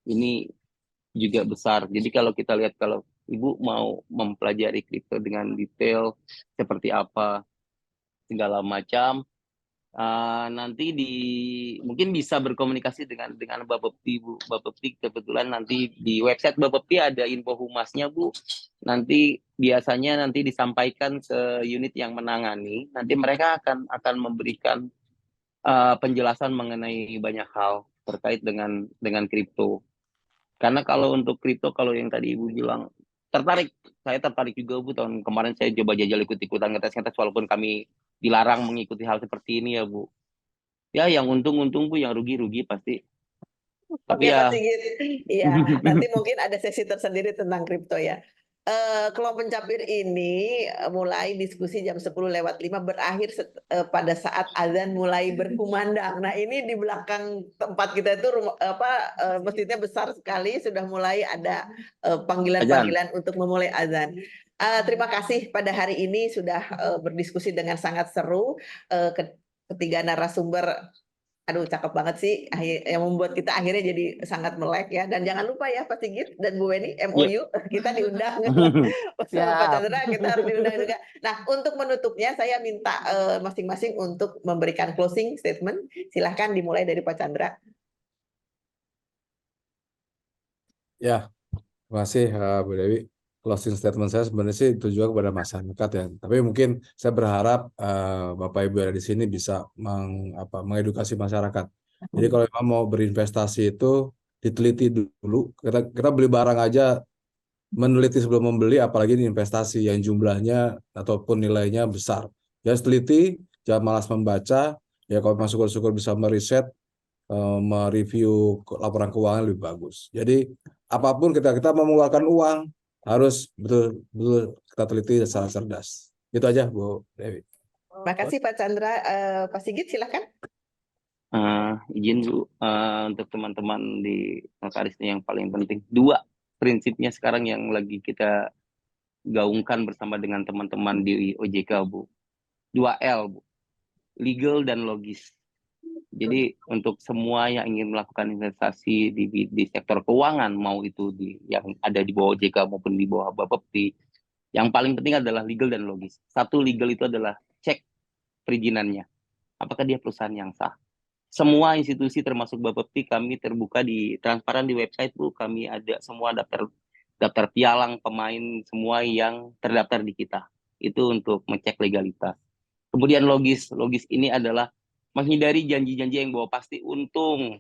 ini juga besar. Jadi kalau kita lihat, kalau Ibu mau mempelajari kripto dengan detail seperti apa segala macam, nanti mungkin bisa berkomunikasi dengan Bapepti Bu. Bapepti kebetulan nanti di website Bapepti ada info humasnya Bu. Nanti biasanya disampaikan ke unit yang menangani. Nanti mereka akan memberikan penjelasan mengenai banyak hal terkait dengan kripto. Karena kalau untuk kripto, kalau yang tadi Ibu bilang saya tertarik juga Bu. Tahun kemarin saya coba jajal ikut-ikutan ngetes walaupun kami dilarang mengikuti hal seperti ini ya Bu. Ya yang untung Bu, yang rugi pasti. Tapi ya iya, nanti mungkin ada sesi tersendiri tentang kripto ya. Kelompok pencapir ini mulai diskusi jam 10:05 berakhir pada saat azan mulai berkumandang. Nah ini di belakang tempat kita itu masjidnya besar sekali, sudah mulai ada panggilan-panggilan untuk memulai azan. Terima kasih pada hari ini sudah berdiskusi dengan sangat seru. Ketiga narasumber Aduh, cakep banget sih, yang membuat kita akhirnya jadi sangat melek ya. Dan jangan lupa ya, Pak Sigit dan Bu Weni, MOU kita diundang bersama Pak Siap. Chandra, kita harus diundang juga. Nah, untuk menutupnya saya minta masing-masing untuk memberikan closing statement. Silahkan dimulai dari Pak Chandra. Ya, terima kasih Bu Dewi. Closing statement saya sebenarnya sih tujuan kepada masyarakat ya. Tapi mungkin saya berharap Bapak Ibu yang ada di sini bisa mengedukasi masyarakat. Jadi kalau memang mau berinvestasi itu diteliti dulu. Kita beli barang aja meneliti sebelum membeli, apalagi ini investasi yang jumlahnya ataupun nilainya besar. Jangan teliti, jangan malas membaca. Ya kalau masuk syukur bisa meriset, mereview laporan keuangan lebih bagus. Jadi apapun kita mengeluarkan uang harus betul-betul kita teliti secara cerdas. Itu aja Bu Dewi. Terima kasih Pak Chandra. Pak Sigit silakan. Izin Bu, untuk teman-teman di notaris ini yang paling penting, 2 prinsipnya sekarang yang lagi kita gaungkan bersama dengan teman-teman di OJK Bu. 2L Bu, legal dan logis. Jadi untuk semua yang ingin melakukan investasi di sektor keuangan, mau itu yang ada di bawah OJK maupun di bawah Bapepti, yang paling penting adalah legal dan logis. 1, legal itu adalah cek perizinannya. Apakah dia perusahaan yang sah? Semua institusi termasuk Bapepti kami terbuka transparan di website Bu. Kami ada semua daftar pialang pemain semua yang terdaftar di kita. Itu untuk mengecek legalitas. Kemudian logis ini adalah menghindari janji-janji yang bawa pasti untung.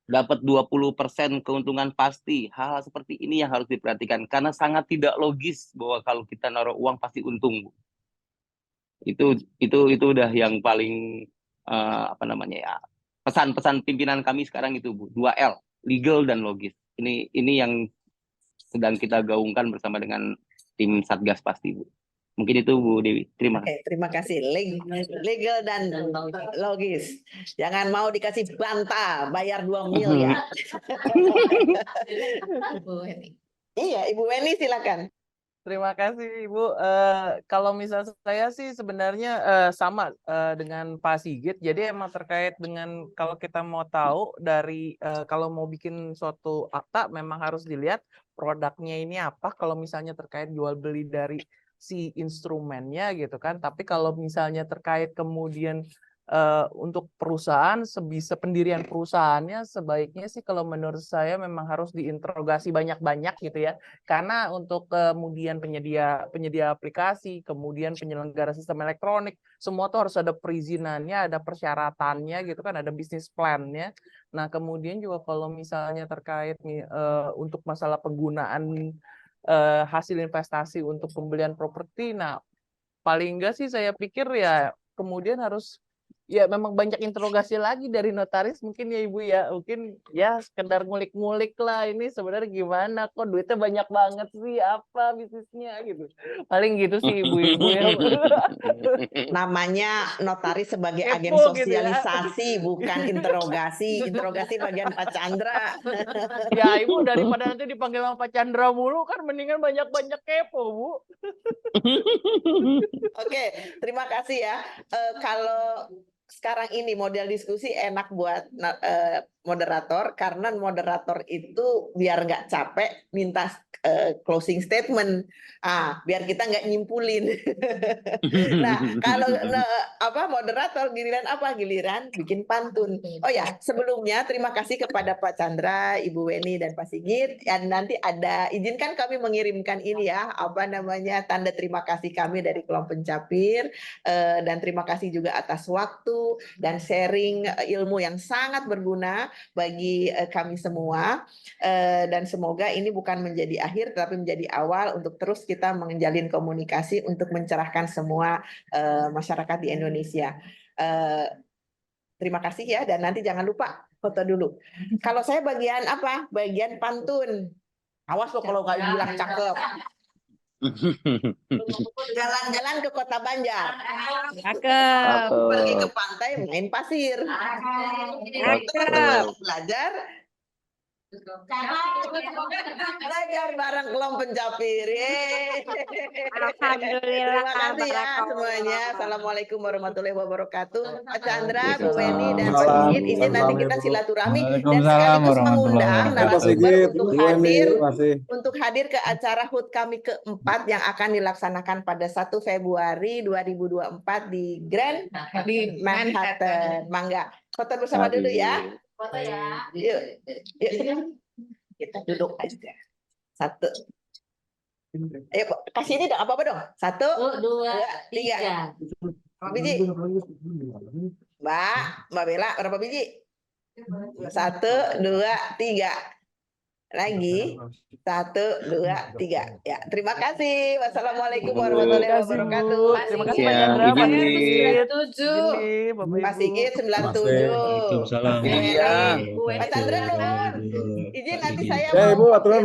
Dapat 20% keuntungan pasti. Hal seperti ini yang harus diperhatikan karena sangat tidak logis bahwa kalau kita naruh uang pasti untung Bu. Itu udah yang paling pesan-pesan pimpinan kami sekarang itu Bu, 2L, legal dan logis. Ini yang sedang kita gaungkan bersama dengan tim Satgas pasti Bu. Mungkin itu Bu Dewi. Terima kasih. Oke, terima kasih. Legal dan logis. Jangan mau dikasih bantah, bayar 2 miliar. Iya, Ibu Weni silakan. Terima kasih Ibu. Kalau misal saya sih sebenarnya sama dengan Pak Sigit. Jadi emang terkait dengan kalau kita mau tahu dari kalau mau bikin suatu akta memang harus dilihat produknya ini apa. Kalau misalnya terkait jual beli dari si instrumennya gitu kan. Tapi kalau misalnya terkait kemudian untuk perusahaan, sebisa pendirian perusahaannya sebaiknya sih kalau menurut saya memang harus diinterogasi banyak-banyak gitu ya. Karena untuk kemudian penyedia aplikasi, kemudian penyelenggara sistem elektronik, semua tuh harus ada perizinannya, ada persyaratannya gitu kan, ada bisnis plan-nya. Nah, kemudian juga kalau misalnya terkait nih untuk masalah penggunaan hasil investasi untuk pembelian properti, nah paling enggak sih saya pikir ya kemudian harus ya memang banyak interogasi lagi dari notaris mungkin ya Ibu ya, mungkin ya sekedar ngulik-ngulik lah ini sebenarnya gimana kok duitnya banyak banget sih, apa bisnisnya gitu, paling gitu sih Ibu-ibu ya. Namanya notaris sebagai agen Kepo gitu ya. sosialisasi, bukan interogasi. Interogasi bagian Pak Chandra. Ya Ibu, daripada nanti dipanggil sama Pak Chandra mulu kan mendingan banyak-banyak kepo Bu. Oke, terima kasih ya. Kalau sekarang ini model diskusi enak buat moderator, karena moderator itu biar nggak capek minta closing statement, biar kita nggak nyimpulin. Nah, kalau moderator giliran bikin pantun. Oh ya, sebelumnya terima kasih kepada Pak Chandra, Ibu Weni dan Pak Sigit. Dan nanti izinkan kami mengirimkan ini ya, tanda terima kasih kami dari kelompok pencapir, dan terima kasih juga atas waktu dan sharing ilmu yang sangat berguna bagi kami semua, dan semoga ini bukan menjadi akhir tetapi menjadi awal untuk terus kita menjalin komunikasi untuk mencerahkan semua masyarakat di Indonesia. Terima kasih ya, dan nanti jangan lupa foto dulu. Kalau saya bagian apa? Bagian pantun. Awas loh kalau nggak bilang cakep. Jalan-jalan ke Kota Banjar. Cakep. Pergi ke pantai main pasir. Terus belajar Belajar bareng kelompok pencapir. Yeay. Alhamdulillah, Terima kasih ya barakallah. semuanya. Assalamualaikum warahmatullahi wabarakatuh. Pak Chandra, Bu Waalaikumsalam. Weni, dan Pak Salam, Sigit, izin nanti kita Ibu. silaturahmi dan Waalaikumsalam sekaligus warahmatullahi mengundang Pak wabarakatuh. narasumber Sigit, untuk Bu Weni, hadir terima kasih. ke acara HUT kami keempat yang akan dilaksanakan pada 1 Februari 2024 di Grand di Manhattan. Mangga. Foto bersama dulu ya. Foto ya. Yuk, yuk kita duduk aja. Satu. Ayo, kasih ini dong, apa-apa dong. 1, 2, 3. Berapa biji? Mbak Bella, berapa biji? 1, 2, 3. Lagi. 1, 2, 3. Ya, terima kasih. Wassalamualaikum warahmatullahi Terima kasih, wabarakatuh. Bu. Terima kasih Pak Ya, Chandra, Pak izin Sigit. nih. Ini, Bapak Pak Ibu. Sigit 97. Waalaikumsalam. Bu Weni. Iya. Pak Chandra nuhun. Izin nanti saya Ya mau Ibu, aturan